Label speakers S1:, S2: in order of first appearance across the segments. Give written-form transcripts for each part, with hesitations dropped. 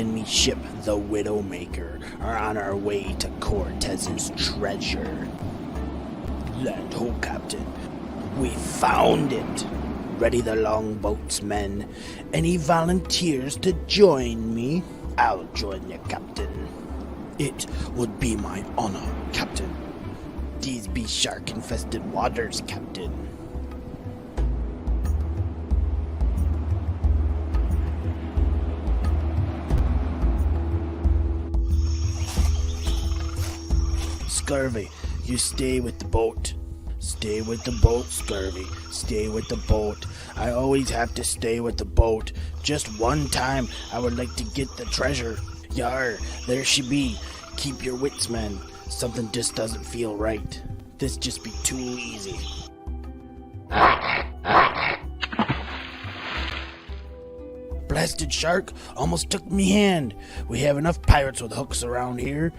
S1: and me ship, the Widowmaker, are on our way to Cortez's treasure. Land ho, Captain. We found it. Ready the longboat's men. Any volunteers to join me? I'll join you, Captain. It would be my honor, Captain. These be shark-infested waters, Captain. Scurvy, you stay with the boat. Stay with the boat, Scurvy. Stay with the boat. I always have to stay with the boat. Just one time, I would like to get the treasure. Yar, there she be. Keep your wits, men. Something just doesn't feel right. This just be too easy. Blasted shark almost took me hand. We have enough pirates with hooks around here.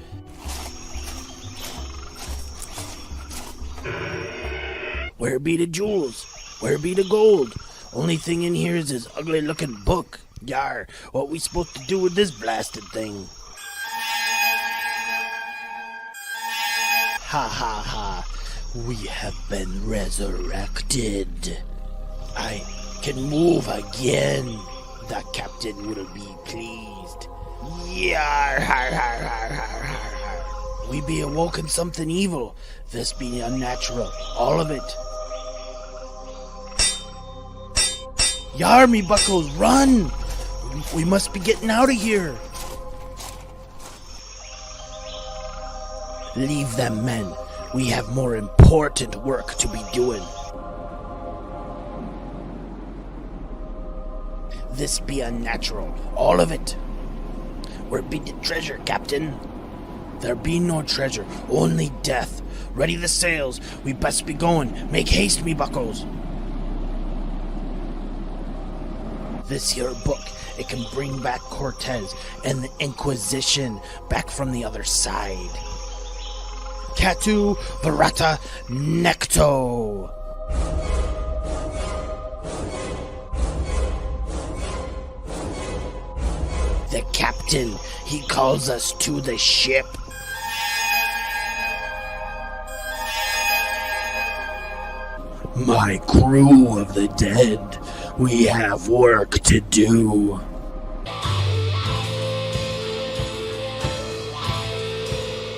S1: Where be the jewels? Where be the gold? Only thing in here is this ugly looking book. Yar, what we supposed to do with this blasted thing? Ha ha ha. We have been resurrected. I can move again. The captain will be pleased. Yar, har, har, har, har, har, har. We be awoken something evil. This be unnatural. All of it. Yar, me buckles, run! We must be getting out of here. Leave them, men. We have more important work to be doing. This be unnatural. All of it. Where be the treasure, Captain? There be no treasure, only death. Ready the sails. We best be going. Make haste, me buckles. This here book, it can bring back Cortez and the Inquisition back from the other side. Catu Barata Necto. The captain, he calls us to the ship. My crew of the dead, we have work to do.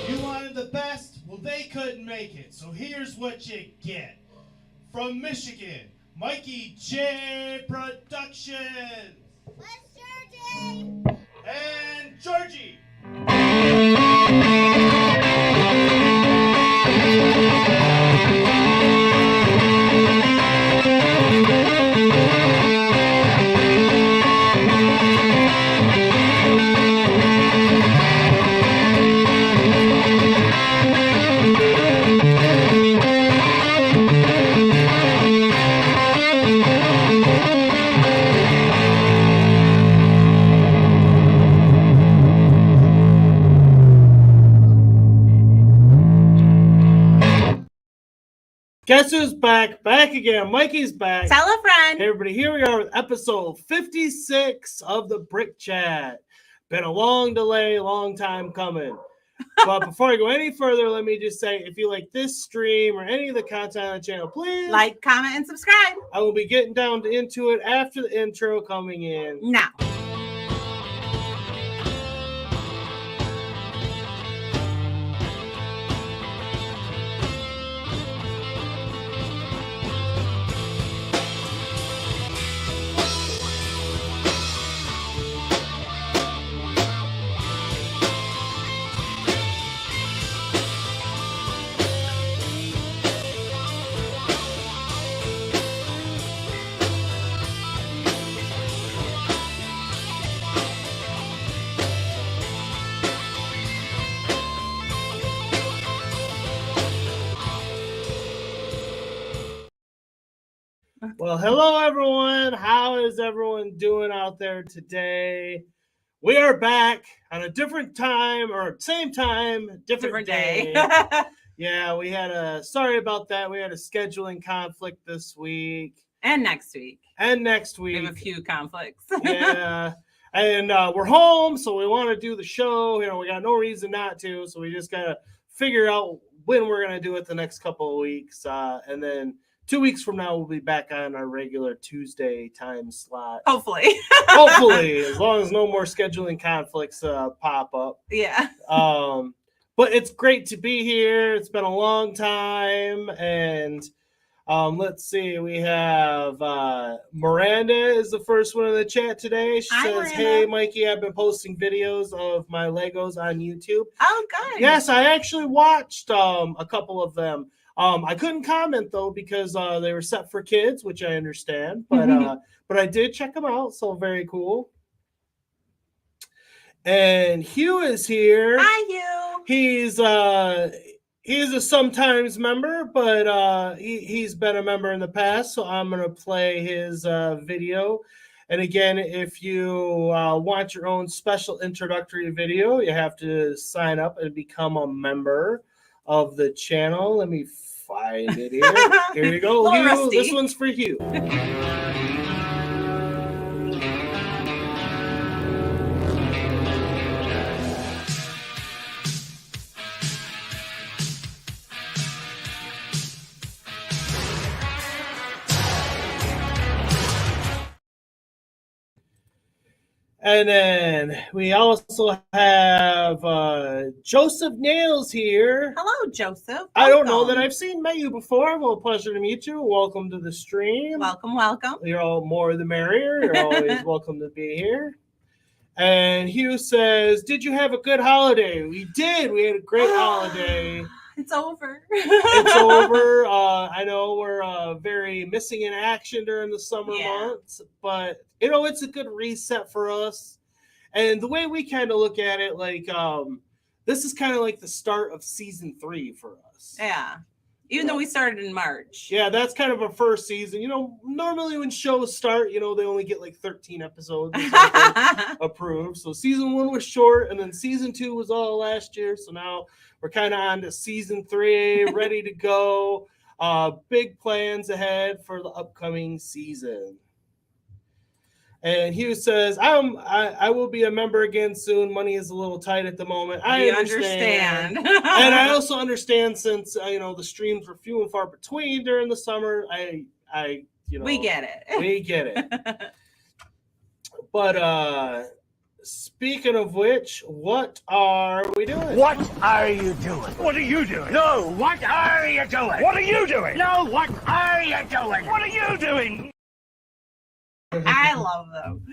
S2: You wanted the best? Well, they couldn't make it, so here's what you get. From Michigan, Mikey J Productions.
S3: Where's Georgie?
S2: And Georgie. Guess who's back? Back again. Mikey's back.
S4: Tell a friend.
S2: Hey everybody, here we are with episode 56 of the Brick Chat. Been a long delay, long time coming. But before I go any further, let me just say, if you like this stream or any of the content on the channel, please
S4: Like, comment, and subscribe.
S2: I will be getting down into it after the intro coming in.
S4: Now.
S2: Well, hello everyone. How is everyone doing out there today? We are back on a different time, or same time, different day. Yeah, we had sorry about that. We had a scheduling conflict this week.
S4: And next week.
S2: And next
S4: We
S2: week.
S4: have a few conflicts.
S2: Yeah. And we're home, so we want to do the show. You know, we got no reason not to, so we just gotta figure out when we're gonna do it the next couple of weeks, and then 2 weeks from now we'll be back on our regular Tuesday time slot.
S4: Hopefully,
S2: as long as no more scheduling conflicts pop up.
S4: Yeah.
S2: But it's great to be here. It's been a long time, and let's see. We have Miranda is the first one in the chat today. She says,
S4: Miranda.
S2: "Hey, Mikey, I've been posting videos of my Legos on YouTube."
S4: Oh, good.
S2: Yes, I actually watched a couple of them. I couldn't comment though because they were set for kids, which I understand. But but I did check them out, so very cool. And Hugh is here.
S4: Hi, Hugh.
S2: He's a sometimes member, but he's been a member in the past, so I'm gonna play his video. And again, if you want your own special introductory video, you have to sign up and become a member of the channel. Let me find it here. Here you go, Hugh.
S4: Rusty.
S2: This one's for Hugh. And then we also have Joseph Nails here.
S4: Hello, Joseph.
S2: I don't know
S4: Welcome.
S2: that I've met you before. Well, pleasure to meet you. Welcome to the stream.
S4: Welcome, welcome.
S2: You're all more the merrier. You're always welcome to be here. And Hugh says, "Did you have a good holiday?" We did. We had a great holiday.
S4: It's over.
S2: It's over. I know we're very missing in action during the summer months, but you know, it's a good reset for us. And the way we kind of look at it, like this is kind of like the start of season 3 for us.
S4: Yeah. Even though we started in March.
S2: Yeah, that's kind of a first season. You know, normally when shows start, you know, they only get like 13 episodes or something approved. So season 1 was short, and then season 2 was all last year. So now we're kind of on to season 3, ready to go. Big plans ahead for the upcoming season. And Hugh says, I will be a member again soon. Money is a little tight at the moment. I understand. And I also understand, since you know, the streams were few and far between during the summer. I you know,
S4: we get it.
S2: We get it. But speaking of which, what are we doing?
S5: What are you doing? What are you doing? No, what are you doing? What are you doing? No, what are you doing? What are you doing?
S4: I love them.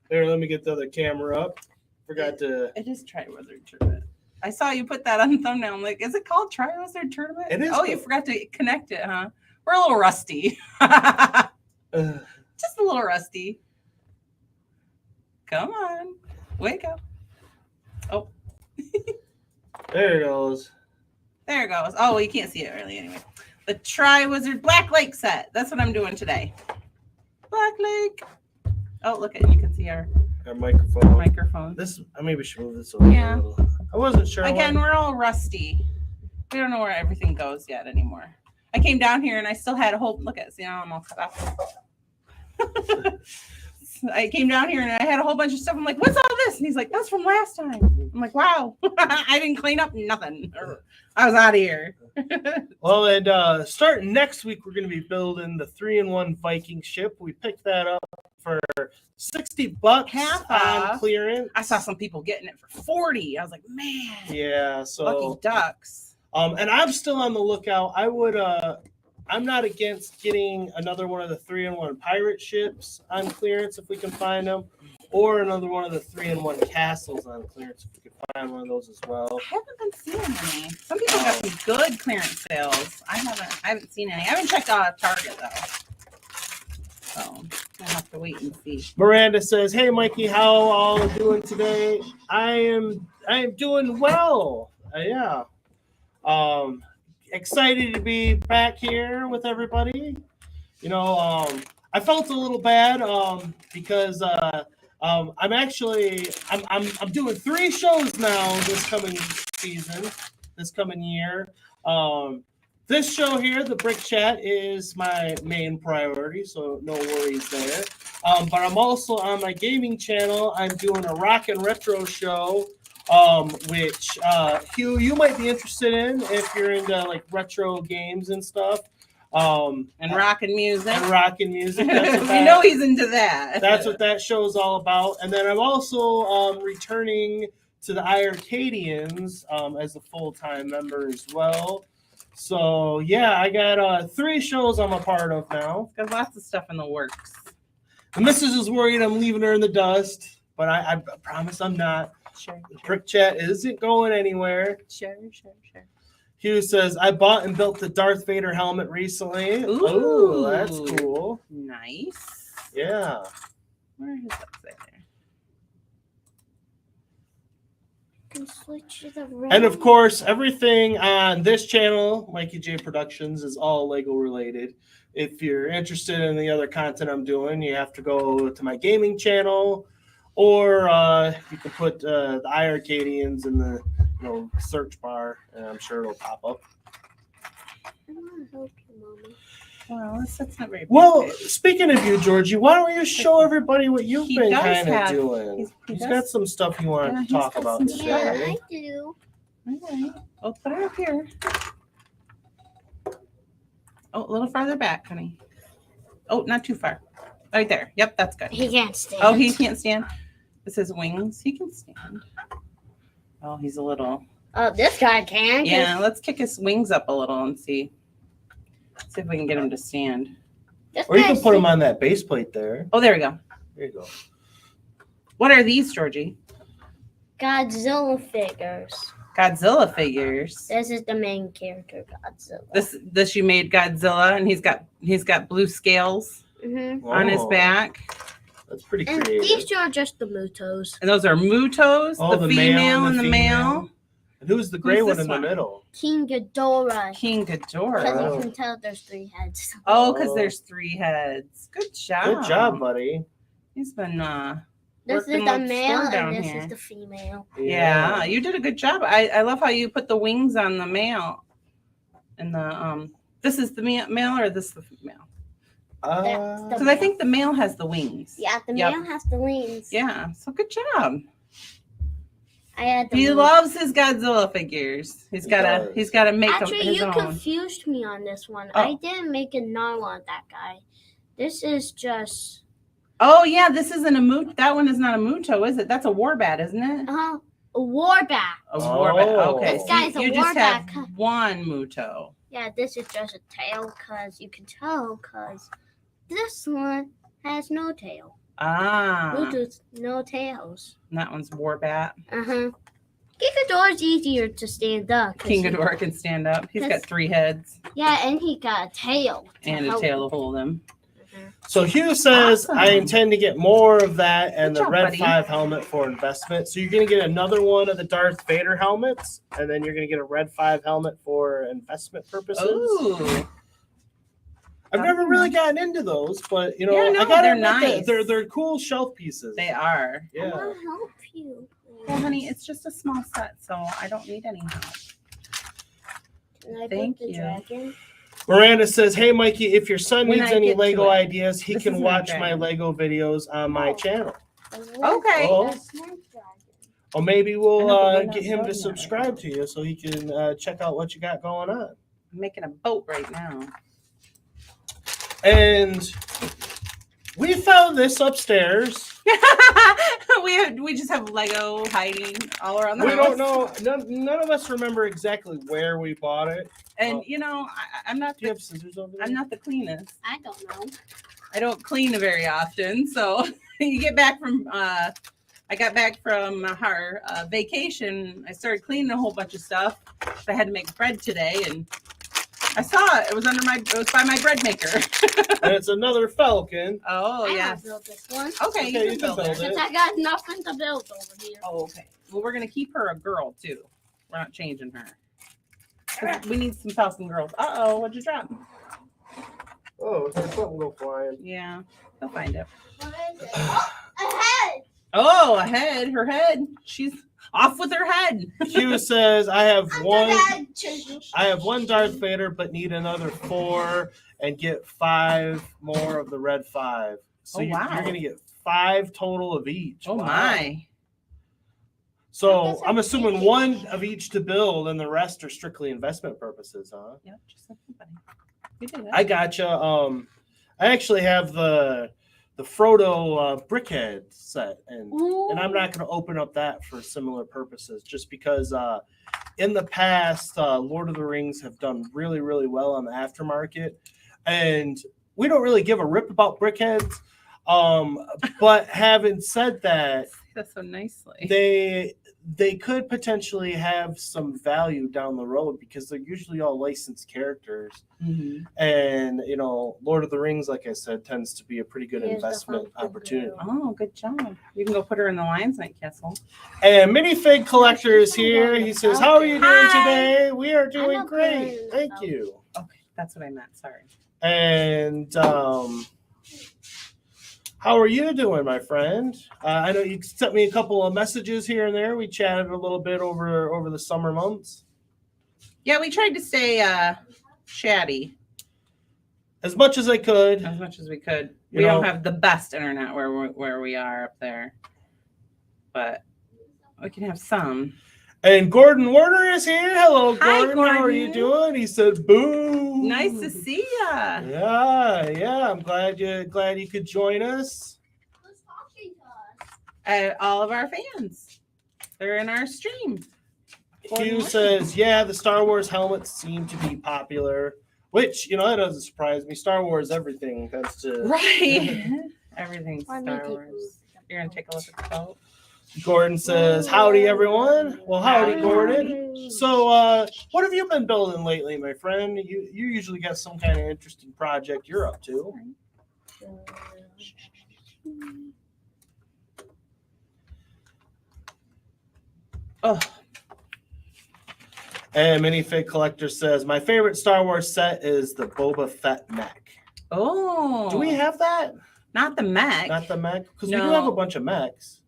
S2: There, let me get the other camera up. Forgot to.
S4: It is Triwizard Tournament. I saw you put that on the thumbnail. I'm like, is it called Triwizard Tournament?
S2: It is.
S4: Oh, you forgot to connect it, huh? We're a little rusty. Just a little rusty. Come on. Wake up. Oh.
S2: There it goes.
S4: There it goes. Oh, well, you can't see it really anyway. The Triwizard Black Lake set. That's what I'm doing today. Black Lake. Oh, look at, you can see our microphone.
S2: This, I maybe should move this over a little. I wasn't sure.
S4: Again, we're all rusty. We don't know where everything goes yet anymore. I came down here and I still had a whole, look at, see, now I'm all cut off. I came down here and I had a whole bunch of stuff. I'm like, what's all this? And he's like, that's from last time. I'm like, wow. I didn't clean up nothing. I was out of here.
S2: Well, and starting next week, we're going to be building the 3-in-1 Viking ship. We picked that up for $60
S4: Half
S2: on
S4: off.
S2: clearance.
S4: I saw some people getting it for $40. I was like, man.
S2: Yeah, so
S4: Lucky ducks.
S2: and I'm still on the lookout. I'm not against getting another one of the 3-in-1 pirate ships on clearance if we can find them, or another one of the 3-in-1 castles on clearance if we can find one of those as well.
S4: I haven't been seeing any. Some people got some good clearance sales. I haven't seen any. I haven't checked out Target though. So I'll have to wait and see.
S2: Miranda says, "Hey Mikey, how all doing today?" I am doing well. Yeah. Excited to be back here with everybody. You know, I felt a little bad because I'm doing 3 shows now this coming season, this coming year. This show here, the Brick Chat, is my main priority, so no worries there. But I'm also on my gaming channel. I'm doing a rock and retro show, which Hugh, you might be interested in if you're into like retro games and stuff.
S4: And rock and music.
S2: And rock and music.
S4: We know he's into that.
S2: That's what that show is all about. And then I'm also returning to the iArcadians as a full-time member as well. So yeah, I got 3 shows I'm a part of now.
S4: Got lots of stuff in the works.
S2: The missus is worried I'm leaving her in the dust, but I promise I'm not.
S4: Sure.
S2: Brick Chat isn't going anywhere.
S4: Sure.
S2: Hugh says, I bought and built the Darth Vader helmet recently.
S4: Ooh,
S2: that's cool.
S4: Nice.
S2: Yeah.
S4: Where is that there?
S3: Can switch to the red.
S2: And of course, everything on this channel, Mikey J Productions, is all Lego related. If you're interested in the other content I'm doing, you have to go to my gaming channel, or you can put the iArcadians in the search bar, and I'm sure it'll pop up.
S3: I want to help you, Mommy.
S4: Well, that's not very big.
S2: Well, speaking of you, Georgie, why don't you show everybody what you've
S4: He
S2: been
S4: does
S2: kind of
S4: have-
S2: doing?
S4: he
S2: He's
S4: does-
S2: got some stuff he wanted
S4: Yeah,
S2: to
S4: he's
S2: talk
S4: got
S2: about
S4: some
S2: today.
S3: Yeah, I do.
S4: All right. Oh, put it up here. Oh, a little farther back, honey. Oh, not too far. Right there. Yep, that's good.
S3: He can't stand.
S4: Oh, he can't stand. This is wings. He can stand. Oh, he's a little.
S3: Oh, this guy can.
S4: Yeah, let's kick his wings up a little and see. See if we can get him to stand.
S3: This
S2: Or you can
S3: guy's
S2: put him on that base plate there.
S4: Oh, there we go.
S2: There you go.
S4: What are these, Georgie?
S3: Godzilla figures.
S4: Godzilla figures.
S3: This is the main character, Godzilla.
S4: This you made Godzilla, and he's got blue scales
S3: Mm-hmm.
S4: on his
S2: Oh,
S4: back.
S2: That's pretty
S3: And
S2: creative.
S3: these two are just the Mutos.
S4: And those are Mutos,
S2: Oh,
S4: the female and the
S2: female.
S4: male.
S2: And who's the gray
S4: Who's
S2: one
S4: this
S2: in the
S4: one?
S2: middle?
S3: King Ghidorah.
S4: King
S3: Because
S4: Ghidorah.
S3: you can tell there's 3 heads.
S4: Oh, because
S2: Oh.
S4: there's 3 heads. Good job.
S2: Good job, buddy.
S4: He's been
S3: This is
S4: working
S3: the
S4: like
S3: male
S4: Star down
S3: and this
S4: here.
S3: is the female.
S4: Yeah, you did a good job. I love how you put the wings on the male. And the this is the male or this the female?
S3: That's
S4: Because I think the male has the wings.
S3: Yeah, the
S4: Yep.
S3: male has the wings.
S4: Yeah. So good job.
S3: I had the
S4: He
S3: wings.
S4: loves his Godzilla figures. He's gotta make them
S3: Actually,
S4: his
S3: you
S4: own.
S3: confused me on this one.
S4: Oh.
S3: I didn't make a Narwhal of that guy. This is just
S4: Oh yeah, this isn't a moot. That one is not a Muto, is it? That's a Warbat, isn't it?
S3: a warbat.
S4: A Warbat.
S2: Oh.
S4: Okay,
S3: This
S4: so
S3: guy's a
S4: you just have
S3: Warbat.
S4: one Muto.
S3: Yeah, this is just a tail because you can tell because this one has no tail.
S4: Ah,
S3: Bluetooth, no tails.
S4: and that one's Warbat.
S3: Uh-huh. King Ghidorah's easier to stand up. 'cause
S4: King
S3: he-
S4: Ghidorah can stand up. He's got
S3: That's-
S4: 3 heads
S3: Yeah, and he got a tail. to
S4: and a
S3: help
S4: tail
S3: him.
S4: to hold him.
S3: Mhm.
S2: So Hugh says,
S4: Awesome.
S2: I intend to get more of that and
S4: Good
S2: the
S4: job,
S2: Red
S4: buddy.
S2: 5 helmet for investment. So you're going to get another one of the Darth Vader helmets, and then you're going to get a Red 5 helmet for investment purposes.
S4: Ooh,
S2: I've never really gotten into those, but
S4: Yeah, no,
S2: I gotta
S4: they're
S2: admit
S4: nice.
S2: that they're cool shelf pieces.
S4: they are.
S3: I
S2: Yeah.
S3: want to help you.
S4: Well, honey, it's just a small set, so I don't need any help.
S3: Can I
S4: Thank
S3: put the
S4: you.
S3: dragon?
S2: Miranda says, "Hey Mikey, if your son
S4: When
S2: needs
S4: I
S2: any
S4: get to
S2: Lego
S4: it.
S2: ideas, he
S4: This
S2: can
S4: is my
S2: watch my
S4: dragon.
S2: Lego videos on my
S3: Oh.
S2: channel.
S4: Okay.
S2: Oh.
S3: That's my dragon.
S2: Or maybe
S4: I
S2: we'll
S4: know, but we're not
S2: get him to
S4: doing that right
S2: subscribe
S4: now.
S2: to you so he can check out what you got going on."
S4: I'm making a boat right now.
S2: And we found this upstairs.
S4: we just have Lego hiding all around the
S2: We
S4: house.
S2: don't know. None of us remember exactly where we bought it.
S4: And
S2: Oh.
S4: you know, I'm not
S2: Do you
S4: the,
S2: have scissors over there?
S4: I'm not the cleanest.
S3: I don't know.
S4: I don't clean very often, so you get back from I got back from our vacation. I started cleaning a whole bunch of stuff. I had to make bread today, and I saw it. It was by my bread maker.
S2: And it's another Falcon.
S4: Oh
S3: I
S4: yeah.
S3: want to build this one.
S4: Okay, you can build it.
S3: Since I got nothing to build over here.
S4: Oh, okay. Well, we're gonna keep her a girl too. We're not changing her. 'Cause we need some Falcon girls. Uh-oh, what'd you drop?
S2: Oh, there's something go flying.
S4: Yeah, they'll find it.
S3: What is it? Oh, a head!
S4: Oh, a head. Her head. She's Off with her head.
S2: Hugh says, I have
S3: I'm
S2: one.
S3: done.
S2: I have one Darth Vader, but need another 4 and get 5 more of the red 5. So
S4: Oh, wow.
S2: you're going to get 5 total of each.
S4: Oh
S2: Wow.
S4: my.
S2: So I'm assuming 1 of each to build, and the rest are strictly investment purposes, huh?
S4: Yep, just like everybody. We did that.
S2: I gotcha. I actually have the Frodo brickhead set, and I'm not going to open up that for similar purposes, just because in the past, Lord of the Rings have done really, really well on the aftermarket, and we don't really give a rip about brickheads. But having said that,
S4: That's so nicely.
S2: they could potentially have some value down the road because they're usually all licensed characters.
S4: Mm-hmm.
S2: And, Lord of the Rings, like I said, tends to be a pretty good investment opportunity.
S4: Oh, good job. You can go put her in the Lion's Night Castle.
S2: And Minifig Collector is here. He says, how are you doing today? We are doing great. Thank you.
S4: Okay, that's what I meant. Sorry.
S2: And how are you doing, my friend? I know you sent me a couple of messages here and there. We chatted a little bit over the summer months.
S4: Yeah, we tried to stay chatty
S2: As much as I could.
S4: as much as we could. We don't have the best internet where we are up there, but we can have some.
S2: And Gordon Werner is here. Hello,
S4: Hi,
S2: Gordon. How are you
S4: Gordon.
S2: doing? He said, "Boo."
S4: Nice to see ya.
S2: Yeah. I'm glad you could join us.
S3: Who's talking to us?
S4: All of our fans. They're in our stream.
S2: Hugh says, "Yeah, the Star Wars helmets seem to be popular." Which, that doesn't surprise me. Star Wars, everything tends to.
S4: Right. Everything's
S3: Let me
S4: Star
S3: take a
S4: Wars.
S3: look.
S4: You're going to take a look at the boat?
S2: Gordon says, howdy, everyone. Well, howdy, Gordon. So, what have you been building lately, my friend? You usually got some kind of interesting project you're up to.
S4: Oh,
S2: And Minifig Collector says, my favorite Star Wars set is the Boba Fett mech.
S4: oh.
S2: Do we have that?
S4: Not the mech.
S2: Not the mech? Because we
S4: No.
S2: do have a bunch of mechs.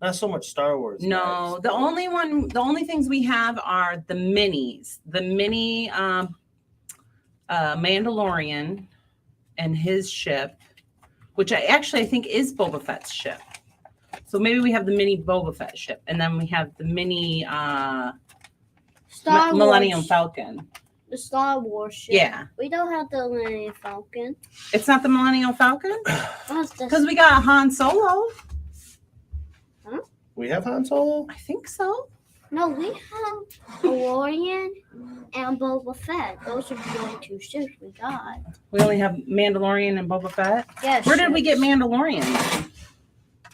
S2: Not so much Star Wars.
S4: No,
S2: mechs.
S4: the only things we have are the minis. The mini Mandalorian and his ship, which I think is Boba Fett's ship. So maybe we have the mini Boba Fett ship, and then we have the mini
S3: Star
S4: Millennium
S3: Wars.
S4: Falcon.
S3: The Star Wars ship.
S4: Yeah.
S3: We don't have the Millennium Falcon.
S4: It's not the Millennium Falcon?
S3: What's the
S4: Because we got Han Solo.
S2: We have Han Solo?
S4: I think so.
S3: No, we have Mandalorian and Boba Fett. Those are the only 2 ships we got.
S4: We only have Mandalorian and Boba Fett.
S3: Yes.
S4: Where did we get Mandalorian?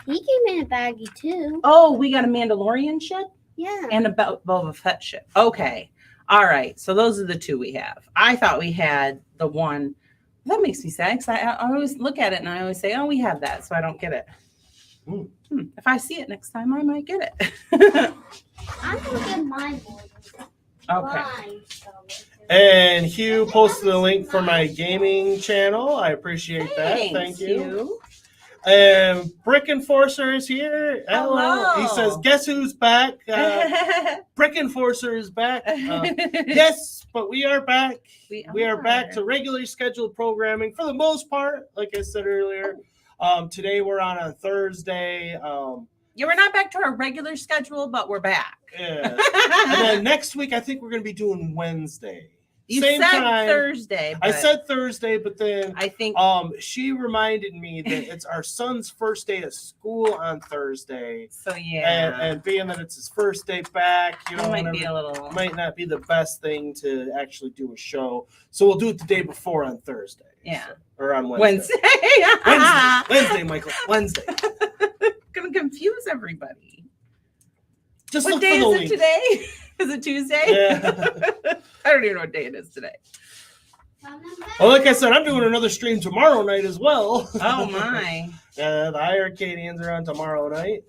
S3: He came in a baggie too.
S4: Oh, we got a Mandalorian ship
S3: Yeah.
S4: and a Boba Fett ship. Okay. All right. So those are the 2 we have. I thought we had the one. That makes me sad because I always look at it and I always say, oh, we have that. So I don't get it. If I see it next time, I might get it.
S3: I'm going to get mine.
S4: Okay.
S3: Mine.
S2: And Hugh posted a link for my gaming channel. I appreciate that.
S4: Thanks,
S2: Thank you.
S4: Hugh.
S2: And Brick Enforcer is here.
S4: Hello.
S2: He says, guess who's back? Brick Enforcer is back. Yes, but we are back. We are back to regularly scheduled programming for the most part, like I said earlier. Today we're on Thursday.
S4: Yeah, we're not back to our regular schedule, but we're back.
S2: Yeah. And then next week, I think we're going to be doing Wednesday.
S4: You
S2: Same
S4: said
S2: time.
S4: Thursday.
S2: I
S4: but
S2: said Thursday, but then
S4: I think
S2: she reminded me that it's our son's first day of school on Thursday.
S4: so. Yeah,
S2: And being that it's his first day back,
S4: it might be a little.
S2: might not be the best thing to actually do a show. So we'll do it the day before on Thursday.
S4: Yeah.
S2: So, or on Wednesday. Wednesday, Michael. Wednesday.
S4: Gonna confuse everybody.
S2: Just
S4: What
S2: look
S4: day
S2: for the
S4: is it
S2: link.
S4: today? Is it Tuesday?
S2: Yeah.
S4: I don't even know what day it is today.
S2: Well, like I said, I'm doing another stream tomorrow night as well.
S4: Oh my.
S2: The Arcadians are on tomorrow night.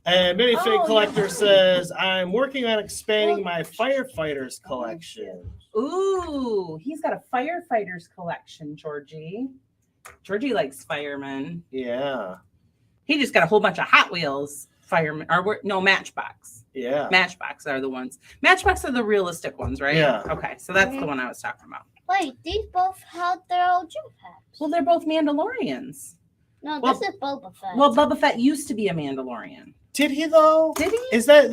S2: And Minifig
S4: Oh,
S2: Collector
S4: yeah.
S2: says, I'm working on expanding my firefighters collection.
S4: Ooh, he's got a firefighters collection, Georgie. Georgie likes firemen.
S2: Yeah.
S4: He just got a whole bunch of Hot Wheels fireman, or no, Matchbox.
S2: Yeah.
S4: Matchbox are the ones. Matchbox are the realistic ones, right?
S2: Yeah.
S4: Okay, so that's the one I was talking about.
S3: Wait, these both had their old jetpacks.
S4: Well, they're both Mandalorians.
S3: No,
S4: Well-
S3: this is Boba Fett.
S4: Well, Boba Fett used to be a Mandalorian.
S2: Did he though?
S4: Did he?
S2: Is that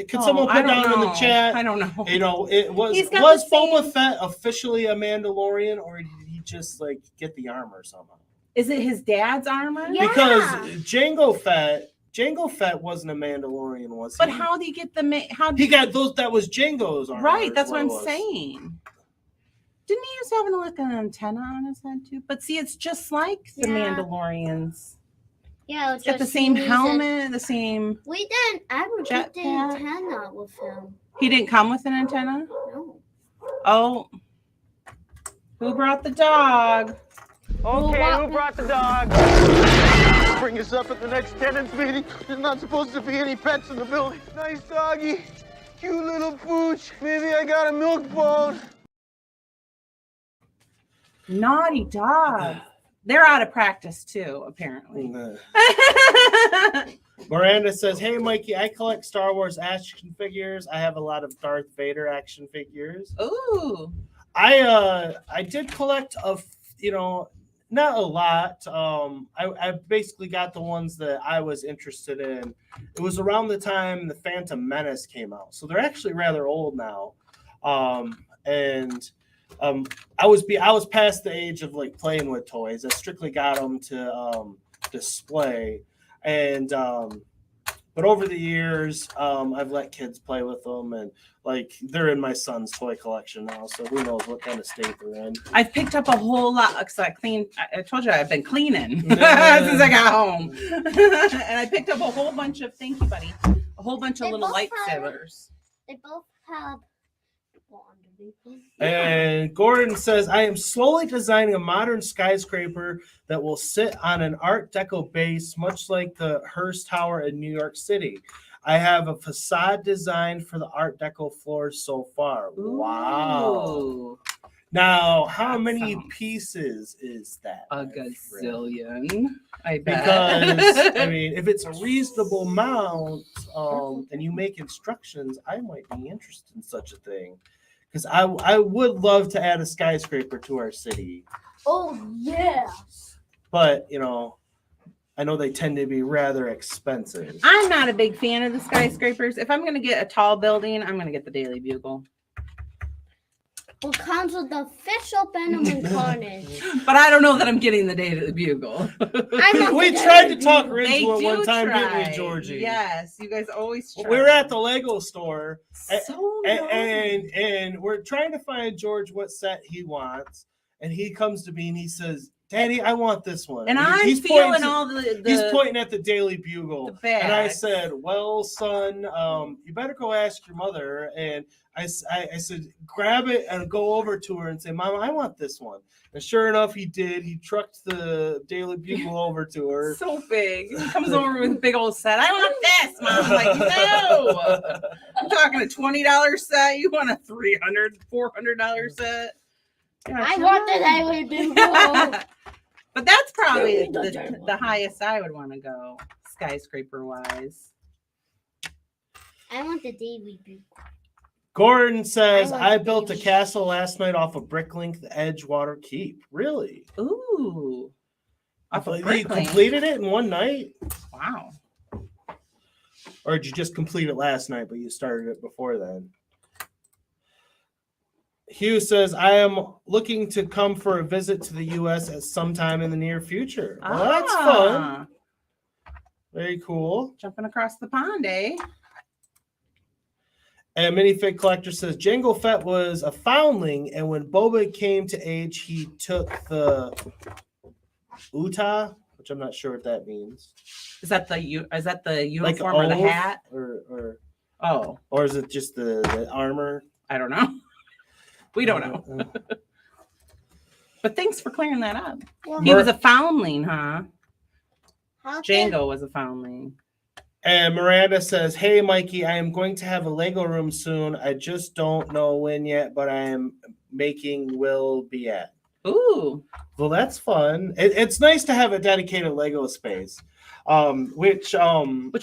S2: could someone
S4: I
S2: put
S4: don't
S2: down in the
S4: know.
S2: chat?
S4: I don't know.
S2: You know,
S4: He's got
S2: was
S4: the
S2: Boba
S4: same-
S2: Fett officially a Mandalorian, or did he just like get the armor somehow?
S4: Is it his dad's armor?
S3: Yeah.
S2: Because Jango Fett wasn't a Mandalorian, was he?
S4: But how do you get
S2: He got those? That was Jango's armor.
S4: Right,
S2: is
S4: that's what
S2: it
S4: I'm
S2: was.
S4: saying. Didn't he used to have like an antenna on his head too? But see, it's just like the
S3: Yeah.
S4: Mandalorians.
S3: Yeah,
S4: It's got the same helmet, the same.
S3: We didn't ever get the
S4: Jetpack.
S3: antenna with him.
S4: He didn't come with an antenna.
S3: No.
S4: Oh, who brought the dog?
S5: Okay, who brought the dog? Bring us up at the next tenants meeting. There's not supposed to be any pets in the building. Nice doggy. Cute little pooch. Maybe I got a milk bone.
S4: Naughty dog. They're out of practice too, apparently.
S2: Miranda says, "Hey, Mikey, I collect Star Wars action figures. I have a lot of Darth Vader action figures.
S4: Ooh.
S2: I did collect not a lot. I basically got the ones that I was interested in. It was around the time the Phantom Menace came out, so they're actually rather old now. I was past the age of like playing with toys. I strictly got them to display, and but over the years, I've let kids play with them, and like they're in my son's toy collection now. So who knows what kind of state they're in.
S4: I've picked up a whole lot because I told you I've been cleaning
S2: Yeah.
S4: since I got home, and I picked up a whole bunch of thank you, buddy. A whole bunch of
S3: They
S4: little
S3: both have-
S4: lightsabers.
S3: They both have people underneath them.
S2: And Gordon says, I am slowly designing a modern skyscraper that will sit on an Art Deco base, much like the Hearst Tower in New York City. I have a facade designed for the Art Deco floors so far. Wow.
S4: Ooh,
S2: Now, how
S4: That
S2: many
S4: sounds-
S2: pieces is that?
S4: a
S2: my friend?
S4: gazillion. I bet.
S2: Because, I mean, if it's a reasonable amount and you make instructions, I might be interested in such a thing. Because I would love to add a skyscraper to our city.
S3: Oh, yeah.
S2: But, I know they tend to be rather expensive.
S4: I'm not a big fan of the skyscrapers. If I'm going to get a tall building, I'm going to get the Daily Bugle.
S3: What comes with the official Venom and Carnage?
S4: But I don't know that I'm getting the Daily Bugle.
S2: We tried to talk her
S4: They
S2: into it one
S4: do
S2: time,
S4: try.
S2: didn't we, Georgie?
S4: Yes, you guys always try.
S2: We were at the Lego store,
S4: So
S2: and we're trying to find George what set he wants. And he comes to me and he says, Daddy, I want this one.
S4: and I'm
S2: he's
S4: feeling
S2: pointing-
S4: all the
S2: He's pointing at the Daily Bugle.
S4: the bags.
S2: And I said, well, son, you better go ask your mother. And I said, grab it and go over to her and say, Mom, I want this one. And sure enough, he did. He trucked the Daily Bugle over to her.
S4: so big. He comes over with a big old set. I want this, Mom. I'm like, no. I'm talking a $20 set. You want a $300, $400 set?
S3: I want the Daily Bugle.
S4: But that's probably the highest I would want to go, skyscraper wise.
S3: I want the Daily Bugle.
S2: Gordon says,
S3: I like
S2: I built a
S3: baby.
S2: castle last night off of Bricklink, the Edgewater Keep. Really?
S4: Ooh. Off of
S2: You
S4: Bricklink.
S2: completed it in one night?
S4: Wow.
S2: Or did you just complete it last night, but you started it before then? Hugh says, I am looking to come for a visit to the U.S. at some time in the near future. Well, that's fun. Very cool.
S4: Jumping across the pond, eh?
S2: And Minifig Collector says, Jango Fett was a foundling, and when Boba came to age, he took the Utah, which I'm not sure what that means.
S4: Is that the uniform
S2: Like
S4: or the
S2: oath?
S4: hat? Or
S2: is it just the armor?
S4: I don't know. We don't know. But thanks for clearing that up.
S3: Well,
S4: He was a foundling, huh?
S3: how can-
S4: Django was a foundling.
S2: And Miranda says, hey, Mikey, I am going to have a Lego room soon. I just don't know when yet, but I am making will be at.
S4: Ooh.
S2: Well, that's fun. It's nice to have a dedicated Lego space. Which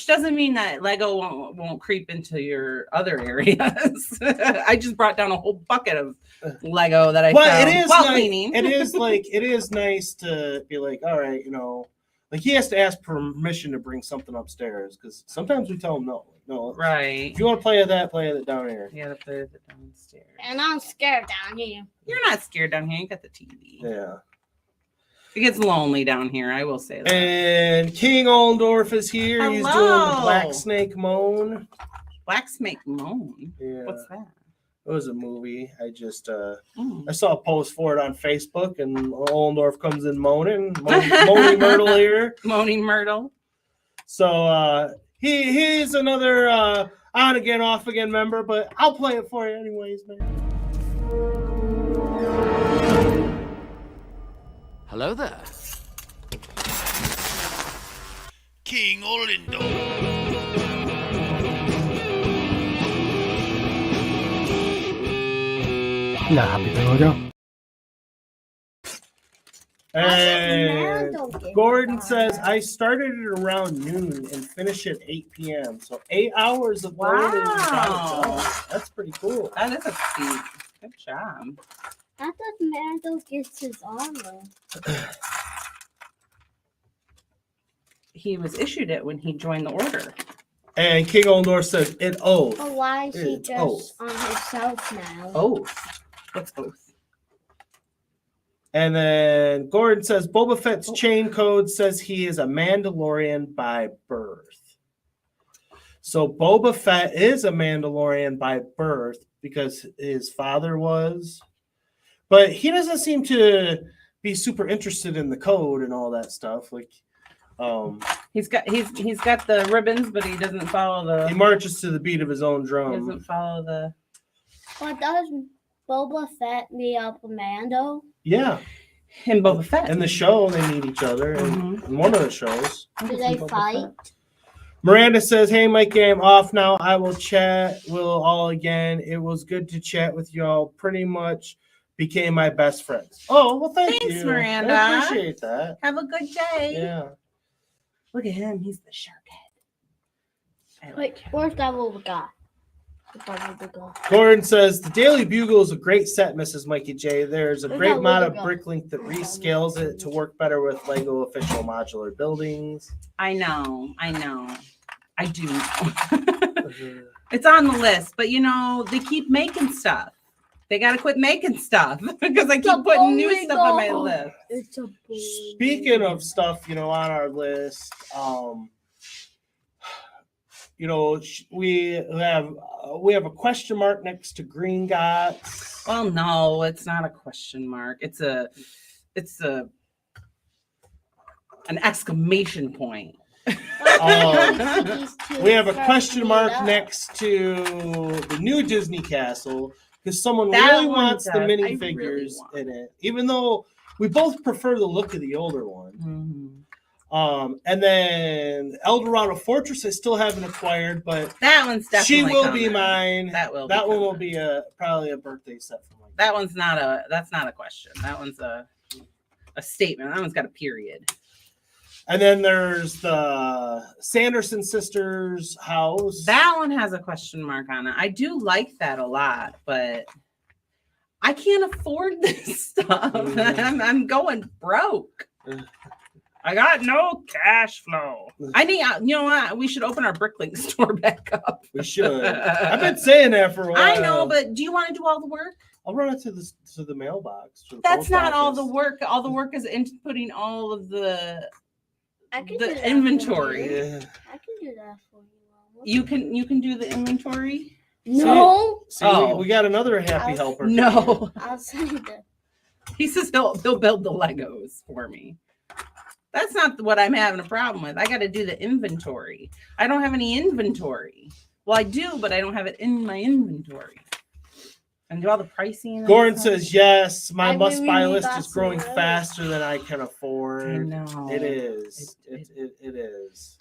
S4: doesn't mean that Lego won't creep into your other areas. I just brought down a whole bucket of Lego that I found while cleaning.
S2: It is nice to be like, all right, like he has to ask permission to bring something upstairs because sometimes we tell him no. No,
S4: right.
S2: If you want to play with that down here.
S4: You gotta play with it downstairs.
S3: And I'm scared down here.
S4: You're not scared down here. You got the TV.
S2: Yeah.
S4: It gets lonely down here, I will say that.
S2: And King Ollendorf is here.
S4: Hello.
S2: He's doing the Black Snake Moan.
S4: Black Snake Moan?
S2: Yeah.
S4: What's that?
S2: It was a movie. I just I saw a post for it on Facebook, and Ollendorf comes in moaning Moaning Myrtle here.
S4: Moaning Myrtle.
S2: So he's another on again, off again member, but I'll play it for you anyways, man.
S6: Hello there.
S1: King Ollendorf. And Gordon says, I started it around noon and finish at 8 p.m. So 8 hours of loading. That's pretty cool.
S4: That is a feat. Good job.
S3: I thought Mando gets his armor.
S4: He was issued it when he joined the order.
S2: And King Ollendorf says, it oath.
S3: But why is he just
S2: oath.
S3: on himself now?
S4: Oath. What's oath?
S2: And then Gordon says, Boba Fett's chain code says he is a Mandalorian by birth. So Boba Fett is a Mandalorian by birth because his father was. But he doesn't seem to be super interested in the code and all that stuff. Like,
S4: he's got the ribbons, but he doesn't follow the.
S2: He marches to the beat of his own drum.
S4: He doesn't follow the.
S3: But does Boba Fett meet up with Mando?
S2: Yeah.
S4: And Boba Fett.
S2: In the show, they meet each other in one of the shows.
S3: Do they fight?
S2: Miranda says, hey, Mikey, I'm off now. I will chat. We'll all again. It was good to chat with y'all. Pretty much became my best friends. Oh, well, thanks, you.
S4: Miranda.
S2: I appreciate that.
S4: Have a good day.
S2: Yeah.
S4: Look at him. He's the shark head.
S3: Wait, where's that little guy?
S2: Gordon says, the Daily Bugle is a great set, Mrs. Mikey J. There's a great mod of Bricklink that rescales it to work better with Lego official modular buildings.
S4: I know. I do know. It's on the list, but they keep making stuff. They got to quit making stuff because I keep putting new stuff on my list.
S3: It's a
S2: Speaking of stuff, on our list, we have a question mark next to Green Gots.
S4: Well, no, it's not a question mark. It's an exclamation point.
S2: We have a question mark next to the new Disney Castle because someone really wants the minifigures in it, even though we both prefer the look of the older one.
S4: Mm-hmm.
S2: And then Eldorado Fortress I still haven't acquired, but
S4: that one's definitely
S2: she will be mine.
S4: That one
S2: will be probably a birthday set for me.
S4: That's not a question. That one's a statement. That one's got a period.
S2: And then there's the Sanderson sisters house.
S4: That one has a question mark on it. I do like that a lot, but I can't afford this stuff. I'm going broke. I got no cash flow. I need, what? We should open our Bricklink store back up.
S2: We should. I've been saying that for a while.
S4: I know, but do you want to do all the work?
S2: I'll run it to the mailbox.
S4: That's not all the work. All the work is inputting all of the inventory.
S2: Yeah.
S3: I can do that for you.
S4: You can do the inventory?
S3: No.
S2: See, we got another happy helper.
S4: No.
S3: I'll say that.
S4: He says he'll build the Legos for me. That's not what I'm having a problem with. I got to do the inventory. I don't have any inventory. Well, I do, but I don't have it in my inventory. And do all the pricing.
S2: Gordon says, yes, my must-buy list is growing faster than I can afford.
S4: I know.
S2: It is. It is.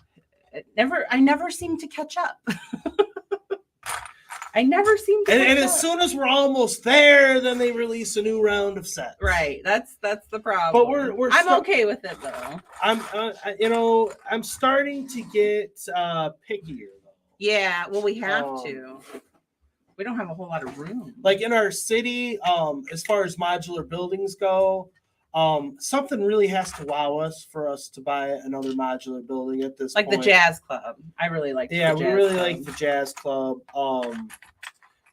S4: I never seem to catch up. I never seem to.
S2: And as soon as we're almost there, then they release a new round of sets.
S4: Right. That's the problem.
S2: But we're
S4: I'm okay with it though.
S2: I'm starting to get pickier though.
S4: Yeah. Well, we have to. We don't have a whole lot of room.
S2: Like in our city, as far as modular buildings go, something really has to wow us for us to buy another modular building at this
S4: point. Like the Jazz Club. I really like
S2: we really like the Jazz Club.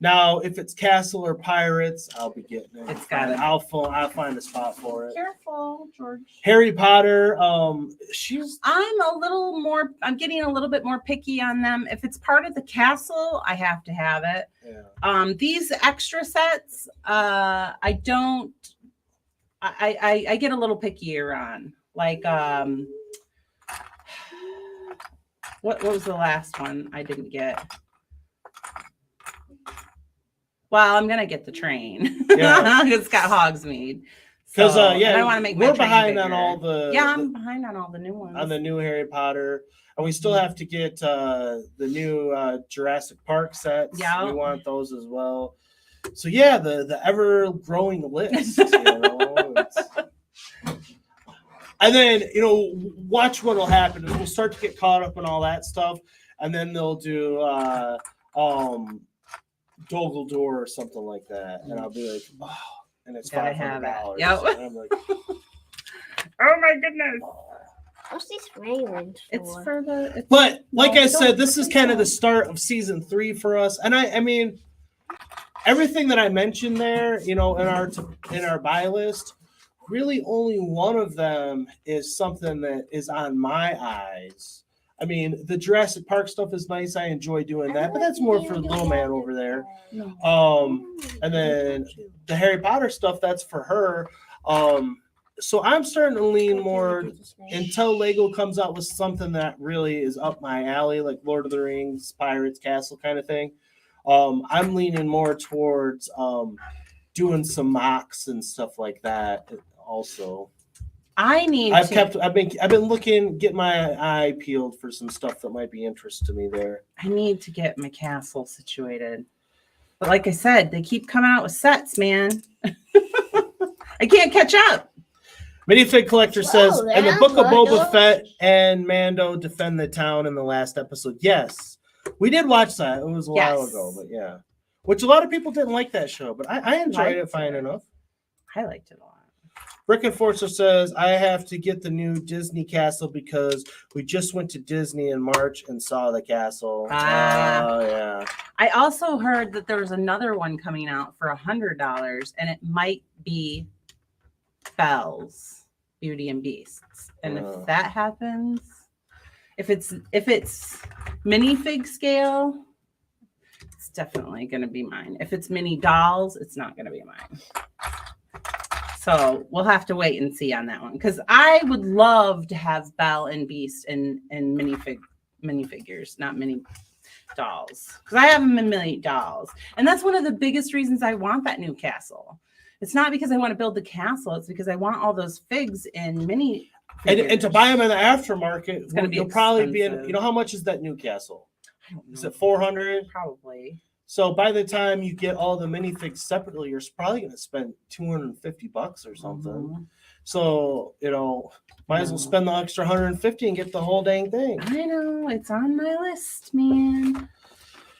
S2: Now if it's Castle or Pirates, I'll be getting it.
S4: It's got it.
S2: I'll find a spot for it.
S4: Careful, George.
S2: Harry Potter,
S4: I'm getting a little bit more picky on them. If it's part of the castle, I have to have it.
S2: Yeah.
S4: These extra sets, I get a little pickier on. Like what was the last one I didn't get? Well, I'm gonna get the train. Yeah. It's got Hogsmeade.
S2: Because
S4: I want to make
S2: we're behind on all the.
S4: Yeah, I'm behind on all the new ones.
S2: On the new Harry Potter, and we still have to get the new Jurassic Park sets.
S4: Yeah,
S2: we want those as well. So yeah, the ever growing list. And then watch what'll happen. We'll start to get caught up in all that stuff, and then they'll do Dumbledore or something like that, and I'll be like, oh, and it's $500.
S4: Yep.
S2: And I'm like,
S4: oh my goodness.
S3: What's these fragrance for?
S4: It's for the.
S2: But like I said, this is kind of the start of season 3 for us, and I mean, everything that I mentioned there, in our buy list, really only one of them is something that is on my eyes. I mean, the Jurassic Park stuff is nice. I enjoy doing that, but that's more for the little man over there. And then the Harry Potter stuff, that's for her. So I'm starting to lean more until Lego comes out with something that really is up my alley, like Lord of the Rings, Pirates, Castle kind of thing. I'm leaning more towards doing some mocks and stuff like that also. I've been looking, get my eye peeled for some stuff that might be interest to me there.
S4: I need to get my castle situated. But like I said, they keep coming out with sets, man. I can't catch up.
S2: Minifig Collector says, and the Book of Boba Fett and Mando defend the town in the last episode. Yes, we did watch that. It was a while ago, but yeah. Which a lot of people didn't like that show, but I enjoyed it fine enough.
S4: I liked it a lot.
S2: Rick Enforcer says, I have to get the new Disney castle because we just went to Disney in March and saw the castle. Oh, yeah.
S4: I also heard that there was another one coming out for $100, and it might be Belle's Beauty and Beasts. And if that happens, if it's minifig scale, it's definitely going to be mine. If it's mini dolls, it's not going to be mine. So we'll have to wait and see on that one, because I would love to have Belle and Beast and minifigures, not mini dolls, because I have them in mini dolls, and that's one of the biggest reasons I want that new castle. It's not because I want to build the castle; it's because I want all those figs in mini.
S2: And to buy them in the aftermarket, it's
S4: going to be
S2: probably be in. How much is that new castle?
S4: I don't know.
S2: Is it $400?
S4: Probably.
S2: So by the time you get all the minifigs separately, you're probably going to spend $250 or something. Mm-hmm. So, might as well spend the extra $150 and get the whole dang thing.
S4: I know. It's on my list, man.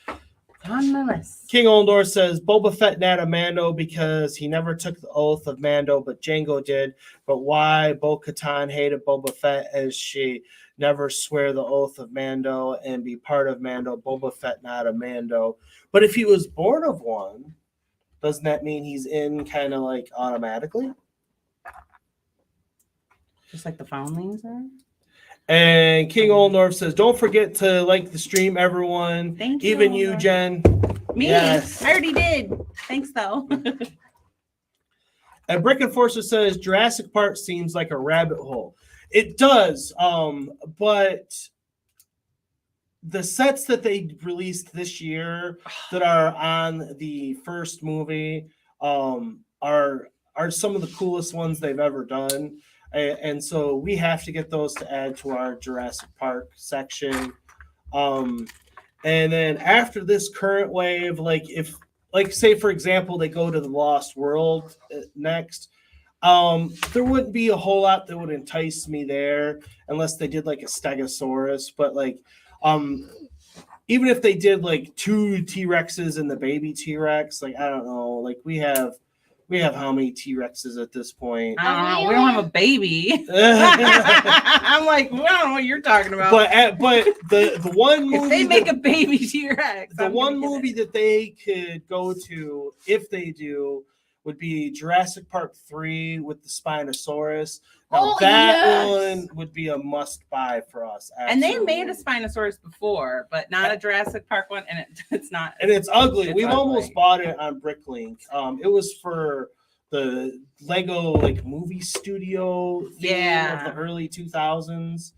S4: It's on my list.
S2: King Oldor says, Boba Fett not a Mando because he never took the oath of Mando, but Jango did. But why Bo-Katan hated Boba Fett as she never swear the oath of Mando and be part of Mando? Boba Fett not a Mando. But if he was born of one, doesn't that mean he's in kind of like automatically?
S4: Just like the foundlings are?
S2: And King Old North says, don't forget to like the stream, everyone.
S4: Thank you.
S2: Even you, Jen.
S4: Me? Yes. I already did. Thanks, though.
S2: And Brick Enforcer says, Jurassic Park seems like a rabbit hole. It does, but the sets that they released this year that are on the first movie are some of the coolest ones they've ever done. And so we have to get those to add to our Jurassic Park section. And then after this current wave, like if, like say for example, they go to the Lost World next, there wouldn't be a whole lot that would entice me there unless they did like a Stegosaurus. But like, even if they did like 2 T-Rexes and the baby T-Rex, like I don't know, like we have how many T-Rexes at this point?
S4: I don't know. We don't have a baby. I'm like, well, I don't know what you're talking about.
S2: But the one movie,
S4: if they make a baby T-Rex,
S2: the one movie that they could go to if they do would be Jurassic Park 3 with the Spinosaurus. Now, that one would be a must buy for us. Absolutely.
S4: And they made a Spinosaurus before, but not a Jurassic Park one, and it's not.
S2: And it's ugly.
S4: It's
S2: We've
S4: ugly.
S2: almost bought it on Bricklink. It was for the Lego like movie studio theme of the early 2000s.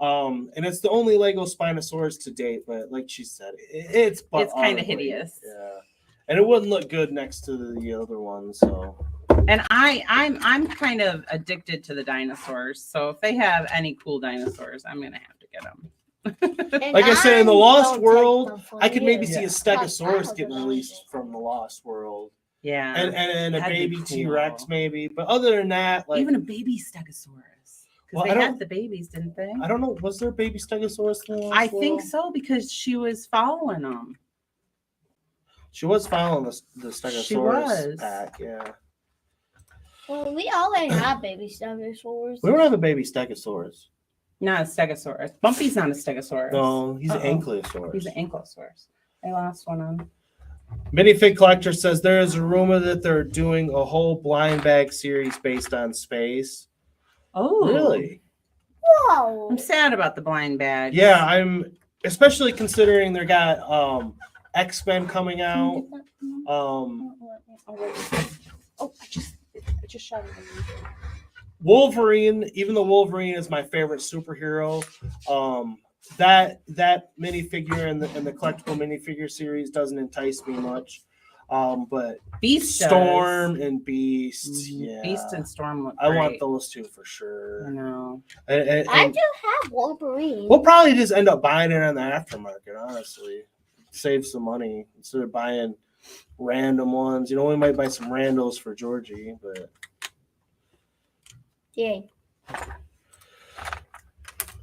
S2: And it's the only Lego Spinosaurus to date, but like she said, it's
S4: kind of hideous.
S2: Yeah. And it wouldn't look good next to the other one, so.
S4: And I'm kind of addicted to the dinosaurs. So if they have any cool dinosaurs, I'm gonna have to get them.
S2: Like I said, in the Lost World, I could maybe see a Stegosaurus getting released from the Lost World.
S4: Yeah,
S2: and a baby T-Rex maybe. But other than that, like
S4: even a baby Stegosaurus. Because they had the babies, didn't they?
S2: I don't know. Was there a baby Stegosaurus in the Lost
S4: I
S2: World?
S4: think so because she was following them.
S2: She was following the Stegosaurus pack, yeah.
S3: Well, we already have baby Stegosaurus.
S2: We don't have a baby Stegosaurus.
S4: Not a Stegosaurus. Bumpy's not a Stegosaurus.
S2: No, he's an Ankylosaurus.
S4: He's an Ankylosaurus. I lost one on.
S2: Minifig Collector says there is a rumor that they're doing a whole blind bag series based on space.
S4: Oh,
S2: really?
S3: Whoa!
S4: I'm sad about the blind bag.
S2: Yeah, I'm especially considering they got X-Men coming out.
S4: I just shot it.
S2: Wolverine, even though Wolverine is my favorite superhero, that minifigure and the collectible minifigure series doesn't entice me much. But
S4: Beast
S2: Storm and Beast, yeah.
S4: Beast and Storm look
S2: I
S4: great.
S2: want those two for sure.
S4: I know.
S2: And
S3: I do have Wolverine.
S2: we'll probably just end up buying it on the aftermarket, honestly. Save some money instead of buying random ones. You know, we might buy some randos for Georgie, but
S3: Yay.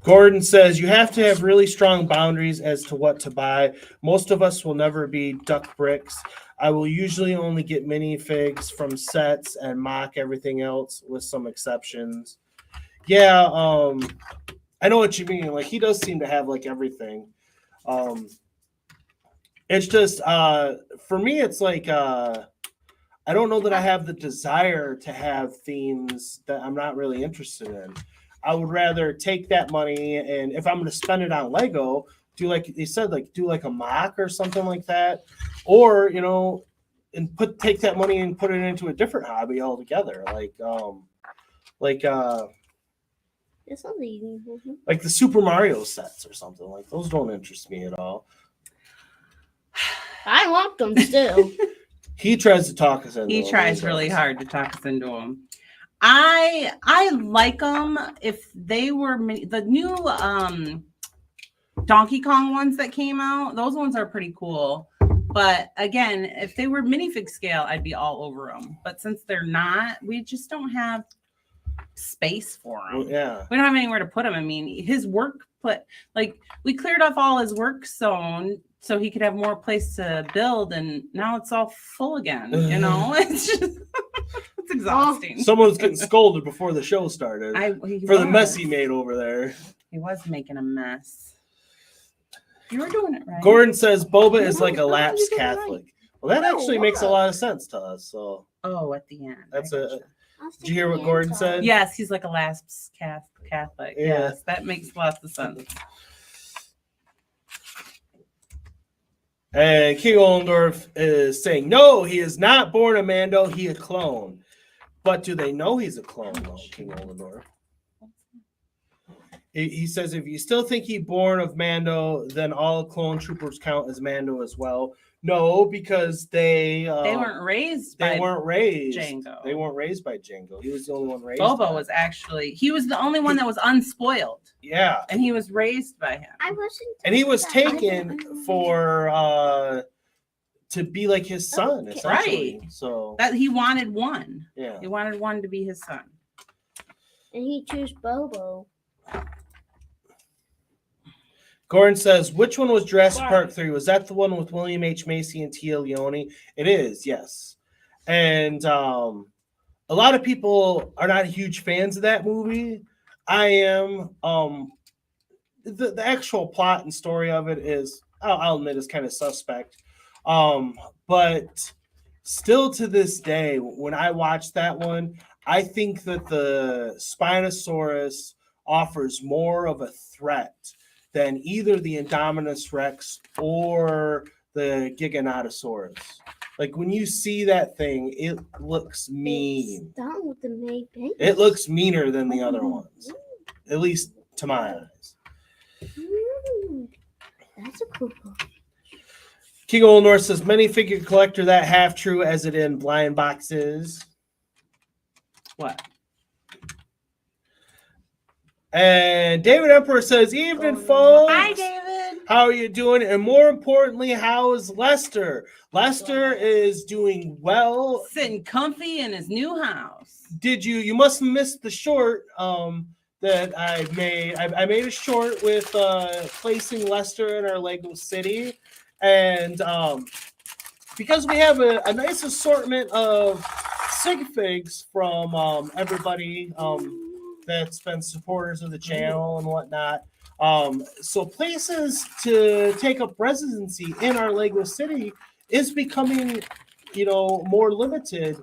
S2: Gordon says you have to have really strong boundaries as to what to buy. Most of us will never be duck bricks. I will usually only get minifigs from sets and mock everything else with some exceptions. Yeah, I know what you mean. Like he does seem to have like everything. It's just for me, it's like I don't know that I have the desire to have themes that I'm not really interested in. I would rather take that money and if I'm going to spend it on Lego, do like they said, like do like a mock or something like that, or you know, and take that money and put it into a different hobby altogether, like the Super Mario sets or something. Like those don't interest me at all.
S3: I want them still.
S2: He tries to talk us into.
S4: He tries really hard to talk us into them. I like them if they were the new Donkey Kong ones that came out. Those ones are pretty cool. But again, if they were minifig scale, I'd be all over them. But since they're not, we just don't have space for them.
S2: Well, yeah,
S4: we don't have anywhere to put them. I mean, his work we cleared off all his work zone so he could have more place to build, and now it's all full again. You know, it's just it's exhausting.
S2: Someone's getting scolded before the show started for the mess he made over there.
S4: He was making a mess. You were doing it right.
S2: Gordon says Boba is like a lapsed Catholic. Well, that actually makes a lot of sense to us. So,
S4: at the end,
S2: that's a. Did you hear what Gordon said?
S4: Yes, he's like a lapsed Catholic.
S2: Yeah.
S4: Yes, that makes lots of sense.
S2: And King Ollendorf is saying, no, he is not born a Mando, he a clone. But do they know he's a clone, though, King Ollendorf? He says, if you still think he's born of Mando, then all clone troopers count as Mando as well. No, because they
S4: weren't raised by Django.
S2: They weren't raised by Django. He was the only one raised.
S4: Bobo was he was the only one that was unspoiled.
S2: Yeah.
S4: And he was raised by him.
S3: I wasn't.
S2: And he was taken for to be like his son, essentially.
S4: Right.
S2: So
S4: that he wanted one.
S2: Yeah.
S4: He wanted one to be his son.
S3: And he chose Bobo.
S2: Gordon says, which one was Jurassic Park 3? Was that the one with William H. Macy and Tia Leone? It is, yes. And a lot of people are not huge fans of that movie. I am. The actual plot and story of it is, I'll admit, is kind of suspect. But still to this day, when I watch that one, I think that the Spinosaurus offers more of a threat than either the Indominus Rex or the Giganotosaurus. Like when you see that thing, it looks mean. It looks meaner than the other ones, at least to my eyes.
S3: That's a cool one.
S2: King Old North says, minifigure collector, that half true as it in blind boxes.
S4: What?
S2: And David Emperor says, evening, folks.
S4: Hi, David.
S2: How are you doing? And more importantly, how is Lester? Lester is doing well.
S4: Sitting comfy in his new house.
S2: You must have missed the short that I made. I made a short with placing Lester in our Lego city. And because we have a nice assortment of sig figs from everybody that's been supporters of the channel and whatnot. So places to take up residency in our Lego city is becoming, more limited.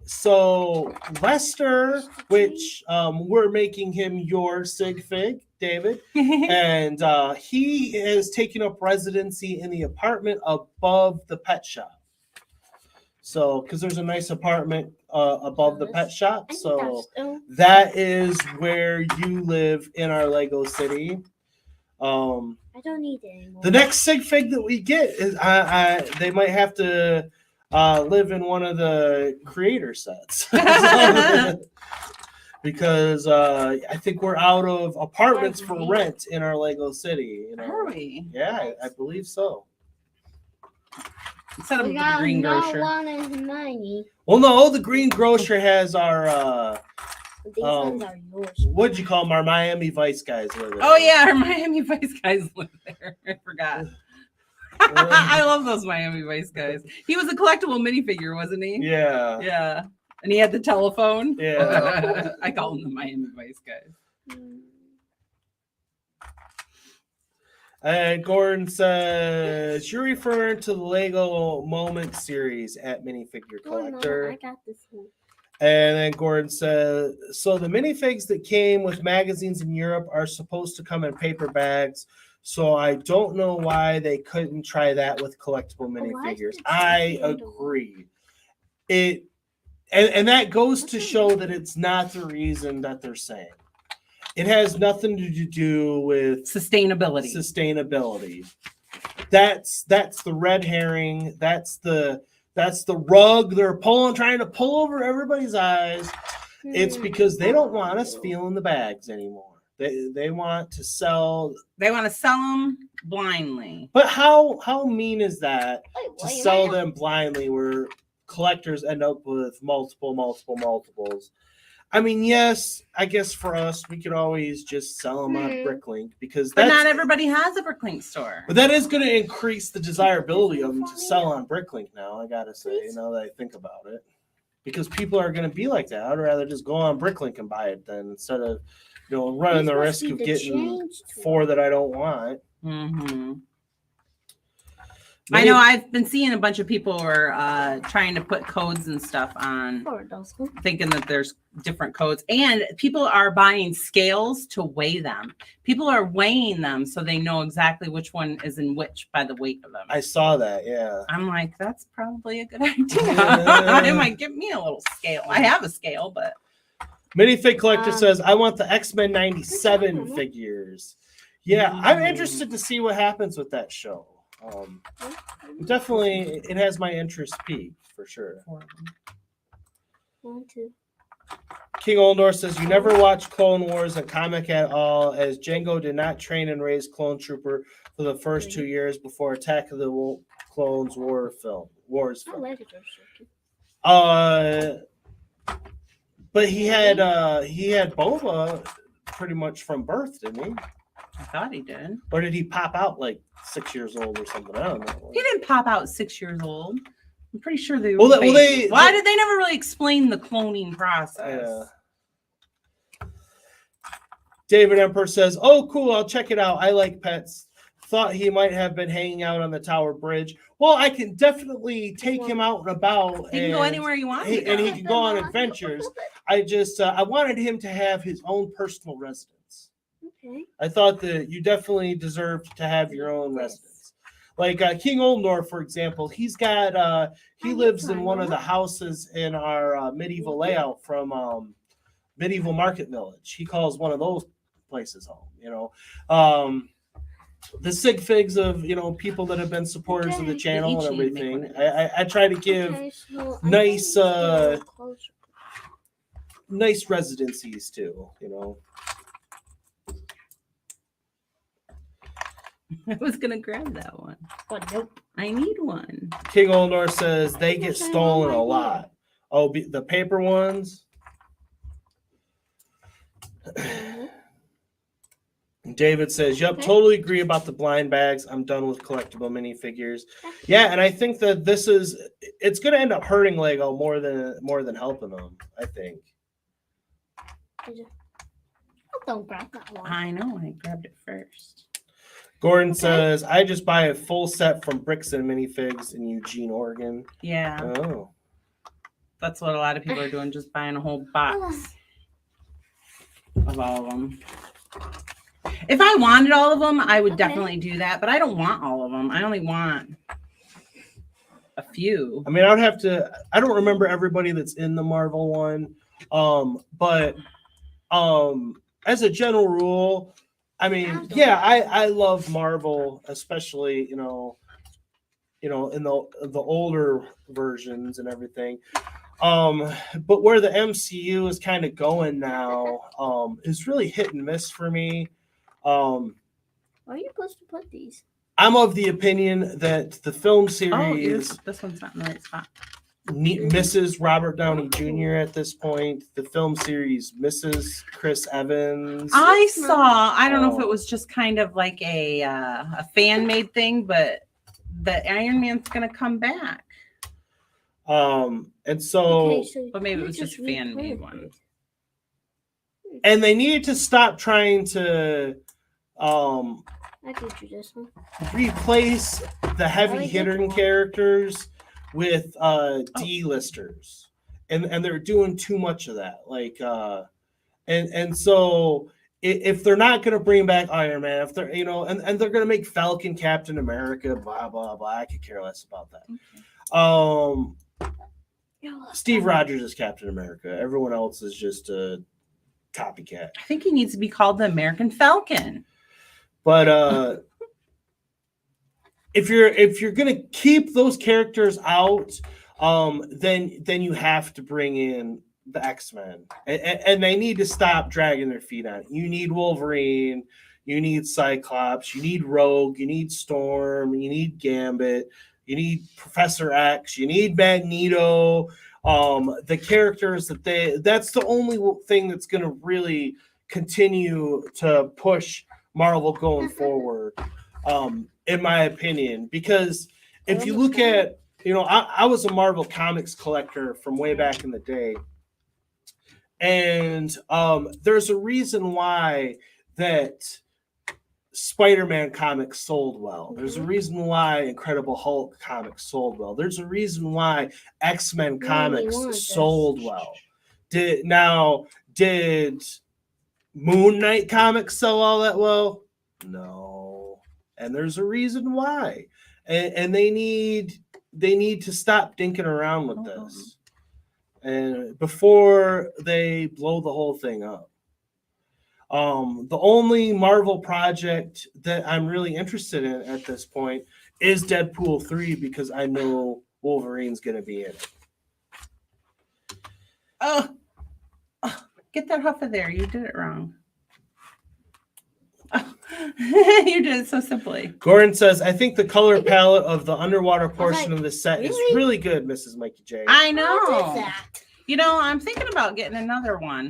S2: So Lester, which we're making him your sig fig, David, and he is taking up residency in the apartment above the pet shop. So, because there's a nice apartment above the pet shop, so that is where you live in our Lego city.
S3: I don't need it anymore.
S2: The next sig fig that we get is they might have to live in one of the creator sets. Because I think we're out of apartments for rent in our Lego city.
S4: Are we?
S2: Yeah, I believe so.
S4: Instead of the green grocer.
S2: Well, no, the green grocer has our
S3: These ones are yours.
S2: what'd you call them? Our Miami Vice guys live there.
S4: Oh yeah, our Miami Vice guys live there. I forgot. I love those Miami Vice guys. He was a collectible minifigure, wasn't he?
S2: Yeah.
S4: Yeah. And he had the telephone.
S2: Yeah.
S4: I call them the Miami Vice guys.
S2: And Gordon says, you're referring to the Lego Moment series at Minifigure Collector.
S3: I got this one.
S2: And then Gordon says, so the minifigs that came with magazines in Europe are supposed to come in paper bags. So I don't know why they couldn't try that with collectible minifigures. I agree. And that goes to show that it's not the reason that they're saying. It has nothing to do with
S4: sustainability.
S2: That's the red herring. That's the rug they're trying to pull over everybody's eyes. It's because they don't want us feeling the bags anymore. They want to sell.
S4: They want to sell them blindly.
S2: But how mean is that to sell them blindly where collectors end up with multiples? I mean, yes, I guess for us, we could always just sell them on Bricklink but
S4: not everybody has a Bricklink store.
S2: But that is going to increase the desirability of them to sell on Bricklink now, I got to say, now that I think about it. Because people are going to be like that. I'd rather just go on Bricklink and buy it then instead of, running the risk of getting 4 that I don't want.
S4: Mm-hmm. I know I've been seeing a bunch of people are trying to put codes and stuff on, thinking that there's different codes. And people are buying scales to weigh them. People are weighing them so they know exactly which one is in which by the weight of them.
S2: I saw that, yeah.
S4: I'm like, that's probably a good idea. It might give me a little scale. I have a scale, but...
S2: Minifig Collector says, I want the X-Men 97 figures. Yeah, I'm interested to see what happens with that show. Definitely, it has my interest peaked for sure.
S3: 1, 2.
S2: King Oldor says, you never watched Clone Wars, a comic at all, as Jango did not train and raise Clone Trooper for the first 2 years before Attack of the Clones Wars film. But he had Boba pretty much from birth, didn't he?
S4: I thought he did.
S2: Or did he pop out like 6 years old or something? I don't know.
S4: He didn't pop out 6 years old. I'm pretty sure they.
S2: Why
S4: did they never really explain the cloning process?
S2: David Emperor says, "Oh, cool! I'll check it out. I like pets. Thought he might have been hanging out on the Tower Bridge. Well, I can definitely take him out and about.
S4: He can go anywhere you want,
S2: and he can go on adventures. I just I wanted him to have his own personal residence.
S3: Okay.
S2: I thought that you definitely deserved to have your own residence." Like King Oldor, for example, he's got he lives in one of the houses in our medieval layout from Medieval Market Village. He calls one of those places home. You know, the sig figs of people that have been supporters of the channel and everything. I try to give nice nice residencies too.
S4: I was gonna grab that one,
S3: but nope.
S4: I need one.
S2: King Oldor says they get stolen a lot. Oh, the paper ones. David says, "Yep, totally agree about the blind bags. I'm done with collectible minifigures." Yeah, and I think that it's going to end up hurting Lego more than helping them. I think.
S3: Don't grab that one.
S4: I know. I grabbed it first.
S2: Gordon says, "I just buy a full set from Bricks and Minifigs in Eugene, Oregon."
S4: Yeah.
S2: Oh.
S4: That's what a lot of people are doing, just buying a whole box of all of them. If I wanted all of them, I would definitely do that, but I don't want all of them. I only want a few.
S2: I mean, I don't remember everybody that's in the Marvel one. But as a general rule, I mean, yeah, I love Marvel, especially, in the older versions and everything. But where the MCU is kind of going now, is really hit and miss for me.
S3: Where are you supposed to put these?
S2: I'm of the opinion that the film series
S4: this one's not in the right spot.
S2: Misses Robert Downey Jr. at this point. The film series misses Chris Evans.
S4: I don't know if it was just kind of like a fan-made thing, but the Iron Man's going to come back.
S2: And so,
S4: but maybe it was just fan-made one.
S2: And they needed to stop trying to
S3: I could do this one.
S2: replace the heavy hitter characters with D-listers. And they're doing too much of that. Like and so if they're not going to bring back Iron Man, if they're and they're going to make Falcon Captain America, blah blah blah, I could care less about that. Steve Rogers is Captain America. Everyone else is just a copycat.
S4: I think he needs to be called the American Falcon.
S2: But if you're gonna keep those characters out, then you have to bring in the X-Men, and they need to stop dragging their feet on it. You need Wolverine, you need Cyclops, you need Rogue, you need Storm, you need Gambit, you need Professor X, you need Magneto. The characters that's the only thing that's going to really continue to push Marvel going forward, in my opinion. Because if you look at, I was a Marvel Comics collector from way back in the day. And there's a reason why that Spider-Man comics sold well. There's a reason why Incredible Hulk comics sold well. There's a reason why X-Men comics sold well. Did Moon Knight comics sell all that well? No. And there's a reason why. And they need to stop dinking around with this. And before they blow the whole thing up. The only Marvel project that I'm really interested in at this point is Deadpool 3 because I know Wolverine's going to be in it.
S4: Oh, get that huff of there. You did it wrong. Oh, you did it so simply.
S2: Gordon says, I think the color palette of the underwater portion of the set is really good, Mrs. Mikey J.
S4: I know.
S3: What is that?
S4: You know, I'm thinking about getting another one.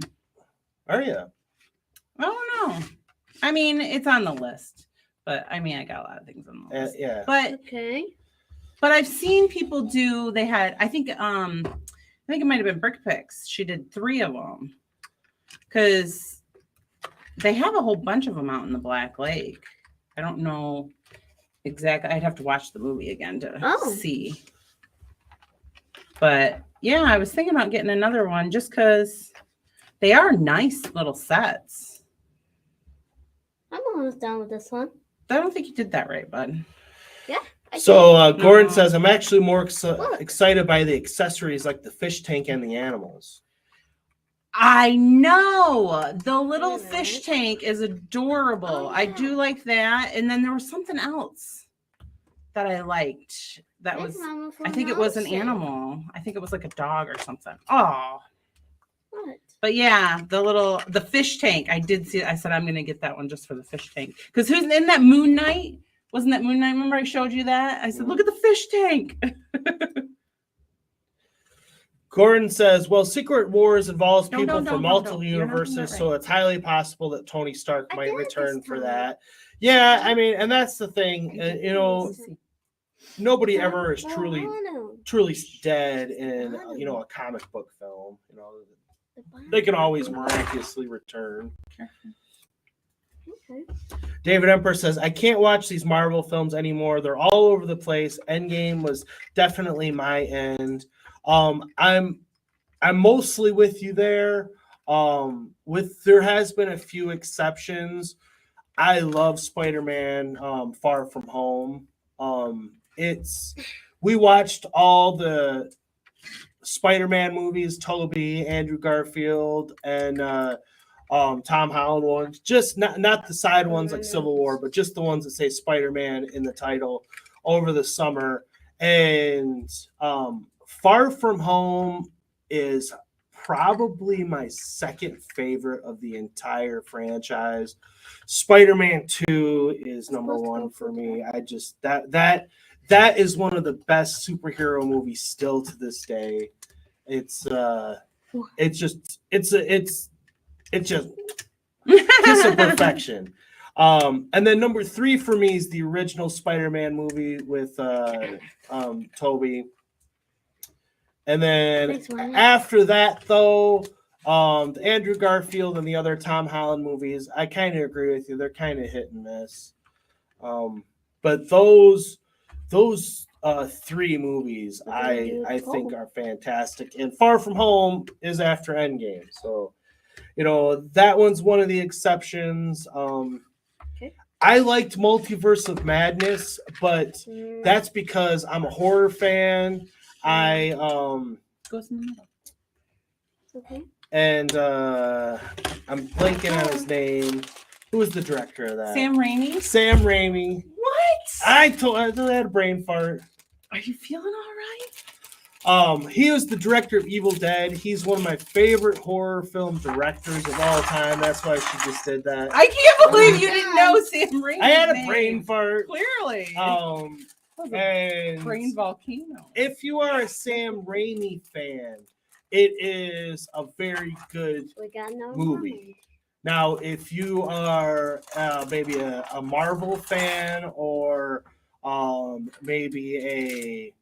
S2: Are you?
S4: I don't know. I mean, it's on the list, but I mean, I got a lot of things on the list.
S2: Yeah.
S4: But
S3: Okay.
S4: But I've seen people do. They had. I think it might have been Brick Picks. She did 3 of them because they have a whole bunch of them out in the Black Lake. I don't know exactly. I'd have to watch the movie again to see. But yeah, I was thinking about getting another one just because they are nice little sets.
S3: I'm almost done with this one.
S4: I don't think you did that right, bud.
S3: Yeah.
S2: So Gordon says, I'm actually more excited by the accessories like the fish tank and the animals.
S4: I know. The little fish tank is adorable. I do like that. And then there was something else that I liked. That was, I think it was an animal. I think it was like a dog or something. Oh.
S3: What?
S4: But yeah, the fish tank. I did see it. I said, I'm going to get that one just for the fish tank. Because who's in that Moon Knight? Wasn't that Moon Knight? Remember I showed you that? I said, look at the fish tank.
S2: Gordon says, well, Secret Wars involves people from multiple universes, so it's highly possible that Tony Stark might return for that. Yeah, I mean, and that's the thing. You know, nobody ever is truly dead in, you know, a comic book film. You know, they can always miraculously return.
S3: Okay.
S2: David Emperor says, I can't watch these Marvel films anymore. They're all over the place. Endgame was definitely my end. I'm mostly with you there. There has been a few exceptions. I love Spider-Man Far From Home. We watched all the Spider-Man movies, Tobey, Andrew Garfield, and Tom Holland ones, just not the side ones like Civil War, but just the ones that say Spider-Man in the title over the summer. And Far From Home is probably my second favorite of the entire franchise. Spider-Man 2 is number 1 for me. I just that is one of the best superhero movies still to this day. It's just kiss of perfection. And then number 3 for me is the original Spider-Man movie with Tobey. And then after that, though, the Andrew Garfield and the other Tom Holland movies, I kind of agree with you. They're kind of hit and miss. But those 3 movies I think are fantastic. And Far From Home is after Endgame. So, you know, that one's one of the exceptions. I liked Multiverse of Madness, but that's because I'm a horror fan.
S4: Goes in the middle.
S3: Okay.
S2: And I'm blanking on his name. Who was the director of that?
S4: Sam Raimi.
S2: Sam Raimi.
S4: What?
S2: I had a brain fart.
S4: Are you feeling all right?
S2: He was the director of Evil Dead. He's one of my favorite horror film directors of all time. That's why she just did that.
S4: I can't believe you didn't know Sam Raimi.
S2: I had a brain fart.
S4: Clearly.
S2: And
S4: brain volcano.
S2: If you are a Sam Raimi fan, it is a very good movie. Now, if you are maybe a Marvel fan or maybe a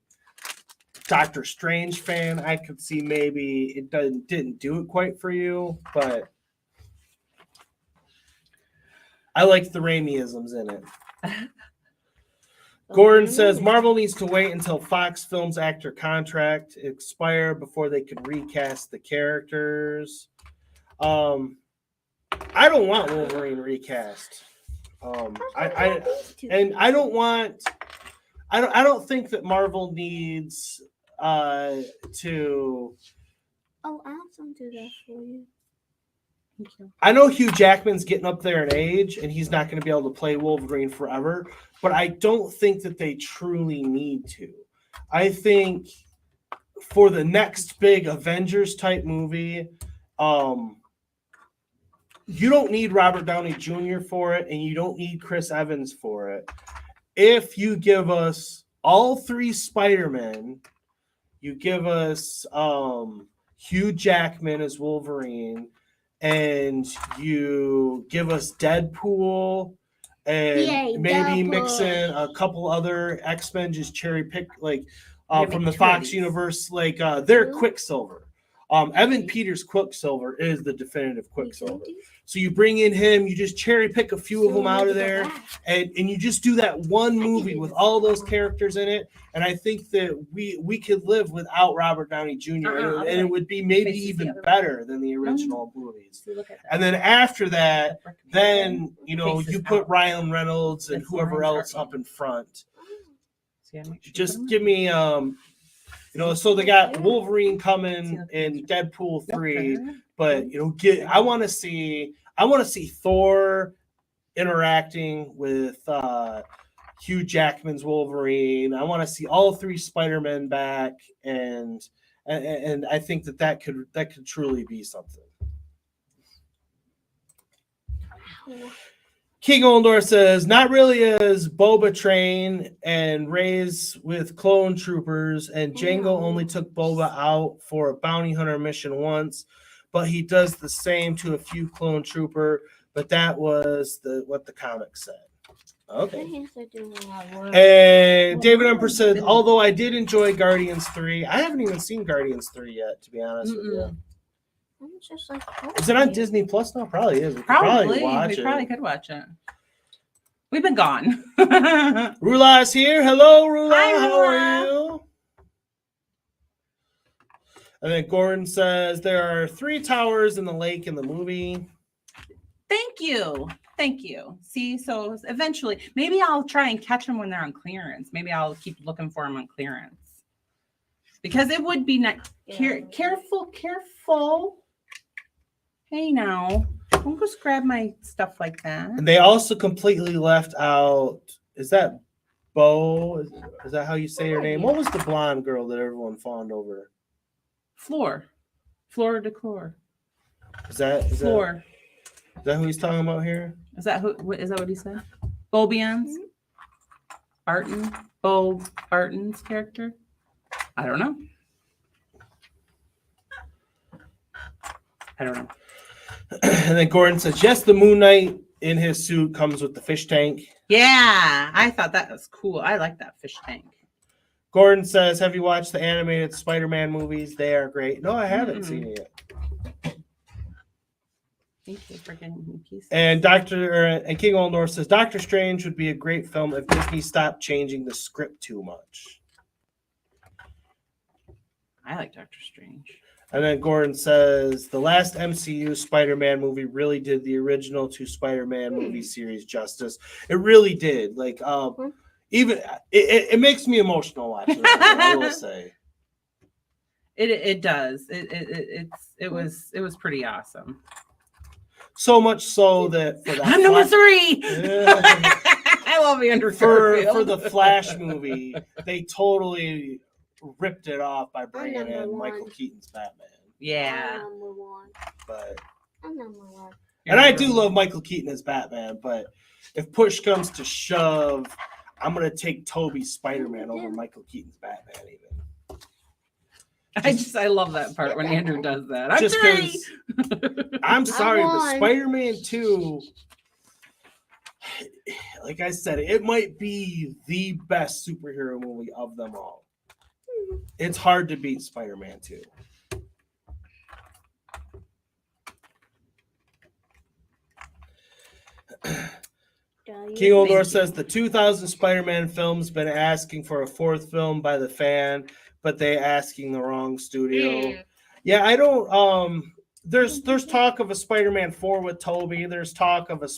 S2: Doctor Strange fan, I could see maybe it didn't do it quite for you, but I like the Raimi-isms in it. Gordon says Marvel needs to wait until Fox Films actor contract expire before they can recast the characters. I don't want Wolverine recast. I don't think that Marvel needs to.
S3: Oh, I'll do that for you.
S2: I know Hugh Jackman's getting up there in age, and he's not going to be able to play Wolverine forever, but I don't think that they truly need to. I think for the next big Avengers type movie, you don't need Robert Downey Jr. for it, and you don't need Chris Evans for it. If you give us all 3 Spider-Men, you give us Hugh Jackman as Wolverine, and you give us Deadpool, and maybe mix in a couple other X-Men, just cherry pick, like from the Fox universe, like their Quicksilver. Evan Peters' Quicksilver is the definitive Quicksilver. So you bring in him, you just cherry pick a few of them out of there, and you just do that one movie with all those characters in it. And I think that we could live without Robert Downey Jr. and it would be maybe even better than the original movies. And then after that, then you put Ryan Reynolds and whoever else up in front. Just give me so they got Wolverine coming in Deadpool 3, but I want to see Thor interacting with Hugh Jackman's Wolverine. I want to see all 3 Spider-Men back, and I think that could truly be something. King Oldor says, not really as Boba train and Rey's with clone troopers, and Jango only took Boba out for a bounty hunter mission once, but he does the same to a few clone trooper, but that was what the comic said. Okay. And David Emperor said, although I did enjoy Guardians 3, I haven't even seen Guardians 3 yet, to be honest with you. Is it on Disney Plus now? Probably is. We probably
S4: could watch it. We've been gone.
S2: Rula's here. Hello, Rula.
S4: Hi,
S2: How
S4: Rula.
S2: are you? And then Gordon says there are 3 towers in the lake in the movie.
S4: Thank you. See, so eventually, maybe I'll try and catch them when they're on clearance. Maybe I'll keep looking for them on clearance. Because it would be nice. Careful. Hey, now. Don't just grab my stuff like that.
S2: And they also completely left out, is that Bo? Is that how you say her name? What was the blonde girl that everyone fawned over?
S4: Flora Decor.
S2: Is that
S4: Floor?
S2: Is that who he's talking about here?
S4: Is that what he said? Bobians? Bo Barton's character? I don't know.
S2: And then Gordon says, yes, the Moon Knight in his suit comes with the fish tank.
S4: Yeah, I thought that was cool. I like that fish tank.
S2: Gordon says, have you watched the animated Spider-Man movies? They are great. No, I haven't seen it yet.
S4: Thank you for getting me pieces.
S2: And King Oldor says, Doctor Strange would be a great film if Disney stopped changing the script too much.
S4: I like Doctor Strange.
S2: And then Gordon says, the last MCU Spider-Man movie really did the original 2 Spider-Man movie series justice. It really did. Like, even it makes me emotional watching it, I will say.
S4: It does. It was pretty awesome.
S2: So much so that for that
S4: I'm number 3. I love Andrew Garfield.
S2: For the Flash movie, they totally ripped it off by bringing in Michael Keaton's Batman.
S4: Yeah.
S3: I'm number 1.
S2: But
S3: I'm number 1.
S2: and I do love Michael Keaton as Batman, but if push comes to shove, I'm gonna take Tobey's Spider-Man over Michael Keaton's Batman even.
S4: I love that part when Andrew does that.
S2: Just because I'm sorry, but Spider-Man 2, like I said, it might be the best superhero movie of them all. It's hard to beat Spider-Man 2. King Oldor says the 2000 Spider-Man film's been asking for a 4th film by the fan, but they asking the wrong studio. Yeah, I don't. There's talk of a Spider-Man 4 with Tobey. There's talk of a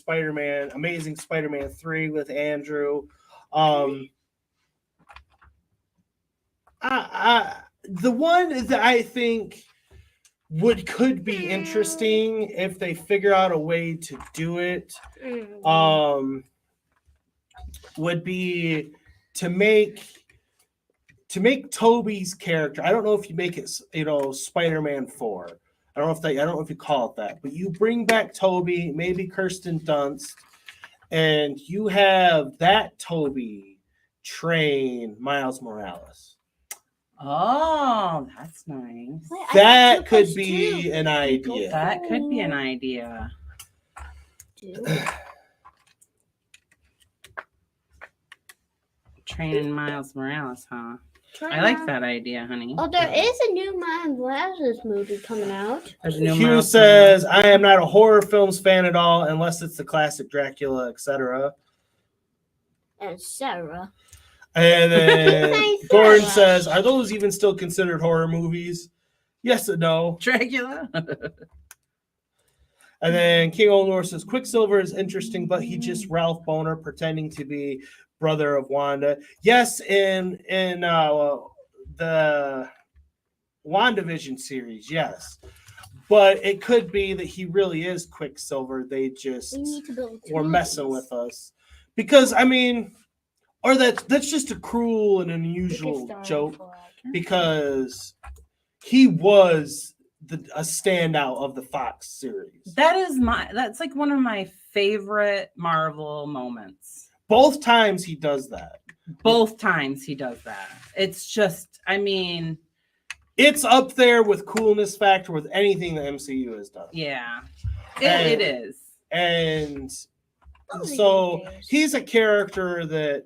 S2: Amazing Spider-Man 3 with Andrew. The one that I think could be interesting if they figure out a way to do it. Would be to make Toby's character. I don't know if you make it, Spider-Man 4. I don't know if you call it that, but you bring back Toby, maybe Kirsten Dunst, and you have that Toby train Miles Morales.
S4: Oh, that's nice.
S2: That could be an idea.
S4: That could be an idea. Training Miles Morales, huh? I like that idea, honey.
S3: Oh, there is a new Miles Morales movie coming out.
S2: Hugh says, I am not a horror films fan at all, unless it's the classic Dracula, etc.
S3: Etc.
S2: And then Gordon says, are those even still considered horror movies? Yes and no.
S4: Dracula.
S2: And then King Olnor says, Quicksilver is interesting, but he just Ralph Boner pretending to be brother of Wanda. Yes, in the WandaVision series, yes. But it could be that he really is Quicksilver. They just were messing with us. Because, I mean, or that's just a cruel and unusual joke. Because he was a standout of the Fox series.
S4: That's like one of my favorite Marvel moments.
S2: Both times he does that. It's just, I mean, it's up there with coolness factor with anything the MCU has done.
S4: Yeah, it is.
S2: And so he's a character that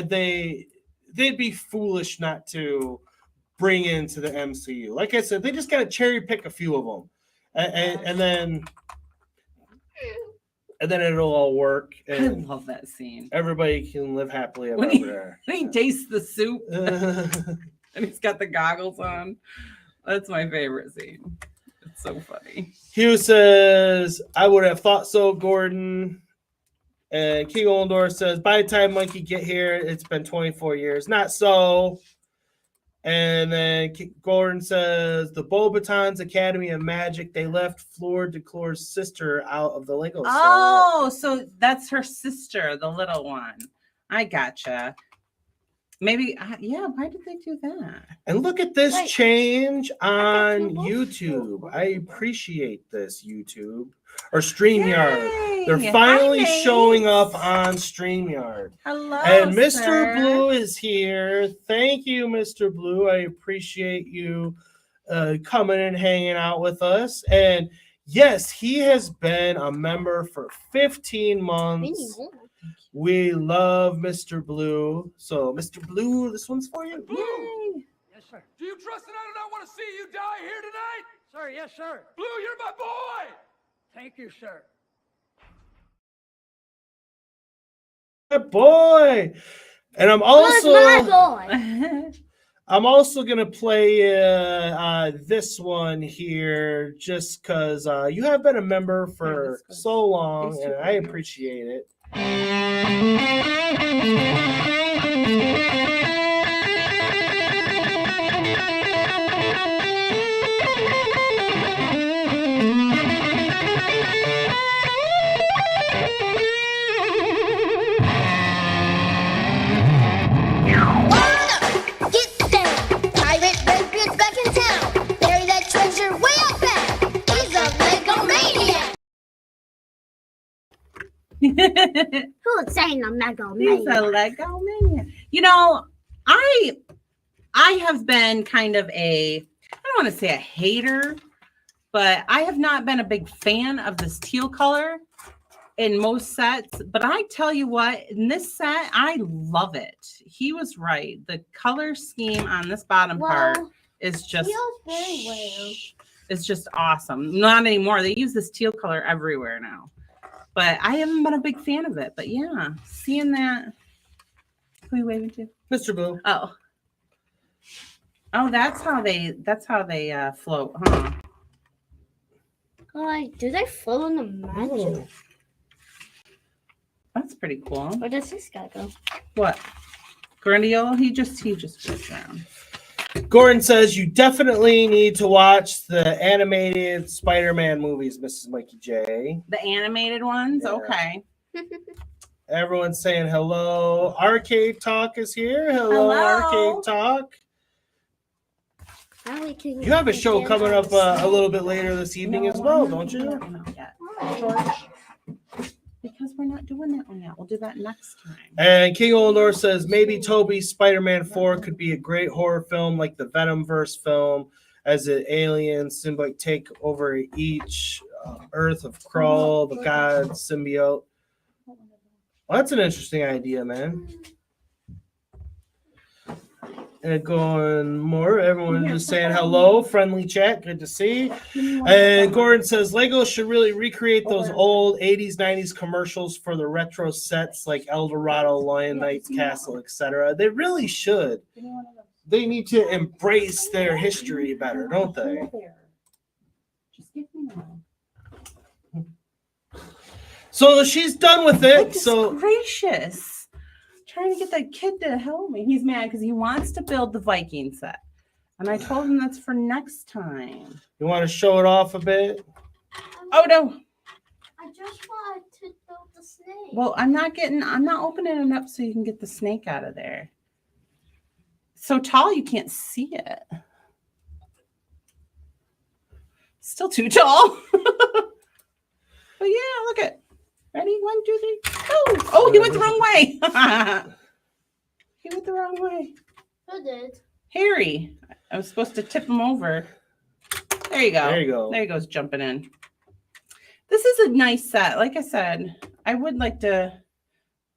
S2: they'd be foolish not to bring into the MCU. Like I said, they just got to cherry pick a few of them, and then it'll all work. And
S4: I love that scene.
S2: Everybody can live happily ever after.
S4: When he tastes the soup and he's got the goggles on. That's my favorite scene. It's so funny.
S2: Hugh says, I would have thought so, Gordon. And King Olendor says, by the time Mikey get here, it's been 24 years. Not so. And then Gordon says, the Bobatons Academy of Magic, they left Fleur Declor's sister out of the Lego set.
S4: Oh, so that's her sister, the little one. I gotcha. Maybe, why did they do that?
S2: And look at this change on YouTube. I appreciate this, YouTube. Or StreamYard.
S4: Yay!
S2: They're finally showing up on StreamYard.
S4: Hello,
S2: and Mr.
S4: sir.
S2: Blue is here. Thank you, Mr. Blue. I appreciate you coming and hanging out with us. And yes, he has been a member for 15 months. We love Mr. Blue. So, Mr. Blue, this one's for you.
S4: Yay.
S6: Yes, sir. Do you trust that I do not want to see you die here tonight?
S5: Sir, yes, sir.
S6: Blue, you're my boy!
S5: Thank you, sir.
S2: My boy. And I'm also I'm also gonna play this one here just because you have been a member for so long, and I appreciate it.
S3: Who's saying a Lego man?
S4: He's a Lego man. You know, I have been kind of I don't want to say a hater, but I have not been a big fan of this teal color in most sets. But I tell you what, in this set, I love it. He was right. The color scheme on this bottom part is just
S3: very well.
S4: It's just awesome. Not anymore. They use this teal color everywhere now. But I haven't been a big fan of it. But yeah, seeing that. Who are you waving to?
S2: Mr. Blue.
S4: Oh, that's how they float, huh?
S3: Like, do they float in the magic?
S4: That's pretty cool.
S3: Where does this guy go?
S4: What? Grandiolo? He just floats around.
S2: Gordon says you definitely need to watch the animated Spider-Man movies, Mrs. Mikey J.
S4: The animated ones?
S2: Yeah.
S4: Okay.
S2: Everyone's saying hello. Arcade Talk is here. Hello. Arcade Talk. You have a show coming up a little bit later this evening as well, don't you?
S4: Not yet. George, because we're not doing that one yet. We'll do that next time.
S2: And King Oldor says maybe Tobey's Spider-Man 4 could be a great horror film like the Venomverse film, as the aliens symbiote take over each Earth of Krull, the god symbiote. Well, that's an interesting idea, man. And going more, everyone just saying hello, friendly chat, good to see. And Gordon says Lego should really recreate those old 80s, 90s commercials for the retro sets like El Dorado, Lion Knight's Castle, etc. They really should. They need to embrace their history better, don't they?
S4: Just give me one.
S2: So she's done with it. So
S4: gracious. Trying to get that kid to help me. He's mad because he wants to build the Viking set. And I told him that's for next time.
S2: You want to show it off a bit?
S4: Oh, no.
S3: I just wanted to build the snake.
S4: Well, I'm not opening it up so you can get the snake out of there. So tall you can't see it. Still too tall. But yeah, look at. Ready? 1, 2, 3. Oh, he went the wrong way. He went the wrong way.
S3: Who did?
S4: Harry. I was supposed to tip him over. There you go.
S2: There you go.
S4: There he goes jumping in. This is a nice set. Like I said, I would like to.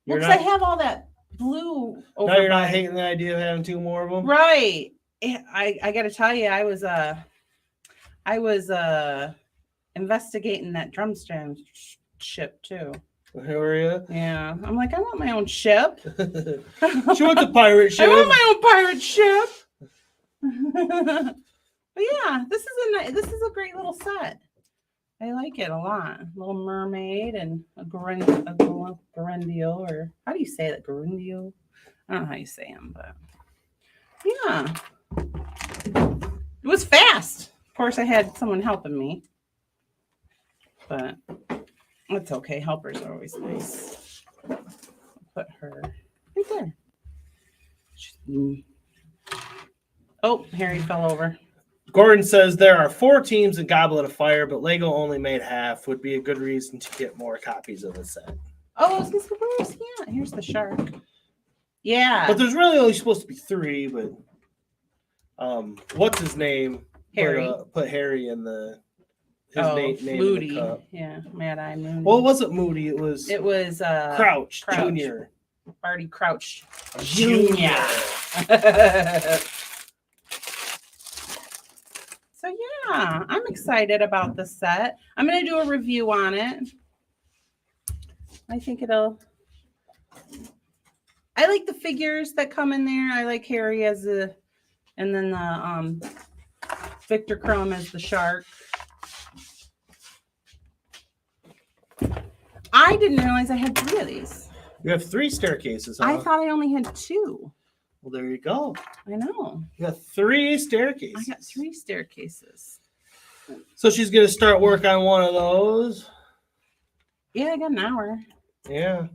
S4: Because I have all that blue over.
S2: Now you're not hating the idea of having 2 more of them?
S4: Right. I got to tell you, I was investigating that drumstring ship too.
S2: Who are you?
S4: Yeah, I'm like, I want my own ship.
S2: She wants a pirate ship.
S4: I want my own pirate ship. But yeah, this is a great little set. I like it a lot. A little mermaid and a Grundiel, or how do you say that? Grundiel? I don't know how you say them, but yeah, it was fast. Of course, I had someone helping me, but. It's okay. Helpers are always nice. I'll put her right there. Oh, Harry fell over.
S2: Gordon says there are 4 teams in Goblet of Fire, but Lego only made half. Would be a good reason to get more copies of the set.
S4: Oh, I was gonna say, where's he at? Here's the shark. Yeah.
S2: But there's really only supposed to be 3, but what's his name?
S4: Harry.
S2: Put Harry in the name
S4: Moody.
S2: in the cup.
S4: Yeah, Mad Eye Moody.
S2: Well, it wasn't Moody. It was
S4: Crouch
S2: Jr.
S4: Barty Crouch Jr. So yeah, I'm excited about the set. I'm gonna do a review on it. I think I like the figures that come in there. I like Harry and then the Victor Crumb as the shark. I didn't realize I had 3 of these.
S2: You have 3 staircases, huh?
S4: I thought I only had 2.
S2: Well, there you go.
S4: I know.
S2: You got 3 staircases.
S4: I got 3 staircases.
S2: So she's going to start work on one of those.
S4: Yeah, I got an hour.
S2: Yeah.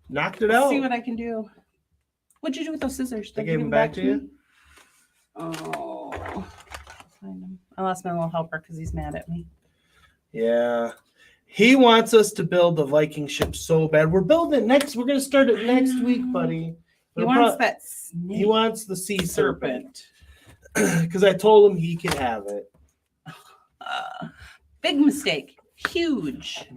S2: Knocked it
S4: Let's
S2: out.
S4: see what I can do. What'd you do with those scissors?
S2: I gave them back to you.
S4: Oh. Find them. I lost my little helper because he's mad at me.
S2: Yeah. He wants us to build the Viking ship so bad. We're building it next. We're going to start it next week, buddy.
S4: He wants that snake.
S2: He wants the sea serpent. Because I told him he could have it.
S4: Big mistake. Huge.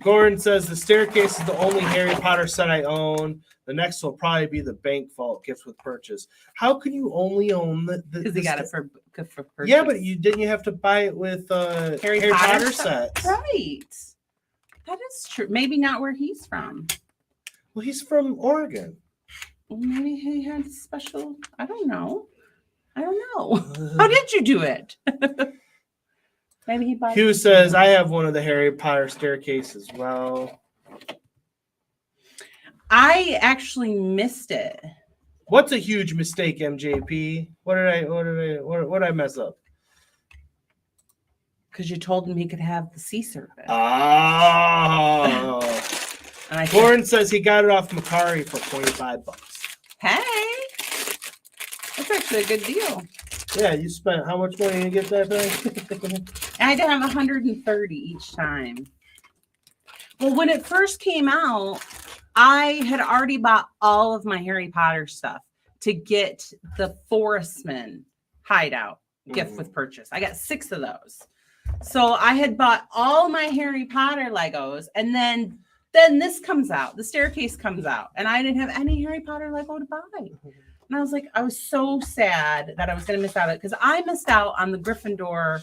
S2: Gordon says the staircase is the only Harry Potter set I own. The next will probably be the bank vault gift with purchase. How can you only own the?
S4: Because he got it for purchase.
S2: Yeah, but you have to buy it with Harry Potter sets.
S4: Right. That is true. Maybe not where he's from.
S2: Well, he's from Oregon.
S4: Well, maybe he had special. I don't know. How did you do it? Maybe he bought.
S2: Hugh says I have one of the Harry Potter staircases. Well,
S4: I actually missed it.
S2: What's a huge mistake, MJP? What did I mess up?
S4: Because you told him he could have the sea serpent.
S2: Oh.
S4: And
S2: Gordon says he got it off Macari for $25.
S4: Hey, that's actually a good deal.
S2: Yeah, you spent how much money to get that thing?
S4: I had to have 130 each time. Well, when it first came out, I had already bought all of my Harry Potter stuff to get the Forestman hideout gift with purchase. I got 6 of those. So I had bought all my Harry Potter Legos, and then this comes out, the staircase comes out, and I didn't have any Harry Potter Lego to buy. And I was like, I was so sad that I was going to miss out on it because I missed out on the Gryffindor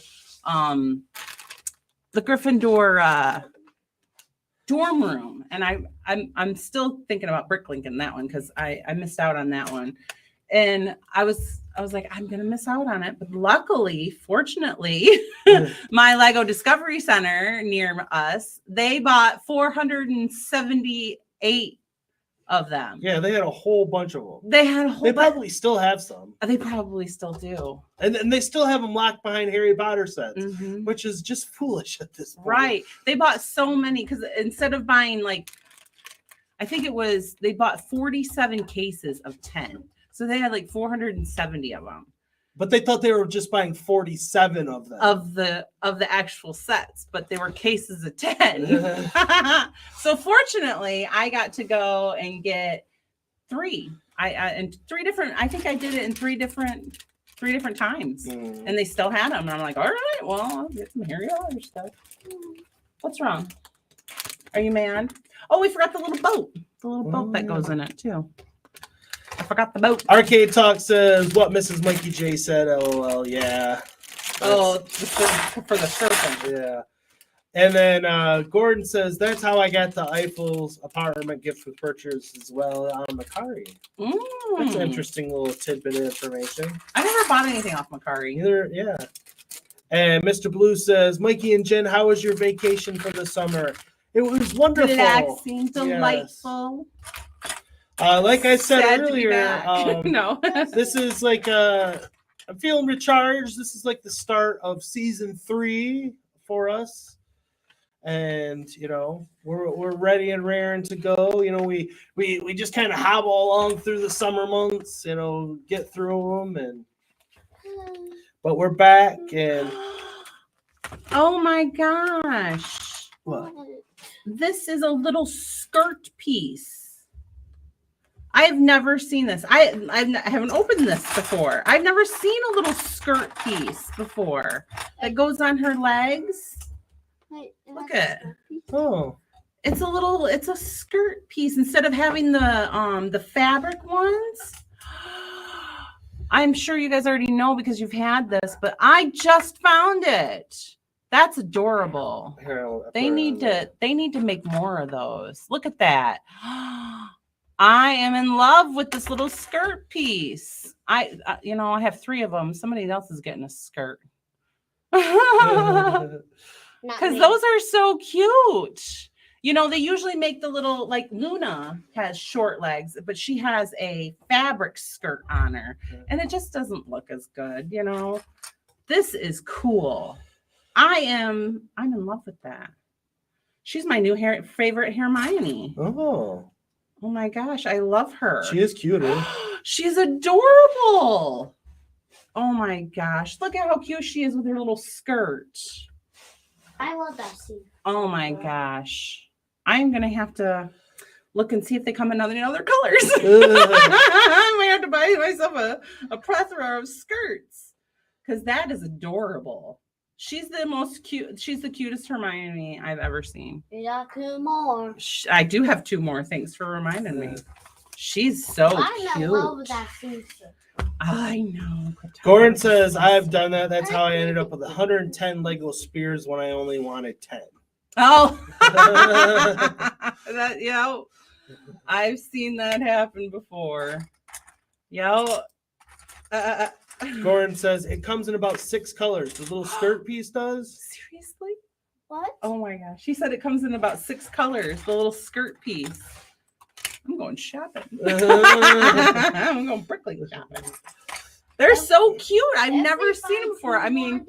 S4: dorm room, and I'm still thinking about Bricklinking that one because I missed out on that one, and I was like, I'm gonna miss out on it. But luckily, fortunately, my Lego Discovery Center near us, they bought 478 of them.
S2: Yeah, they had a whole bunch of them.
S4: They
S2: probably still have some.
S4: They probably still do.
S2: And they still have them locked behind Harry Potter sets, which is just foolish at this point.
S4: Right. They bought so many because instead of buying they bought 47 cases of 10. So they had like 470 of them.
S2: But they thought they were just buying 47 of them.
S4: Of the actual sets, but they were cases of 10. So fortunately, I got to go and get 3. I think I did it in 3 different times. And they still had them. And I'm like, all right, well, I'll get some Harry Potter stuff. What's wrong? Are you mad? Oh, we forgot the little boat. The little boat that goes in it too. I forgot the boat.
S2: Arcade Talk says what Mrs. Mikey J said. LOL. Yeah.
S4: For the serpent.
S2: Yeah. And then Gordon says that's how I got the Eiffel's apartment gift with purchase as well on Macari. That's an interesting little tidbit of information.
S4: I never bought anything off Macari.
S2: Either, yeah. And Mr. Blue says, Mikey and Jen, how was your vacation for the summer? It was wonderful.
S4: Relaxing, delightful.
S2: Yes. Like I said earlier,
S4: no.
S2: This is like I'm feeling recharged. This is like the start of season 3 for us, and we're ready and raring to go. We just kind of hobble along through the summer months, get through them, but we're back. And
S4: oh my gosh,
S2: what?
S4: This is a little skirt piece. I've never seen this. I haven't opened this before. I've never seen a little skirt piece before that goes on her legs. Look at it.
S2: Oh,
S4: it's a skirt piece instead of having the fabric ones. I'm sure you guys already know because you've had this, but I just found it. That's adorable. They need to make more of those. Look at that. I am in love with this little skirt piece. I have 3 of them. Somebody else is getting a skirt. Because those are so cute. They usually make the little, like Luna has short legs, but she has a fabric skirt on her. And it just doesn't look as good, This is cool. I'm in love with that. She's my new favorite Hermione. Oh my gosh, I love her.
S2: She is cute.
S4: She's adorable. Oh my gosh, look at how cute she is with her little skirt.
S3: I love that scene.
S4: Oh my gosh. I'm going to have to look and see if they come in other colors. I might have to buy myself a plethora of skirts because that is adorable. She's the most cute. She's the cutest Hermione I've ever seen.
S3: You got 2 more.
S4: I do have 2 more. Thanks for reminding me. She's so cute.
S3: I'm in love with that scene.
S4: I know.
S2: Gordon says, I've done that. That's how I ended up with 110 Lego Spears when I only wanted 10.
S4: Oh. I've seen that happen before.
S2: Gordon says it comes in about 6 colors. The little skirt piece does.
S4: Seriously?
S3: What?
S4: Oh my gosh. She said it comes in about 6 colors, the little skirt piece. I'm going shopping. I'm going Bricklink shopping. They're so cute. I've never seen them before. I mean,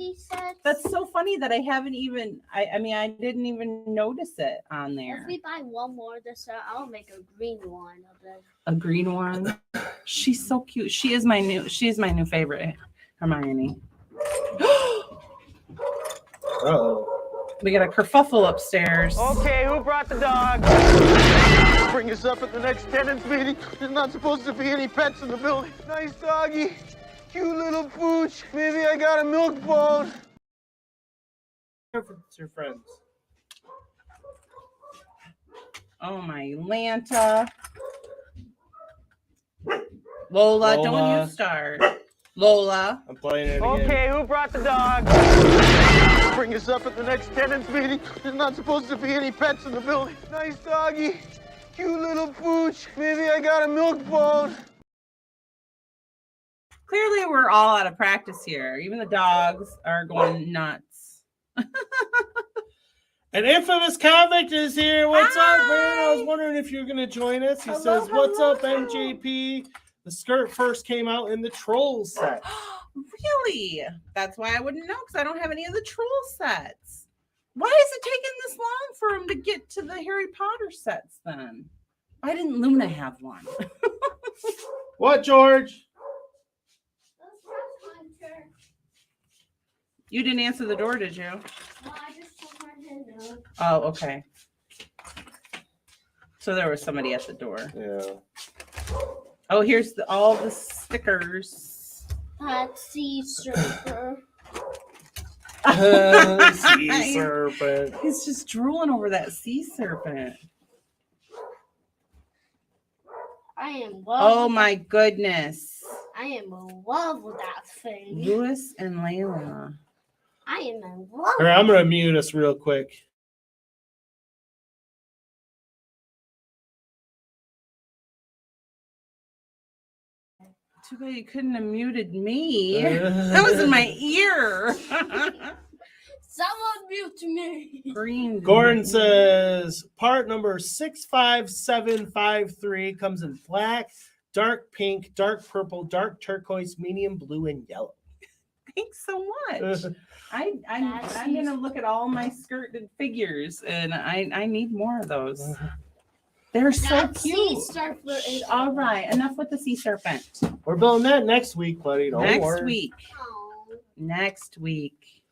S4: that's so funny that I haven't even, I mean, I didn't even notice it on there.
S3: If we buy one more this set, I'll make a green one of it.
S4: A green one? She's so cute. She is my new favorite, Hermione.
S2: Uh-oh.
S4: We got a kerfuffle upstairs.
S5: Okay, who brought the dog? Bring us up at the next tenants meeting. There's not supposed to be any pets in the building. Nice doggy. Cute little pooch. Maybe I got a milk bone.
S2: It's your friends.
S4: Oh my Lanta. Lola, don't you start. Lola.
S2: I'm playing it again.
S5: Okay, who brought the dog? Bring us up at the next tenants meeting. There's not supposed to be any pets in the building. Nice doggy. Cute little pooch. Maybe I got a milk bone.
S4: Clearly, we're all out of practice here. Even the dogs are going nuts.
S2: An infamous convict is here. What's
S4: Hi.
S2: up, man? I was wondering if you're going to join us. He says, what's up, MJP? The skirt first came out in the troll set.
S4: Really? That's why I wouldn't know, because I don't have any of the troll sets. Why is it taking this long for him to get to the Harry Potter sets then? Why didn't Luna have one?
S2: What, George?
S4: You didn't answer the door, did you?
S3: No, I just took my hand out.
S4: Oh, okay. So there was somebody at the door.
S2: Yeah.
S4: Oh, here's all the stickers.
S3: That sea serpent.
S2: Sea serpent.
S4: He's just drooling over that sea serpent.
S3: I am in love.
S4: Oh my goodness.
S3: I am in love with that thing.
S4: Lewis and Layla.
S3: I am in love.
S2: All right, I'm going to mute us real quick.
S4: Too bad you couldn't have muted me. That was in my ear.
S3: Someone mute me.
S4: Green.
S2: Gordon says part number 65753 comes in black, dark pink, dark purple, dark turquoise, medium blue, and yellow.
S4: Thanks so much. I'm gonna look at all my skirted figures, and I need more of those. They're so
S3: That
S4: cute.
S3: sea serpent is
S4: All right, enough with the sea serpent.
S2: We're building that next week, buddy. Don't
S4: Next
S2: worry.
S4: week.
S3: Oh,
S4: Next week.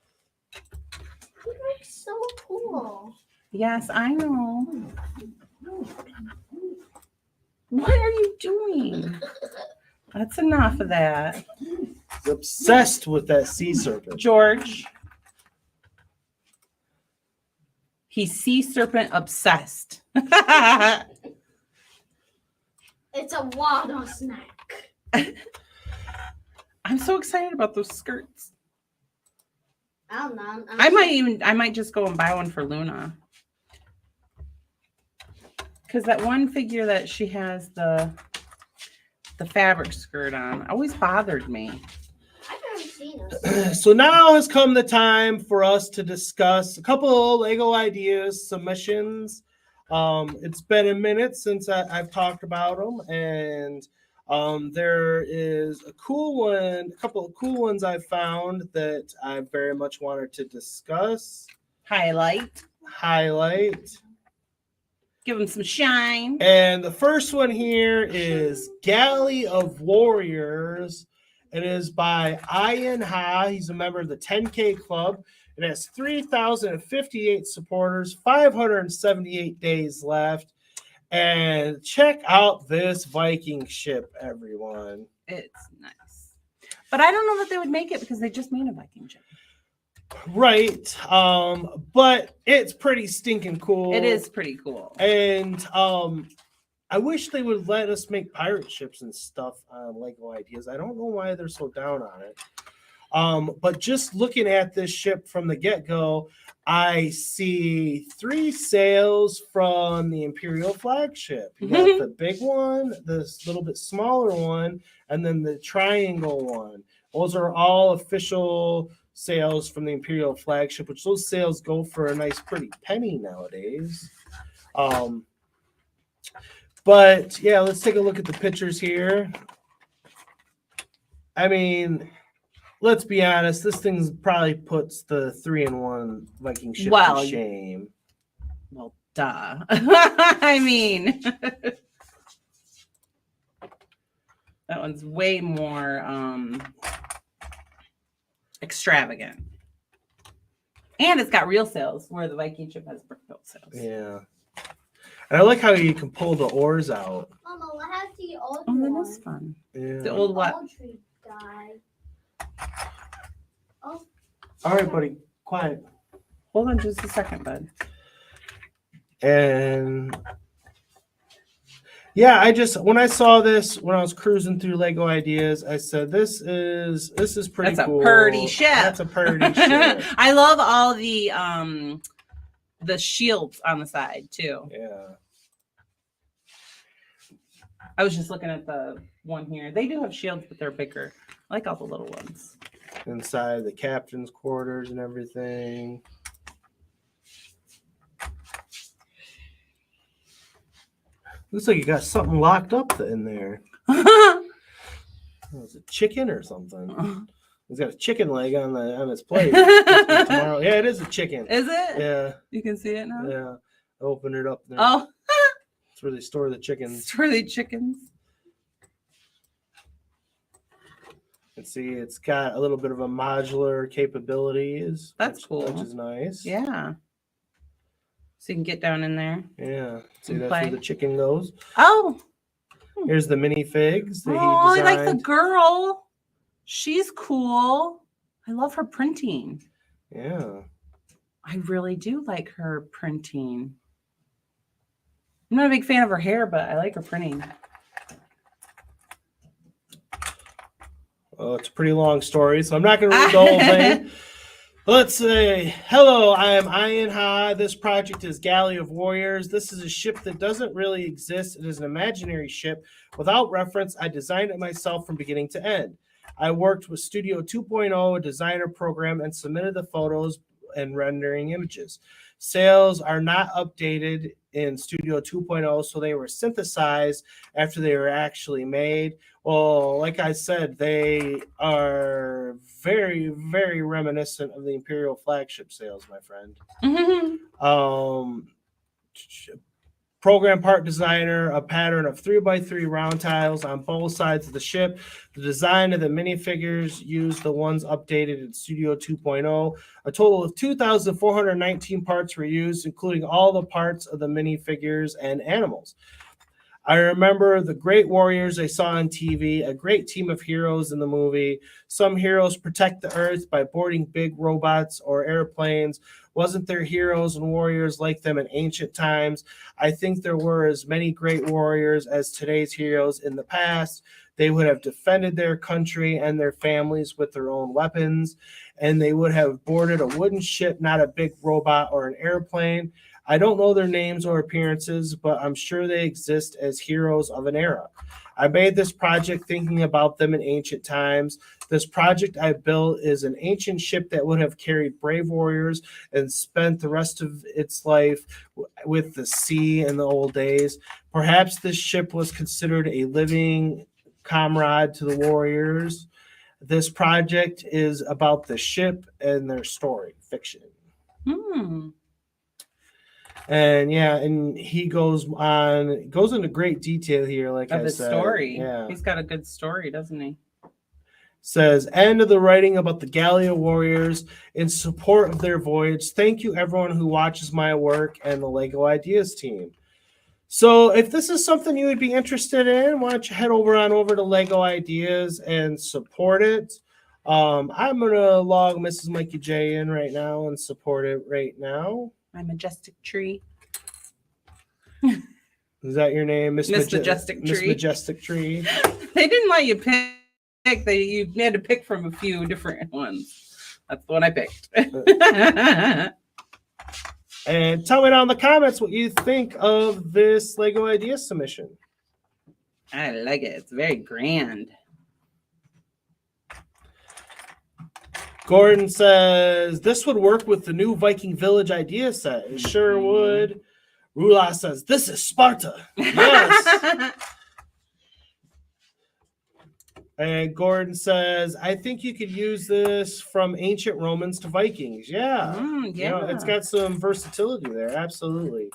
S3: you look so cool.
S4: Yes, I know. What are you doing? That's enough of that.
S2: He's obsessed with that sea serpent.
S4: George. He's sea serpent obsessed.
S3: It's a water snack.
S4: I'm so excited about those skirts.
S3: I don't know.
S4: I might just go and buy one for Luna. Because that one figure that she has the fabric skirt on always bothered me.
S3: I've never seen it.
S2: So now has come the time for us to discuss a couple of Lego ideas, submissions. It's been a minute since I've talked about them, and there is a couple of cool ones I found that I very much wanted to discuss.
S4: Highlight. Give them some shine.
S2: And the first one here is Galley of Warriors. It is by Ian Ha. He's a member of the 10K Club. It has 3,058 supporters, 578 days left. And check out this Viking ship, everyone.
S4: It's nice. But I don't know that they would make it because they just made a Viking ship.
S2: Right. But it's pretty stinking cool.
S4: It is pretty cool.
S2: And I wish they would let us make pirate ships and stuff on Lego Ideas. I don't know why they're so down on it. But just looking at this ship from the get-go, I see 3 sails from the Imperial flagship. You got the big one, this little bit smaller one, and then the triangle one. Those are all official sails from the Imperial flagship, which those sails go for a nice pretty penny nowadays. But yeah, let's take a look at the pictures here. I mean, let's be honest. This thing probably puts the 3-in-1 Viking ship to shame.
S4: Well, duh. I mean, that one's way more extravagant. And it's got real sails, where the Viking ship has brick-built sails.
S2: Yeah. And I like how you can pull the oars out.
S3: Mama, what happened to the old
S4: Oh,
S3: one?
S4: that is fun.
S2: Yeah.
S4: The old what?
S3: Old tree died. Oh.
S2: All right, buddy. Quiet.
S4: Hold on just a second, bud.
S2: And yeah, when I saw this when I was cruising through Lego Ideas, I said this is pretty
S4: That's
S2: cool.
S4: a purty ship.
S2: That's a purty ship.
S4: I love all the shields on the side too.
S2: Yeah.
S4: I was just looking at the one here. They do have shields, but they're bigger. I like all the little ones.
S2: Inside the captain's quarters and everything. Looks like you got something locked up in there. Was it chicken or something? It's got a chicken leg on its plate. Tomorrow. Yeah, it is a chicken.
S4: Is it?
S2: Yeah.
S4: You can see it now?
S2: Yeah. Open it up there.
S4: Oh.
S2: It's where they store the chickens.
S4: Store the chickens.
S2: And see, it's got a little bit of a modular capabilities.
S4: That's cool.
S2: Which is nice.
S4: Yeah. So you can get down in there.
S2: Yeah. See,
S4: And
S2: that's
S4: play.
S2: where the chicken goes.
S4: Oh.
S2: Here's the minifigs that he
S4: I
S2: designed.
S4: like the girl. She's cool. I love her printing.
S2: Yeah.
S4: I really do like her printing. I'm not a big fan of her hair, but I like her printing.
S2: Well, it's a pretty long story, so I'm not going to read the whole thing. Let's say, hello, I am Ian Ha. This project is Galley of Warriors. This is a ship that doesn't really exist. It is an imaginary ship. Without reference, I designed it myself from beginning to end. I worked with Studio 2.0, a designer program, and submitted the photos and rendering images. Sails are not updated in Studio 2.0, so they were synthesized after they were actually made. Well, like I said, they are very, very reminiscent of the Imperial flagship sails, my friend.
S4: Mm-hmm.
S2: Program part designer, a pattern of 3x3 round tiles on both sides of the ship. The design of the minifigures used the ones updated in Studio 2.0. A total of 2,419 parts were used, including all the parts of the minifigures and animals. I remember the great warriors I saw on TV, a great team of heroes in the movie. Some heroes protect the Earth by boarding big robots or airplanes. Wasn't there heroes and warriors like them in ancient times? I think there were as many great warriors as today's heroes in the past. They would have defended their country and their families with their own weapons, and they would have boarded a wooden ship, not a big robot or an airplane. I don't know their names or appearances, but I'm sure they exist as heroes of an era. I made this project thinking about them in ancient times. This project I built is an ancient ship that would have carried brave warriors and spent the rest of its life with the sea in the old days. Perhaps this ship was considered a living comrade to the warriors. This project is about the ship and their story, fiction. And yeah, and he goes into great detail here, like
S4: Of
S2: I
S4: his
S2: said.
S4: story.
S2: Yeah.
S4: He's got a good story, doesn't he?
S2: Says, end of the writing about the Galley of Warriors in support of their voyage. Thank you, everyone who watches my work and the Lego Ideas team. So if this is something you would be interested in, why don't you head over to Lego Ideas and support it. I'm going to log Mrs. Mikey J in right now and support it right now.
S4: My majestic tree.
S2: Is that your name?
S4: Miss Majestic Tree.
S2: Miss Majestic Tree.
S4: They didn't let you pick. You had to pick from a few different ones. That's the one I picked.
S2: And tell me down in the comments what you think of this Lego Ideas submission.
S4: I like it. It's very grand.
S2: Gordon says, this would work with the new Viking Village idea set. It sure would. Rula says, "This is Sparta." Yes. And Gordon says, "I think you could use this from ancient Romans to Vikings." Yeah. You know, it's got some versatility there. Absolutely.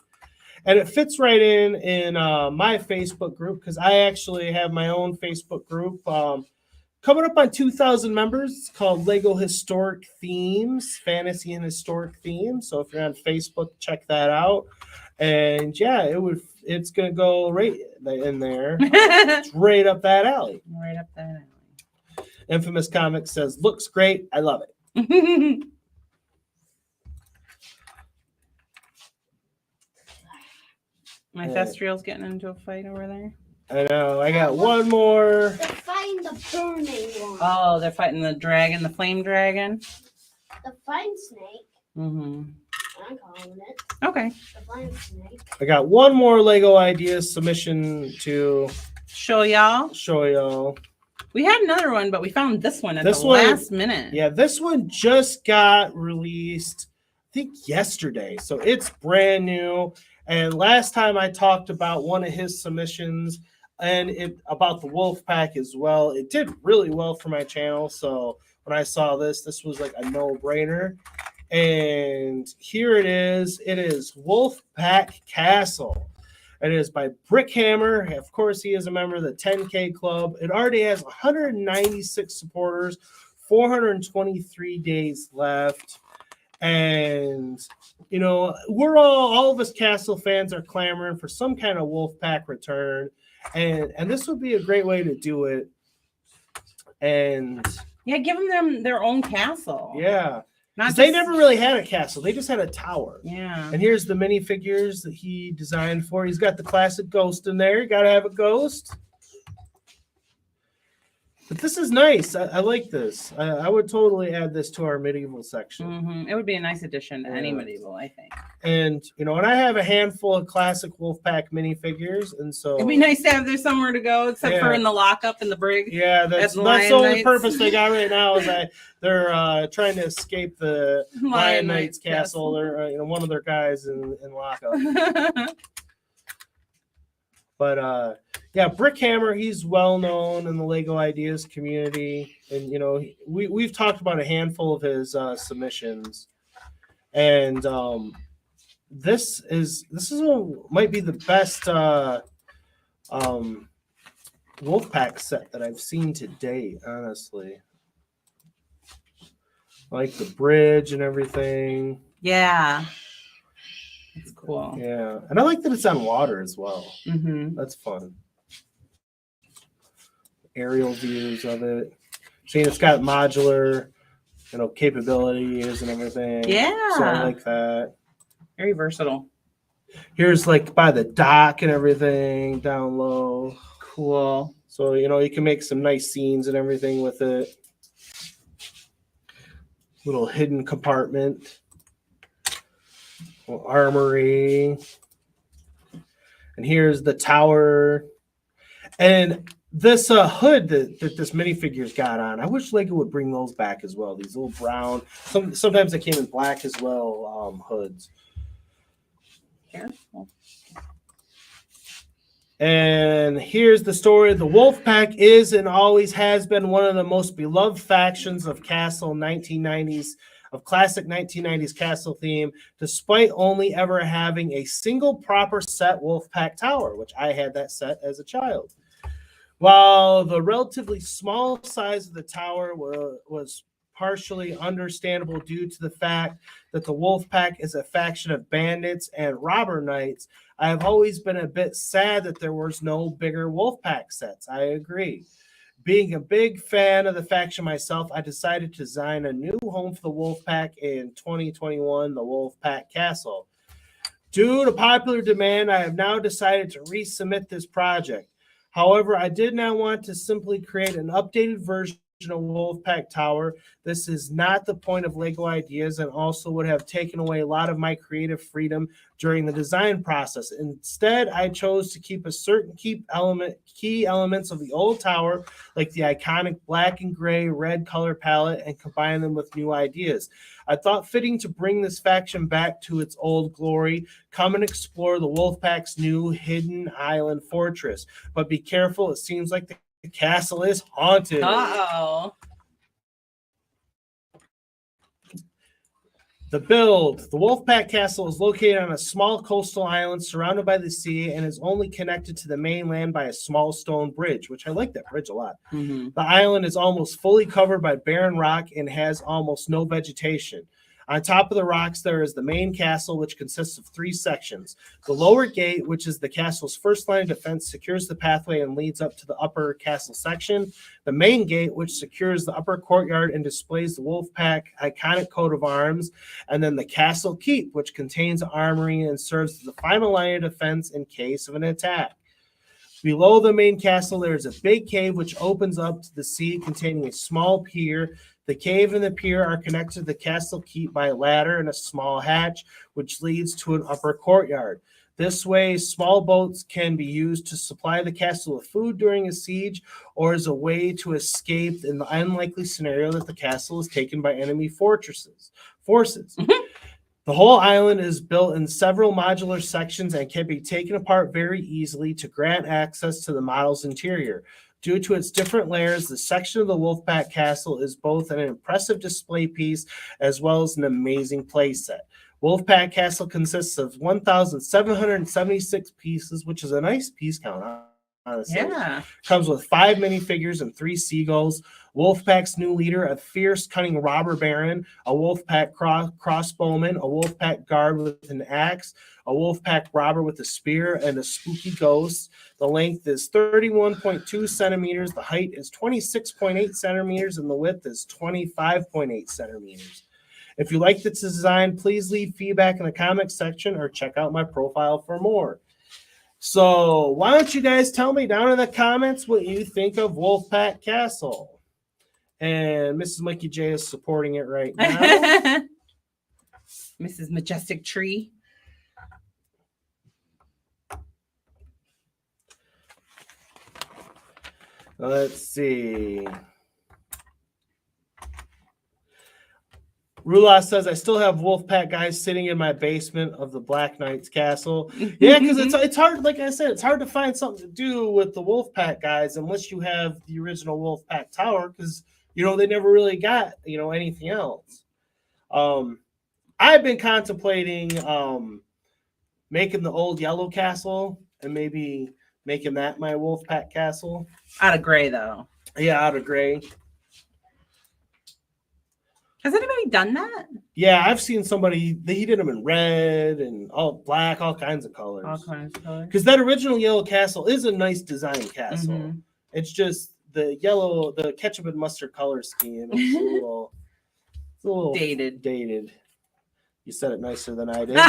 S2: And it fits right in my Facebook group, because I actually have my own Facebook group coming up on 2,000 members. It's called Lego Historic Themes, Fantasy and Historic Themes. So if you're on Facebook, check that out. And yeah, it's going to go right in there. It's right up that alley.
S4: Right up that alley.
S2: Infamous Comics says, "Looks great. I love it."
S4: My Thestriel's getting into a fight over there.
S2: I know. I got one more.
S3: They're fighting the burning one.
S4: Oh, they're fighting the dragon, the flame dragon.
S3: The flame snake.
S4: Mm-hmm.
S3: I'm calling it.
S4: Okay.
S3: The flame snake.
S2: I got one more Lego ideas submission to
S4: show y'all.
S2: We
S4: had another one, but we found this one at the last minute.
S2: Yeah, this one just got released, I think, yesterday. So it's brand new. And last time I talked about one of his submissions and about the wolf pack as well. It did really well for my channel. So when I saw this was like a no-brainer. And here it is. It is Wolf Pack Castle. It is by Brickhammer. Of course, he is a member of the 10K Club. It already has 196 supporters, 423 days left. And, you know, we're all of us Castle fans are clamoring for some kind of wolf pack return. And this would be a great way to do it. And
S4: yeah, give them their own castle.
S2: Yeah. They never really had a castle. They just had a tower.
S4: Yeah.
S2: And here's the minifigures that he designed for. He's got the classic ghost in there. You got to have a ghost. But this is nice. I like this. I would totally add this to our medieval section.
S4: Mm-hmm. It would be a nice addition to any medieval, I think.
S2: And, you know, and I have a handful of classic Wolfpack minifigures. And so
S4: it'd be nice to have there somewhere to go, except for in the lockup in the brig.
S2: Yeah, that's the only purpose they got right now is that they're trying to escape the Lion Knight's castle. They're one of their guys in lockup. But yeah, Brickhammer, he's well known in the Lego Ideas community, and you know we've talked about a handful of his submissions, and this might be the best Wolfpack set that I've seen to date. Honestly, like the bridge and everything.
S4: Yeah. It's cool.
S2: Yeah. And I like that it's on water as well.
S4: Mm-hmm.
S2: That's fun. Aerial views of it. Seeing it's got modular, capabilities and everything.
S4: Yeah.
S2: So I like that.
S4: Very versatile.
S2: Here's like by the dock and everything down low.
S4: Cool.
S2: So, you can make some nice scenes and everything with it. Little hidden compartment. Armory, and here's the tower, and this hood that this minifigure's got on. I wish Lego would bring those back as well. These little brown, sometimes they came in black as well. Hoods.
S4: Careful.
S2: And here's the story. The Wolfpack is and always has been one of the most beloved factions of Castle 1990s. Of classic 1990s castle theme, despite only ever having a single proper set Wolfpack tower, which I had that set as a child. While the relatively small size of the tower was partially understandable due to the fact that the Wolfpack is a faction of bandits and robber knights, I have always been a bit sad that there was no bigger Wolfpack sets. I agree. Being a big fan of the faction myself, I decided to design a new home for the Wolfpack in 2021, the Wolfpack Castle. Due to popular demand, I have now decided to resubmit this project. However, I did not want to simply create an updated version Wolfpack Tower. This is not the point of Lego Ideas and also would have taken away a lot of my creative freedom during the design process. Instead, I chose to keep a certain key elements of the old tower, like the iconic black and gray red color palette, and combine them with new ideas. I thought fitting to bring this faction back to its old glory. Come and explore the Wolfpack's new hidden island fortress. But be careful, it seems like the castle is haunted.
S4: Uh-oh.
S2: The build. The Wolfpack Castle is located on a small coastal island surrounded by the sea and is only connected to the mainland by a small stone bridge, which I like that bridge a lot.
S4: Mm-hmm.
S2: The island is almost fully covered by barren rock and has almost no vegetation. On top of the rocks, there is the main castle, which consists of 3 sections. The lower gate, which is the castle's first line of defense, secures the pathway and leads up to the upper castle section. The main gate, which secures the upper courtyard and displays the Wolfpack iconic coat of arms. And then the castle keep, which contains armory and serves as the final line of defense in case of an attack. Below the main castle, there is a big cave which opens up to the sea, containing a small pier. The cave and the pier are connected to the castle keep by a ladder and a small hatch, which leads to an upper courtyard. This way, small boats can be used to supply the castle with food during a siege, or as a way to escape in the unlikely scenario that the castle is taken by enemy forces. The whole island is built in several modular sections and can be taken apart very easily to grant access to the model's interior. Due to its different layers, the section of the Wolfpack Castle is both an impressive display piece as well as an amazing playset. Wolfpack Castle consists of 1,776 pieces, which is a nice piece count, honestly.
S4: Yeah.
S2: Comes with 5 minifigures and 3 seagulls. Wolfpack's new leader, a fierce, cunning robber baron, a Wolfpack crossbowman, a Wolfpack guard with an axe, a Wolfpack robber with a spear, and a spooky ghost. The length is 31.2 centimeters, the height is 26.8 centimeters, and the width is 25.8 centimeters. If you like this design, please leave feedback in the comments section or check out my profile for more. So why don't you guys tell me down in the comments what you think of Wolfpack Castle? And Mrs. Mikey J is supporting it right now.
S4: Mrs. Majestic Tree.
S2: Let's see. Rula says, I still have Wolfpack guys sitting in my basement of the Black Knight's castle. Yeah, because it's hard, like I said, it's hard to find something to do with the Wolfpack guys unless you have the original Wolfpack Tower, because, they never really got, anything else. I've been contemplating making the old yellow castle and maybe making that my Wolfpack castle.
S4: Out of gray, though.
S2: Yeah, out of gray.
S4: Has anybody done that?
S2: Yeah, I've seen somebody, he did them in red and all black, all kinds of colors.
S4: All kinds of colors.
S2: Because that original yellow castle is a nice design castle.
S4: Mm-hmm.
S2: It's just the yellow, the ketchup and mustard color scheme. It's a little dated. You said it nicer than I did.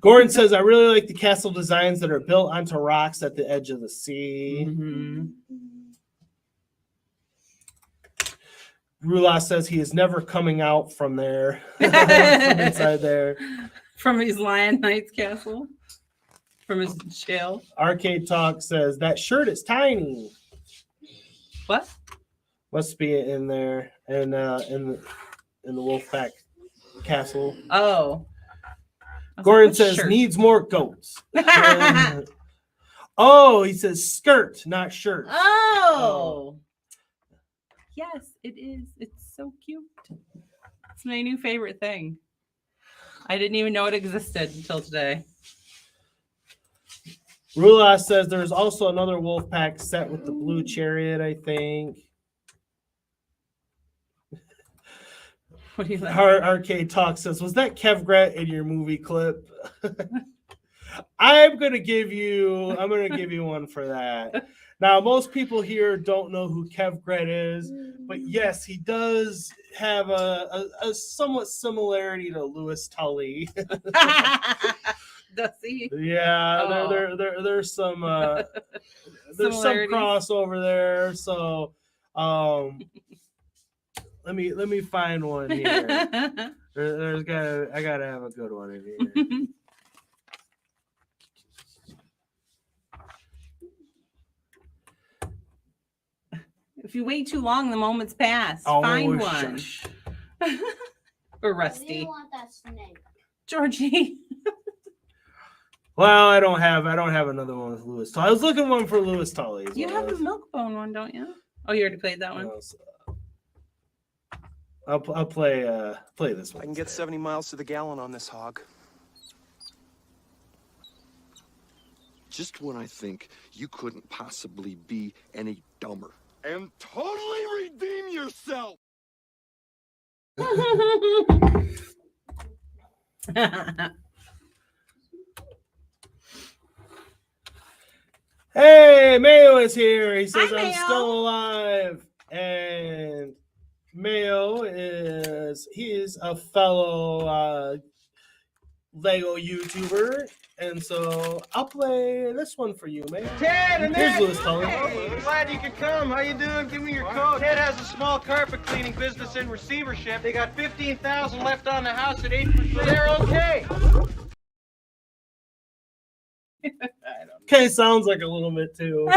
S2: Gordon says, I really like the castle designs that are built onto rocks at the edge of the sea.
S4: Mm-hmm.
S2: Rula says he is never coming out from there, from inside there.
S4: From his Lion Knight's castle? From his jail?
S2: Arcade Talk says, that shirt is tiny.
S4: What?
S2: Must be in there, in the Wolfpack Castle.
S4: Oh.
S2: Gordon says, needs more goats. Oh, he says skirt, not shirt.
S4: Oh. Yes, it is. It's so cute. It's my new favorite thing. I didn't even know it existed until today.
S2: Rula says there's also another Wolfpack set with the blue chariot, I think.
S4: What do you like?
S2: Arcade Talk says, was that Kev Gret in your movie clip? I'm gonna give you one for that. Now, most people here don't know who Kev Gret is, but yes, he does have a somewhat similarity to Louis Tully.
S4: Does he?
S2: Yeah,
S4: Oh.
S2: there's some there's some
S4: Similarities.
S2: crossover there. So let me find one here. I gotta have a good one in here.
S4: If you wait too long, the moments pass.
S2: Oh,
S4: Find one.
S2: shush.
S4: Or
S3: I
S4: Rusty.
S3: didn't want that snake.
S4: Georgie.
S2: Well, I don't have another one with Lewis Tully. I was looking one for Lewis Tully.
S4: You have a milk bone one, don't you? Oh, you already played that one.
S2: I'll play this one.
S7: I can get 70 miles to the gallon on this hog.
S8: Just when I think you couldn't possibly be any dumber. And totally redeem yourself!
S2: Hey, Mayo is here. He says,
S4: Hi,
S2: I'm
S4: Mayo.
S2: still alive. And Mayo is a fellow Lego YouTuber. And so I'll play this one for you, Mayo.
S5: Ted and
S2: Here's
S5: Ed.
S2: Lewis Tully.
S5: Hey, glad you could come. How you doing? Give me your coat. Ted has a small carpet cleaning business in receivership. They got $15,000 left on the house at 8%. They're okay.
S2: Okay, sounds like a little bit too.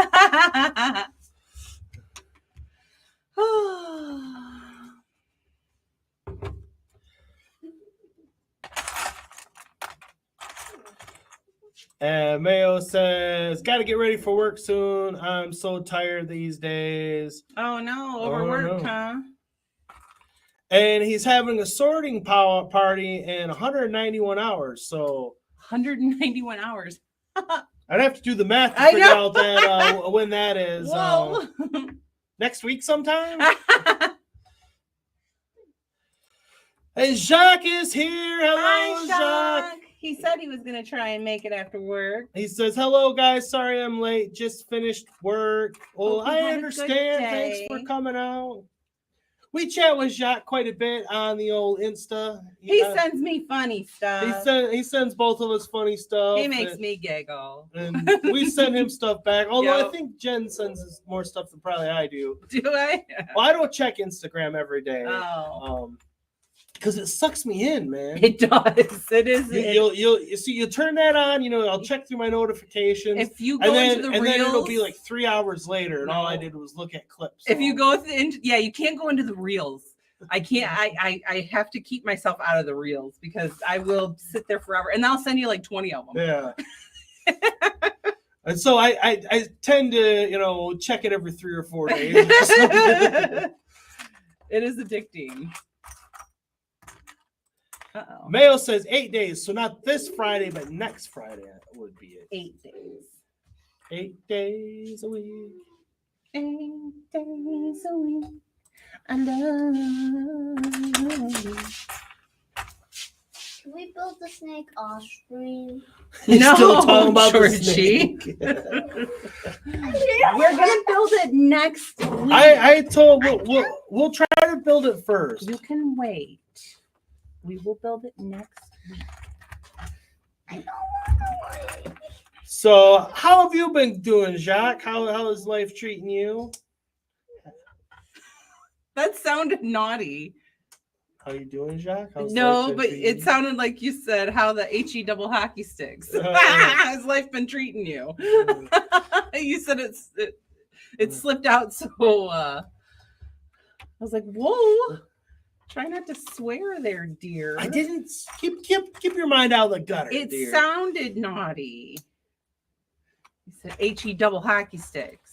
S2: And Mayo says, got to get ready for work soon. I'm so tired these days.
S4: Oh no, overworked,
S2: no.
S4: huh?
S2: And he's having a sorting party in 191 hours. So
S4: 191 hours.
S2: I'd have to do the math to
S4: I
S2: figure
S4: know.
S2: out that when that is.
S4: Whoa.
S2: Next week sometime? Hey, Jacques is here. Hello,
S4: Hi,
S2: Jacques.
S4: Jacques. He said he was going to try and make it after work.
S2: He says, hello, guys. Sorry I'm late. Just finished work. Well,
S4: Hope you
S2: I
S4: had a good
S2: understand. Thanks
S4: day.
S2: for coming out. We chat with Jacques quite a bit on the old Insta.
S4: He sends me funny stuff.
S2: He sends both of us funny stuff.
S4: He makes me giggle.
S2: And we send him stuff back. Although
S4: Yep.
S2: I think Jen sends us more stuff than probably I do.
S4: Do I?
S2: Well, I don't check Instagram every day.
S4: Oh.
S2: Because it sucks me in, man.
S4: It does. It is.
S2: You turn that on, I'll check through my notifications.
S4: If you go into the
S2: and
S4: reels,
S2: then it'll be like 3 hours later, and all I did was look at clips.
S4: If you go you can't go into the reels. I can't. I have to keep myself out of the reels because I will sit there forever, and I'll send you like 20 of them.
S2: Yeah. And so I tend to check it every 3 or 4 days.
S4: It is addicting. Uh-oh.
S2: Mayo says 8 days, so not this Friday, but next Friday would be it.
S4: 8 days.
S2: 8 days a week.
S4: 8 days a week. I love you.
S3: Can we build the snake off screen?
S2: He's
S4: No,
S2: still talking about the
S4: Georgie.
S2: snake.
S4: We're gonna build it next week.
S2: I told we'll try to build it first.
S4: You can wait. We will build it next week.
S3: I don't want to wait.
S2: So, how have you been doing, Jacques? How is life treating you?
S4: That sounded naughty.
S2: How you doing, Jacques? How's
S4: No,
S2: life been
S4: but
S2: treating
S4: it
S2: you?
S4: sounded like you said how the HE double hockey sticks. Has life been treating you? You said it slipped out, so I was like, whoa. Try not to swear there, dear.
S2: I didn't keep your mind out of the gutter.
S4: It
S2: dear.
S4: sounded naughty. You said HE double hockey sticks.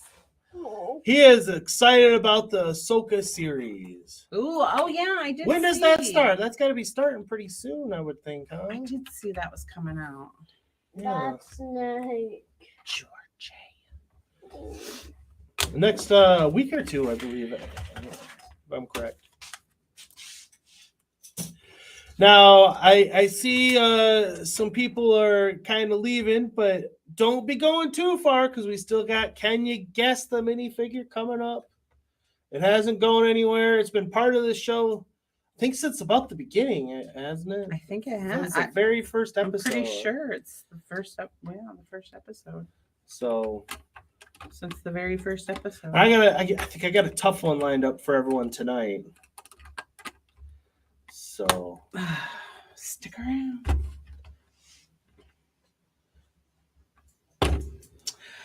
S2: He is excited about the Ahsoka series.
S4: Ooh, oh yeah, I did.
S2: When does that start? That's got to be starting pretty soon, I would think, huh?
S4: I did see that was coming out.
S2: Yeah.
S3: That snake.
S4: Georgie.
S2: Next week or two, I believe, if I'm correct. Now, I see some people are kind of leaving, but don't be going too far because we still got Can You Guess the Minifigure coming up. It hasn't gone anywhere. It's been part of the show. I think since about the beginning, hasn't it?
S4: I think it
S2: It
S4: has.
S2: was the very first
S4: I'm
S2: episode.
S4: pretty sure it's the first episode.
S2: So
S4: Since the very first episode.
S2: I think I got a tough one lined up for everyone tonight. So
S4: stick around.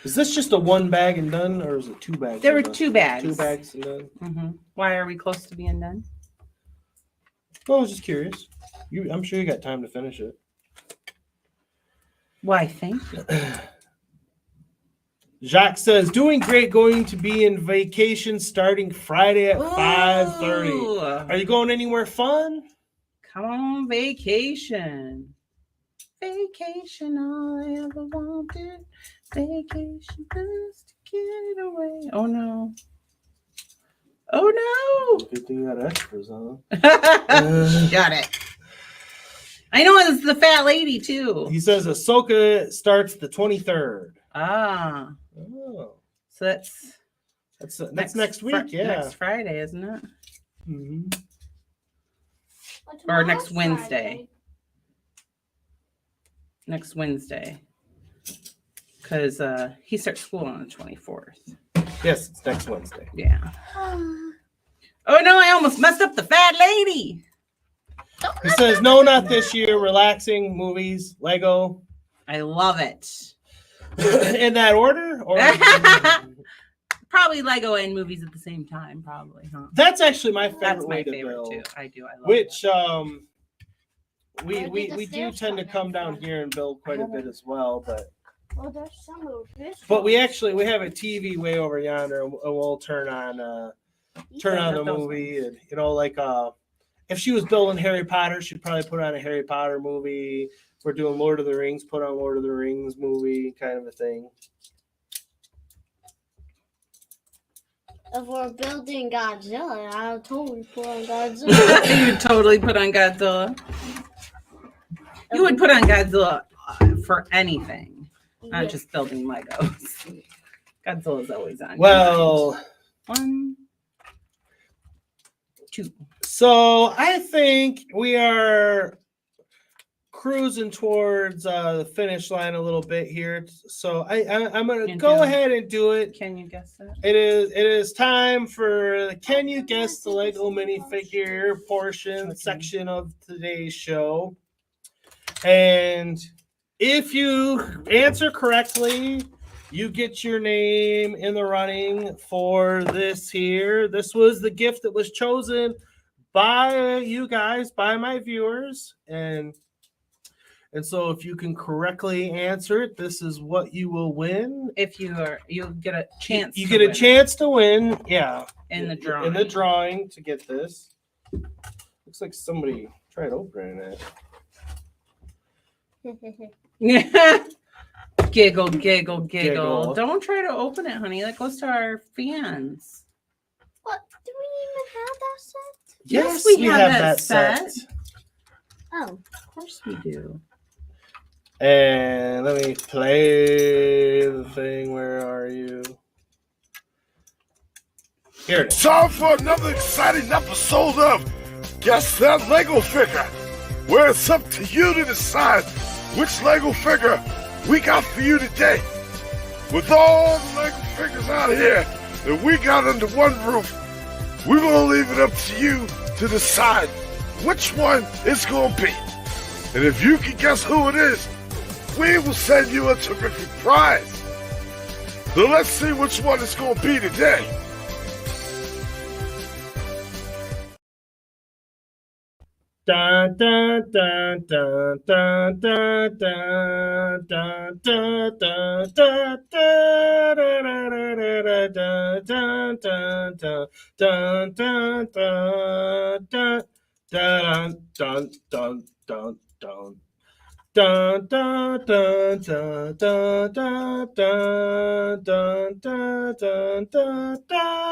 S2: is this just a one bag and done, or is it two bags?
S4: There were
S2: and done?
S4: 2 bags.
S2: 2 bags and done.
S4: Mm-hmm. Why are we close to being done?
S2: Well, I was just curious. I'm sure you got time to finish it.
S4: Why, thank you.
S2: Jacques says, doing great, going to be in vacation starting Friday at 5:30.
S4: Ooh.
S2: Are you going anywhere fun?
S4: Come on, vacation. Vacation, all I ever wanted. Vacation just to get away. Oh no. Oh
S2: Good thing you got extras, huh?
S4: no. Got it. I know it's the fat lady too.
S2: He says Ahsoka starts the 23rd.
S4: Ah.
S2: Oh.
S4: So
S2: That's next week, yeah.
S4: Next Friday, isn't it?
S2: Mm-hmm.
S4: Or next Wednesday. Next Wednesday. Because he starts school on the 24th.
S2: Yes, it's next Wednesday.
S4: Yeah. Oh no, I almost messed up the fat lady.
S2: He says, no, not this year. Relaxing, movies, Lego.
S4: I love it.
S2: In that order? Or
S4: Probably Lego and movies at the same time, probably, huh?
S2: that's actually my favorite
S4: That's
S2: way
S4: my
S2: to
S4: favorite
S2: build.
S4: too. I love
S2: Which
S4: that.
S2: we do tend to come down here and build quite a bit as well, but
S3: Well, there's some of this.
S2: we have a TV way over yonder, and we'll turn on the movie, and like if she was building Harry Potter, she'd probably put on a Harry Potter movie. If we're doing Lord of the Rings, put on Lord of the Rings movie, kind of a thing.
S3: If we're building Godzilla, I'll totally put on Godzilla.
S4: You would totally put on Godzilla. You would put on Godzilla for anything, not just building Legos. Godzilla's always on.
S2: Well,
S4: 1, 2.
S2: so I think we are cruising towards the finish line a little bit here. So I'm going to go ahead and do it.
S4: Can you guess it?
S2: It is time for the Can You Guess the Lego Minifigure section of today's show. And if you answer correctly, you get your name in the running for this here. This was the gift that was chosen by you guys, by my viewers. And so if you can correctly answer it, this is what you will win.
S4: You'll get a chance.
S2: You get a chance to win, yeah.
S4: In the drawing.
S2: In the drawing to get this. Looks like somebody tried opening it.
S4: Giggle, giggle, giggle. Don't try to open it, honey. That goes to our fans.
S3: What? Do we even have that set?
S4: Yes, we have that set.
S3: Oh.
S4: Of course we do.
S2: And let me play the thing. Where are you? Here it is.
S8: Time for another exciting episode of Guess That Lego Figure, where it's up to you to decide which Lego figure we got for you today. With all the Lego figures out here that we got under one roof, we're going to leave it up to you to decide which one it's going to be. And if you can guess who it is, we will send you a terrific prize. So let's see which one it's going to be today.
S2: Dun, dun, dun, dun, dun, dun, dun, dun, dun, dun, dun, dun, dun, dun, dun. Dun dun dun dun dun dun dun dun dun dun dun dun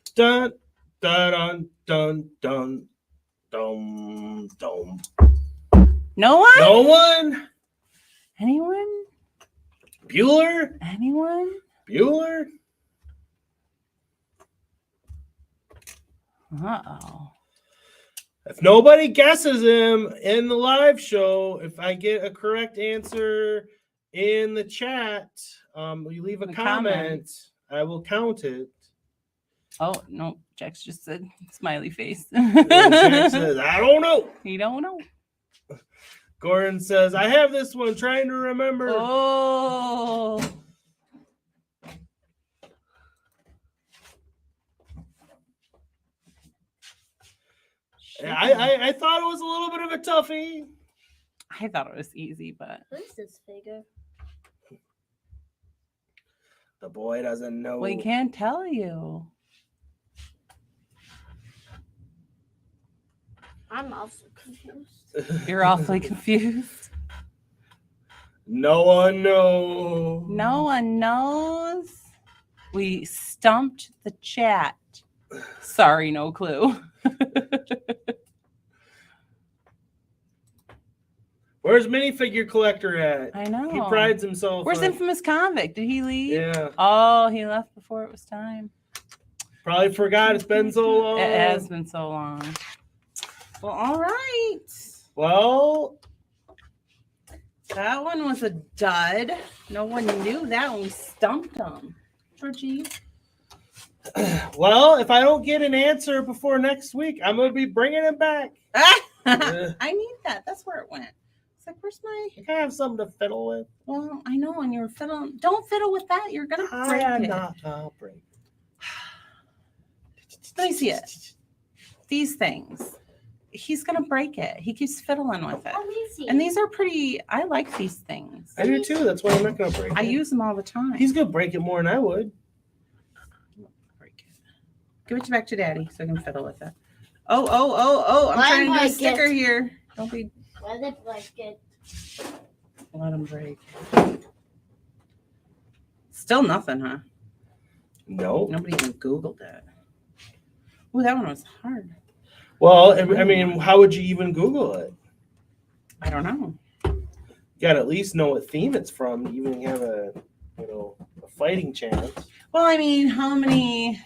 S2: dun dun dun dun dun dun.
S4: No one?
S2: No one?
S4: Anyone?
S2: Bueller?
S4: Anyone?
S2: Bueller?
S4: Uh-oh.
S2: If nobody guesses him in the live show, if I get a correct answer in the chat, you leave a comment, I will count it.
S4: Oh, no. Jax just said smiley face.
S2: Jack says, I don't know.
S4: You don't know.
S2: Gordon says, I have this one, trying to remember.
S4: Oh.
S2: I thought it was a little bit of a toughie.
S4: I thought it was easy, but.
S3: Who's this figure?
S2: The boy doesn't know.
S4: We can't tell you.
S3: I'm also confused.
S4: You're awfully confused.
S2: No one knows.
S4: No one knows. We stumped the chat. Sorry, no clue.
S2: Where's Minifigure Collector at?
S4: I know.
S2: He prides himself.
S4: Where's
S2: on...
S4: Infamous Convict? Did he leave?
S2: Yeah.
S4: Oh, he left before it was time.
S2: Probably forgot. It's been so long.
S4: It has been so long. Well, all right.
S2: Well,
S4: that one was a dud. No one knew that when we stumped them. Georgie.
S2: well, if I don't get an answer before next week, I'm going to be bringing it back.
S4: I need that. That's where it went. It's like, where's my...
S2: You can have something to fiddle with.
S4: Well, I know, and you're fiddling. Don't fiddle with that. You're going to break it.
S2: I'll break it.
S4: Let me see it. These things. He's going to break it. He keeps fiddling with it. And these are pretty... I like these things.
S2: I do too. That's why I'm not going to break it.
S4: I use them all the time.
S2: He's going to break it more than I would.
S4: Break it. Give it back to Daddy so I can fiddle with it. Oh. I'm trying to do a sticker here. Don't be...
S3: Let it break it.
S4: Let him break. Still nothing, huh?
S2: No.
S4: Nobody even Googled it. Oh, that one was hard.
S2: Well, I mean, how would you even Google it?
S4: I don't know.
S2: You got to at least know what theme it's from to even have a fighting chance.
S4: Well, I mean, how many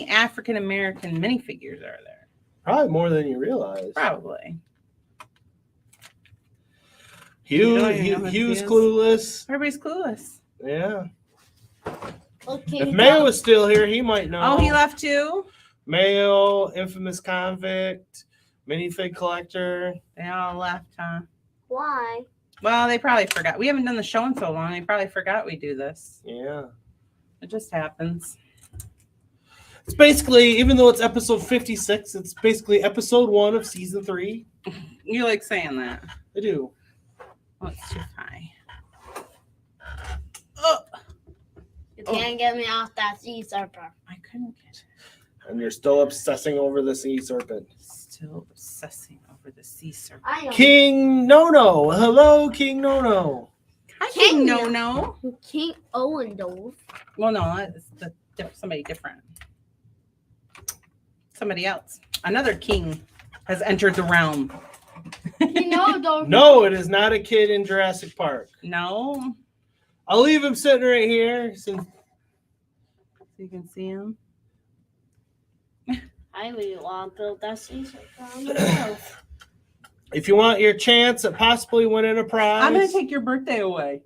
S4: African American minifigures are there?
S2: Probably more than you realize.
S4: Probably.
S2: Hugh's clueless.
S4: Everybody's clueless.
S2: Yeah.
S3: Okay.
S2: If Mayo was still here, he might know.
S4: Oh, he left too?
S2: Mayo, Infamous Convict, Minifig Collector.
S4: They all left, huh?
S3: Why?
S4: Well, they probably forgot. We haven't done the show in so long. They probably forgot we do this.
S2: Yeah.
S4: It just happens.
S2: It's basically, even though it's episode 56, it's basically episode 1 of season 3.
S4: You like saying that?
S2: I do.
S4: Oh, it's too high.
S3: You can't get me off that sea serpent.
S4: I couldn't get it.
S2: And you're still obsessing over the sea serpent.
S4: Still obsessing over the sea serpent.
S3: I am.
S2: King No-No. Hello, King No-No.
S4: Hi, King No-No.
S3: King Owendorf.
S4: Well, no, it's somebody different. Somebody else. Another king has entered the realm.
S2: No, it is not a kid in Jurassic Park.
S4: No.
S2: I'll leave him sitting right here so
S4: you can see him.
S3: I really want to build that sea serpent.
S2: if you want your chance at possibly winning a prize.
S4: I'm going to take your birthday away.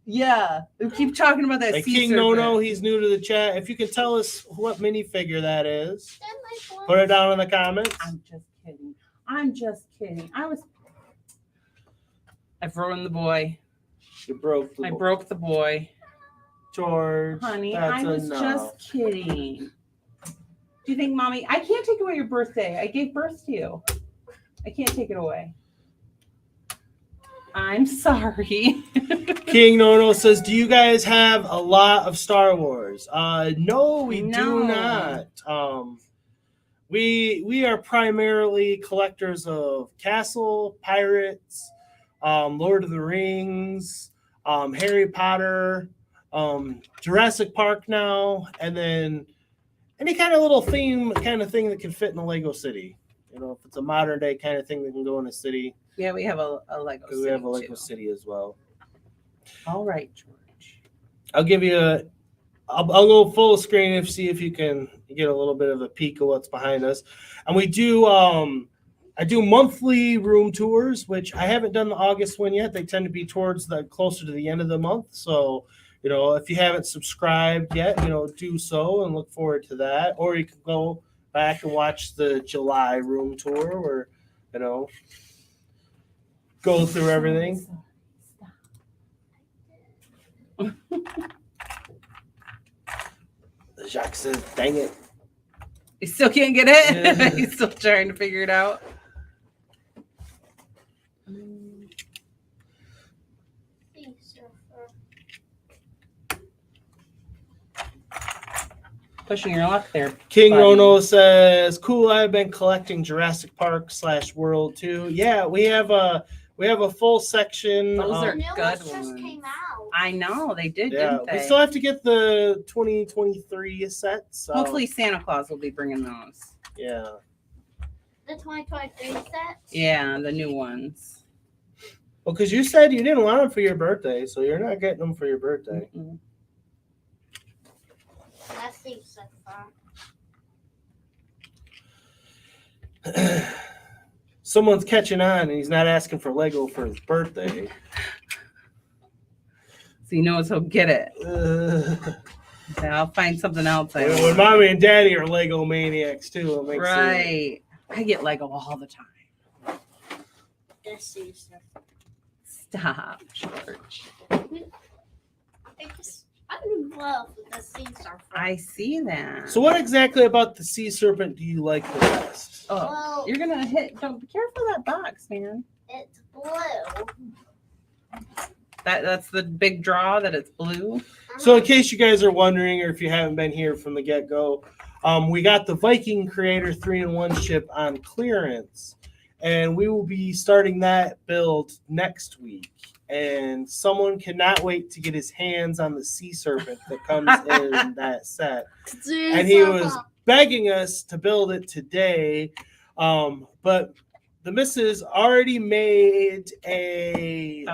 S4: Yeah. We keep talking about that
S2: like
S4: sea
S2: King
S4: serpent.
S2: No-No, he's new to the chat. If you can tell us what minifigure that is, put it down in the comments.
S4: I'm just kidding. I've ruined the boy.
S2: You broke the
S4: I
S2: boy.
S4: broke the boy.
S2: George.
S4: Honey,
S2: that's
S4: I was
S2: enough.
S4: just kidding. Do you think, Mommy, I can't take away your birthday. I gave birth to you. I can't take it away. I'm sorry.
S2: King No-No says, do you guys have a lot of Star Wars? No, we do not. We are primarily collectors of Castle, Pirates, Lord of the Rings, Harry Potter, Jurassic Park now, and then any kind of little theme kind of thing that can fit in a Lego city. You know, if it's a modern day kind of thing that can go in a city.
S4: Yeah, we have a Lego city.
S2: We have a Lego
S4: too.
S2: city as well.
S4: All right, George.
S2: I'll give you I'll go full screen and see if you can get a little bit of a peek of what's behind us. And we do I do monthly room tours, which I haven't done the August one yet. They tend to be towards the closer to the end of the month. So, if you haven't subscribed yet, do so and look forward to that. Or you can go back and watch the July room tour where, go through everything. Jacques says, dang it.
S4: You still can't get it? He's still trying to figure it out. Pushing your luck there.
S2: King Rono says, cool, I've been collecting Jurassic Park / World too. Yeah, we have a full section.
S4: Those are
S3: New
S4: good
S3: ones just
S4: ones.
S3: came out.
S4: I know they did,
S2: Yeah,
S4: didn't they?
S2: we still have to get the 2023 sets. So.
S4: Hopefully Santa Claus will be bringing those.
S2: Yeah.
S3: The 2023 set?
S4: Yeah, the new ones.
S2: Well, because you said you didn't want them for your birthday, so you're not getting them for your birthday.
S4: Mm-mm.
S3: Let's see so far.
S2: Someone's catching on, and he's not asking for Lego for his birthday.
S4: So he knows he'll get it. Okay, I'll find something else.
S2: When mommy and daddy are Lego maniacs too, it makes
S4: Right. I get Lego all the time.
S3: Let's see so far.
S4: Stop, George.
S3: I'm in love with the sea surfer.
S4: I see that.
S2: So what exactly about the sea serpent do you like the best?
S4: Oh,
S3: Well,
S4: you're gonna hit. Don't be careful of that box, man.
S3: it's blue.
S4: That's the big draw that it's blue.
S2: So in case you guys are wondering, or if you haven't been here from the get-go, we got the Viking Creator 3-in-1 ship on clearance, and we will be starting that build next week. And someone cannot wait to get his hands on the sea serpent that comes in that set. And he was begging us to build it today, but the missus already made a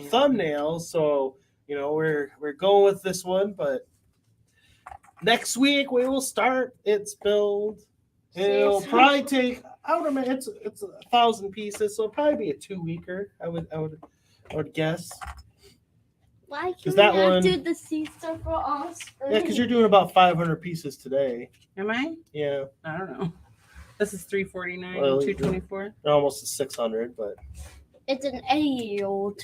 S2: thumbnail, so we're going with this one. But next week we will start its build. It'll probably take it's 1,000 pieces, so it'll probably be a 2-weeker. I would guess.
S3: Why
S2: Because
S3: can't
S2: that
S3: I
S2: one-
S3: do the sea surfer on screen?
S2: Yeah, because you're doing about 500 pieces today.
S4: Am I?
S2: Yeah,
S4: I don't know. This is $349,
S2: Well,
S4: $224.
S2: they're almost to 600, but.
S3: It's an 8-year-old.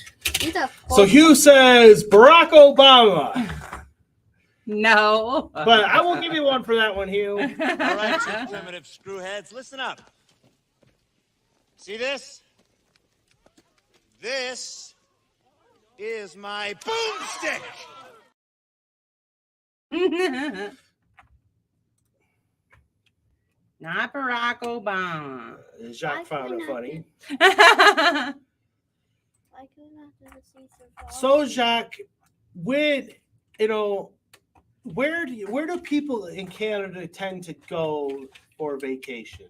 S2: So Hugh says Barack Obama,
S4: No.
S2: but I will give you one for that one, Hugh.
S9: All right, you primitive screwheads, listen up. See this? This is my boomstick.
S4: Not Barack Obama.
S2: Jacques found it funny.
S3: Why couldn't I do the sea surfer?
S2: So Jacques, where do people in Canada tend to go for vacation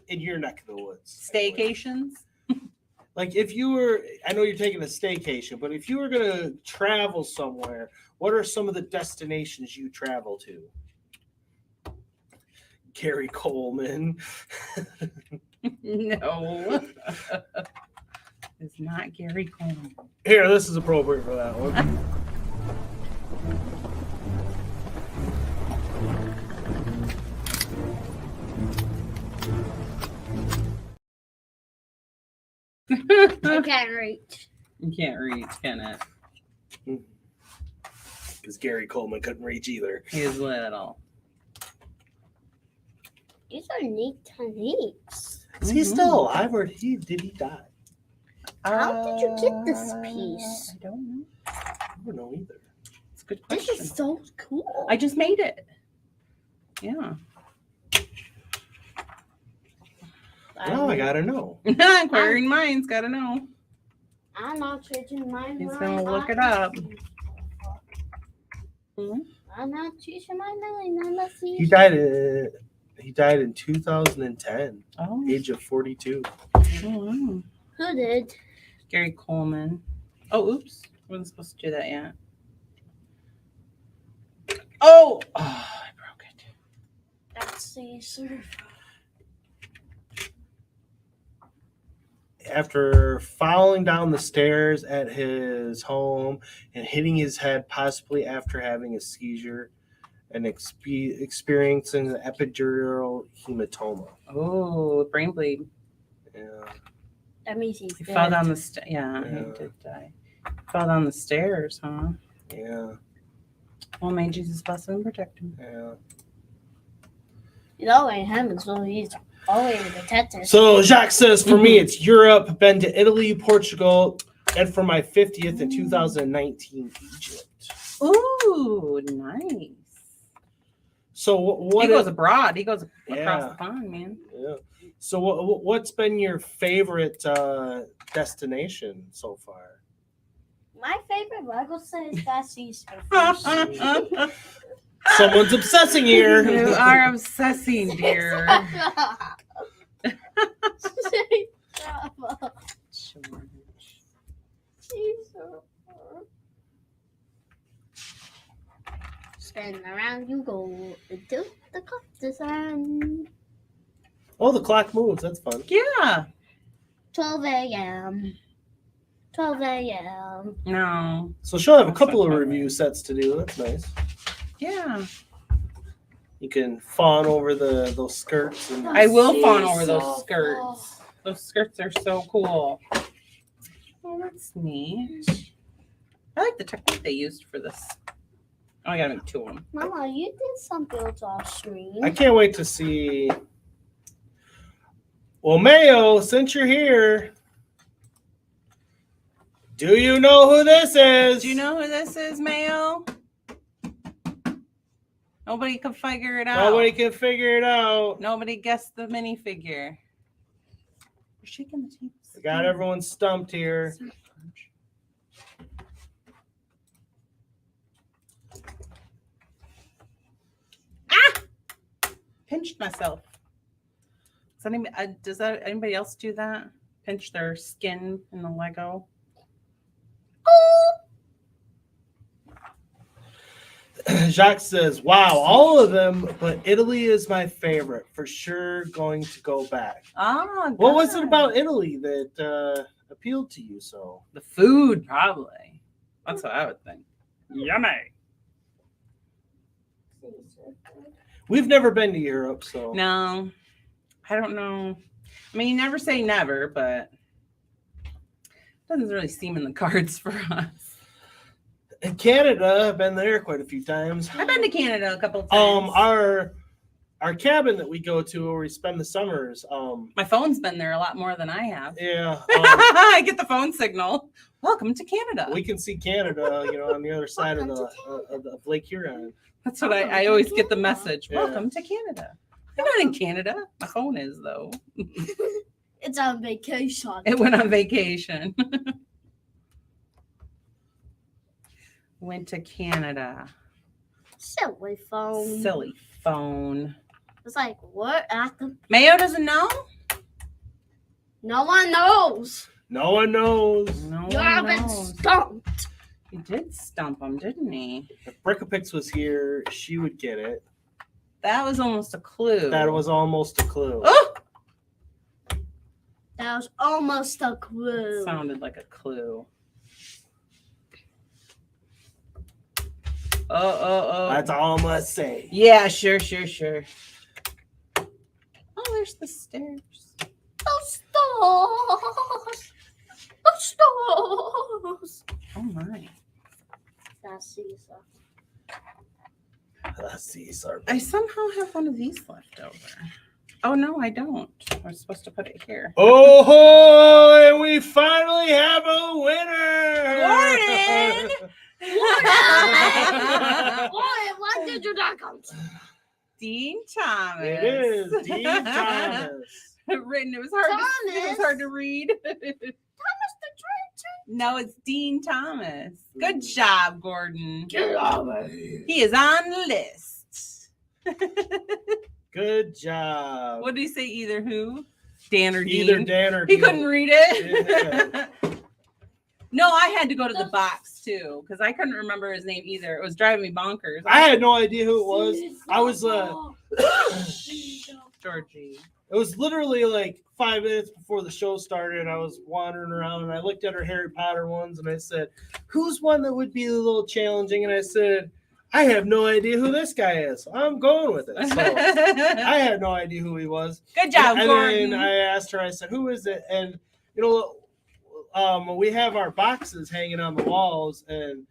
S2: in your neck of the woods?
S4: Staycations?
S2: Like if you were, I know you're taking a staycation, but if you were going to travel somewhere, what are some of the destinations you travel to? Gary Coleman.
S4: No. It's not Gary Coleman.
S2: Here, this is appropriate for that one.
S3: I can't reach.
S4: You can't reach, can it?
S2: Because Gary Coleman couldn't reach either.
S4: He's little.
S3: These are neat techniques.
S2: Is he still alive or did he die?
S3: How did you get this piece?
S4: I don't know.
S2: I don't know either.
S4: It's a good
S3: This
S4: question.
S3: is so cool.
S4: I just made it. Yeah.
S2: Now I gotta know.
S4: Inquiring minds gotta know.
S3: I'm not changing my mind.
S4: He's gonna look it up.
S3: I'm not changing my mind. I'm not seeing.
S2: He died in 2010,
S4: Oh.
S2: age of 42.
S4: Wow.
S3: Who did?
S4: Gary Coleman. Oh, oops. Wasn't supposed to do that yet. Oh, I broke it.
S3: That's the sort of.
S2: After falling down the stairs at his home and hitting his head, possibly after having a seizure and experiencing an epidural hematoma.
S4: Oh, brain bleed.
S2: Yeah.
S3: That means he's
S4: He
S3: dead.
S4: fell down the stairs. Yeah,
S2: Yeah.
S4: he did die. Fell down the stairs, huh?
S2: Yeah.
S4: Well, may Jesus bless him and protect him.
S2: Yeah.
S3: He's always in heaven, so he's always protected.
S2: So Jacques says, for me, it's Europe, been to Italy, Portugal, and for my 50th in 2019, Egypt.
S4: Ooh, nice.
S2: So what
S4: he goes abroad. He goes across
S2: Yeah.
S4: the pond, man.
S2: Yeah. So what's been your favorite destination so far?
S3: My favorite Lego set is that Caesar.
S2: Someone's obsessing here.
S4: You are obsessing, dear.
S3: Spin around you go until the clock is on.
S2: Oh, the clock moves. That's fun.
S4: Yeah.
S3: 12 a.m. 12 a.m.
S4: No.
S2: So she'll have a couple of review sets to do. That's nice.
S4: Yeah.
S2: You can fawn over those skirts. And
S4: I will fawn over those
S3: So
S4: skirts.
S3: cool.
S4: Those skirts are so cool. Oh, that's neat. I like the technique they used for this. Oh, I gotta make two of them.
S3: Mama, you did some builds off screen.
S2: I can't wait to see. Well, Mayo, since you're here, do you know who this is?
S4: Do you know who this is, Mayo? Nobody can figure it out.
S2: Nobody can figure it out.
S4: Nobody guessed the minifigure. We're shaking the tape.
S2: I got everyone stumped here.
S4: Pinched myself. Does anybody else do that? Pinch their skin in the Lego?
S2: Jacques says, wow, all of them, but Italy is my favorite. For sure going to go back.
S4: Ah,
S2: What was it
S4: good.
S2: about Italy that appealed to you so?
S4: The food, probably. That's what I would think. Yummy.
S2: We've never been to Europe, so.
S4: No, I don't know. I mean, you never say never, but it doesn't really seem in the cards for us.
S2: In Canada, I've been there quite a few times.
S4: I've been to Canada a couple of times.
S2: Our cabin that we go to where we spend the summers.
S4: My phone's been there a lot more than I have.
S2: Yeah.
S4: I get the phone signal. Welcome to Canada.
S2: We can see Canada, on the other side of Lake Huron.
S4: That's what I always get the message.
S2: Yeah.
S4: Welcome to Canada. I'm not in Canada. My phone is, though.
S3: It's on vacation.
S4: It went on vacation. Went to Canada.
S3: Silly phone.
S4: Silly phone.
S3: It's like, what?
S4: Mayo doesn't know?
S3: No one knows.
S2: No one knows.
S4: No
S3: You
S4: one
S3: haven't
S4: knows.
S3: stumped.
S4: He did stump him, didn't he?
S2: If Brickapix was here, she would get it.
S4: That was almost a clue.
S2: That was almost a clue.
S4: Oh!
S3: That was almost a clue.
S4: Sounded like a clue. Oh.
S2: That's all I must say.
S4: Yeah, sure. Oh, there's the stairs.
S3: The stars. The stars.
S4: Oh, my.
S3: That's Caesar.
S2: Let's see, sir.
S4: I somehow have one of these left over. Oh, no, I don't. I was supposed to put it here.
S2: Oh, and we finally have a winner.
S4: Gordon!
S3: Why did you not come?
S4: Dean Thomas.
S2: It is Dean Thomas.
S4: Written. It was hard. It was hard to read.
S3: Thomas the Train.
S4: No, it's Dean Thomas. Good job, Gordon.
S3: Get over here.
S4: He is on the list.
S2: Good job.
S4: What did he say? Either who? Dan or Dean?
S2: Either Dan or
S4: He
S2: Dean.
S4: couldn't read it. No, I had to go to the box too because I couldn't remember his name either. It was driving me bonkers.
S2: I had no idea who it was. I was
S4: Georgie.
S2: It was literally like 5 minutes before the show started. I was wandering around and I looked at her Harry Potter ones and I said, "Who's one that would be a little challenging?" And I said, "I have no idea who this guy is. I'm going with it." So I had no idea who he was.
S4: Good job,
S2: and
S4: Gordon.
S2: then I asked her. I said, "Who is it?" And we have our boxes hanging on the walls, and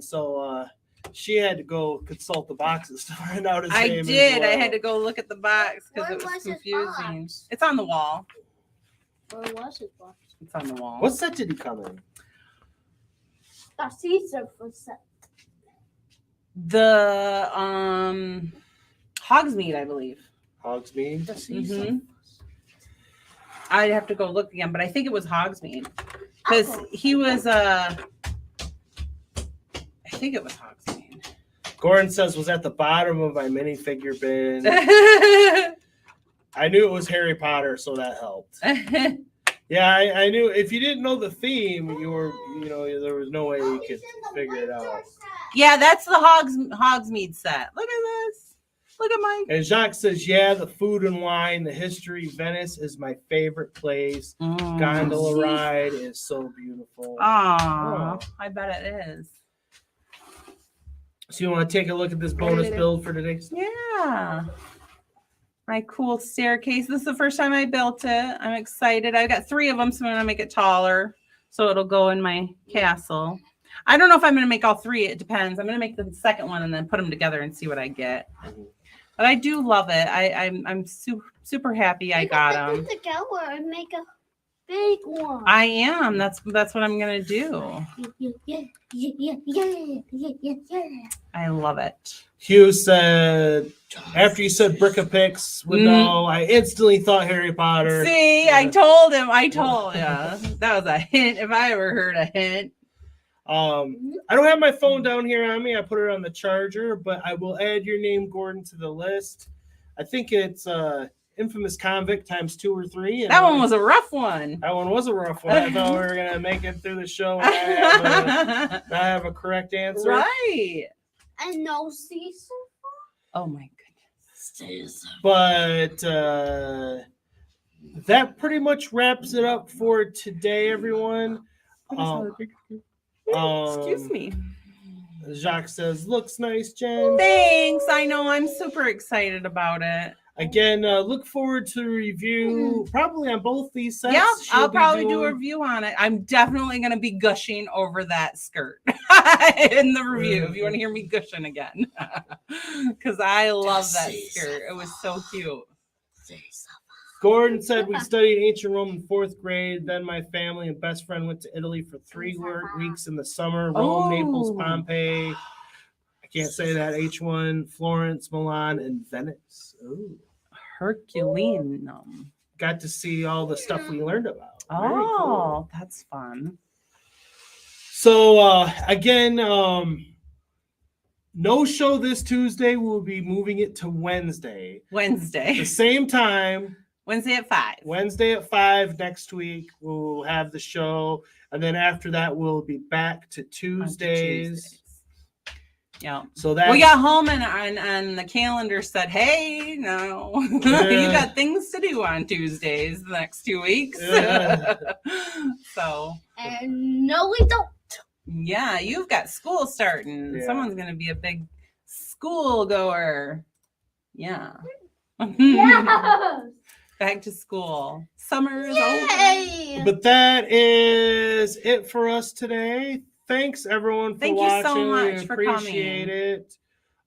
S2: so she had to go consult the boxes to find out his name.
S4: I did. Well. I had to go look at the box because it was confusing. It's on the wall.
S3: Where was his box?
S4: It's on the wall.
S2: What set did he come in?
S3: The Caesar set.
S4: The Hogsmeade, I believe.
S2: Hogsmeade.
S4: Mm-hmm. I'd have to go look again, but I think it was Hogsmeade because he was I think it was Hogsmeade.
S2: Gordon says was at the bottom of my minifigure bin. I knew it was Harry Potter, so that helped. Yeah, I knew if you didn't know the theme, there was no way you could figure it out.
S4: Yeah, that's the Hogsmeade set. Look at this. Look at Mike.
S2: And Jacques says, "Yeah, the food and wine, the history. Venice is my favorite place. Gondola ride is so beautiful."
S4: Oh, I bet it is.
S2: So you want to take a look at this bonus build for today?
S4: Yeah. My cool staircase. This is the first time I built it. I'm excited. I got 3 of them, so I'm going to make it taller so it'll go in my castle. I don't know if I'm going to make all 3. It depends. I'm going to make the second one and then put them together and see what I get. But I do love it. I'm super happy I got them.
S3: Put them together and make a big one.
S4: I am. That's what I'm going to do.
S3: Yeah.
S4: I love it.
S2: Hugh said, after you said Brickapix, no, I instantly thought Harry Potter.
S4: See, I told him. That was a hint. If I ever heard a hint.
S2: I don't have my phone down here on me. I put it on the charger, but I will add your name, Gordon, to the list. I think it's Infamous Convict times 2 or 3. And
S4: that one was a rough one.
S2: That one was a rough one. I thought we were going to make it through the show and I have a correct answer.
S4: Right.
S3: And no Caesar.
S4: Oh, my goodness.
S2: But that pretty much wraps it up for today, everyone.
S4: Excuse me.
S2: Jacques says, "Looks nice, Jen."
S4: Thanks. I know. I'm super excited about it.
S2: Again, look forward to the review probably on both these sets.
S4: Yeah, I'll probably do a review on it. I'm definitely going to be gushing over that skirt in the review if you want to hear me gushing again. Because I love that skirt. It was so cute.
S2: Gordon said, "We studied ancient Rome in 4th grade. Then my family and best friend went to Italy for 3 weeks in the summer. Rome, Naples, Pompeii. I can't say that. H1, Florence, Milan, and Venice." Ooh.
S4: Herculeanum.
S2: Got to see all the stuff we learned about.
S4: Oh, cool. That's fun.
S2: So, again, no show this Tuesday. We'll be moving it to Wednesday.
S4: The
S2: same time.
S4: Wednesday at 5.
S2: Wednesday at 5 next week. We'll have the show. And then after that, we'll be back to Tuesdays.
S4: Yeah.
S2: So that
S4: we got home and the calendar said, "Hey, no, you got things to do on Tuesdays the next 2 weeks." Yeah. So.
S3: And no, we don't.
S4: Yeah, you've got school starting. Yeah. Someone's gonna be a big school goer. Yeah.
S3: Yeah.
S4: Back to school. Summer is over.
S2: But that is it for us today. Thanks everyone for watching.
S4: Thank you so much for coming.
S2: Appreciate it.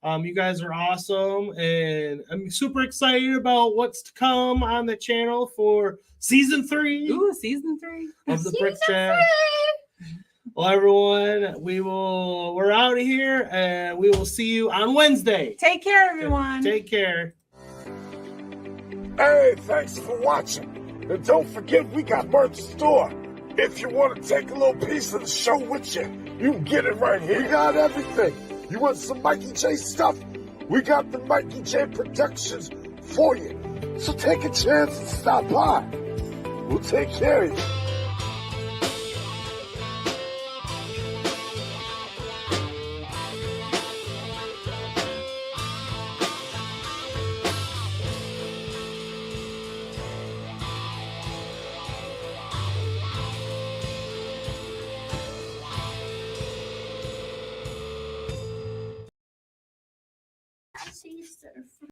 S2: You guys are awesome, and I'm super excited about what's to come on the channel for season 3.
S4: Ooh, season 3
S2: of the Brick Chat. Well, everyone, we're out of here, and we will see you on Wednesday.
S4: Take care, everyone.
S2: Take care.
S8: Hey, thanks for watching. And don't forget, we got merch store. If you want to take a little piece of the show with you, you can get it right here. We got everything. You want some Mikey J stuff? We got the Mikey J Productions for you. So take a chance and stop by. We'll take care of you.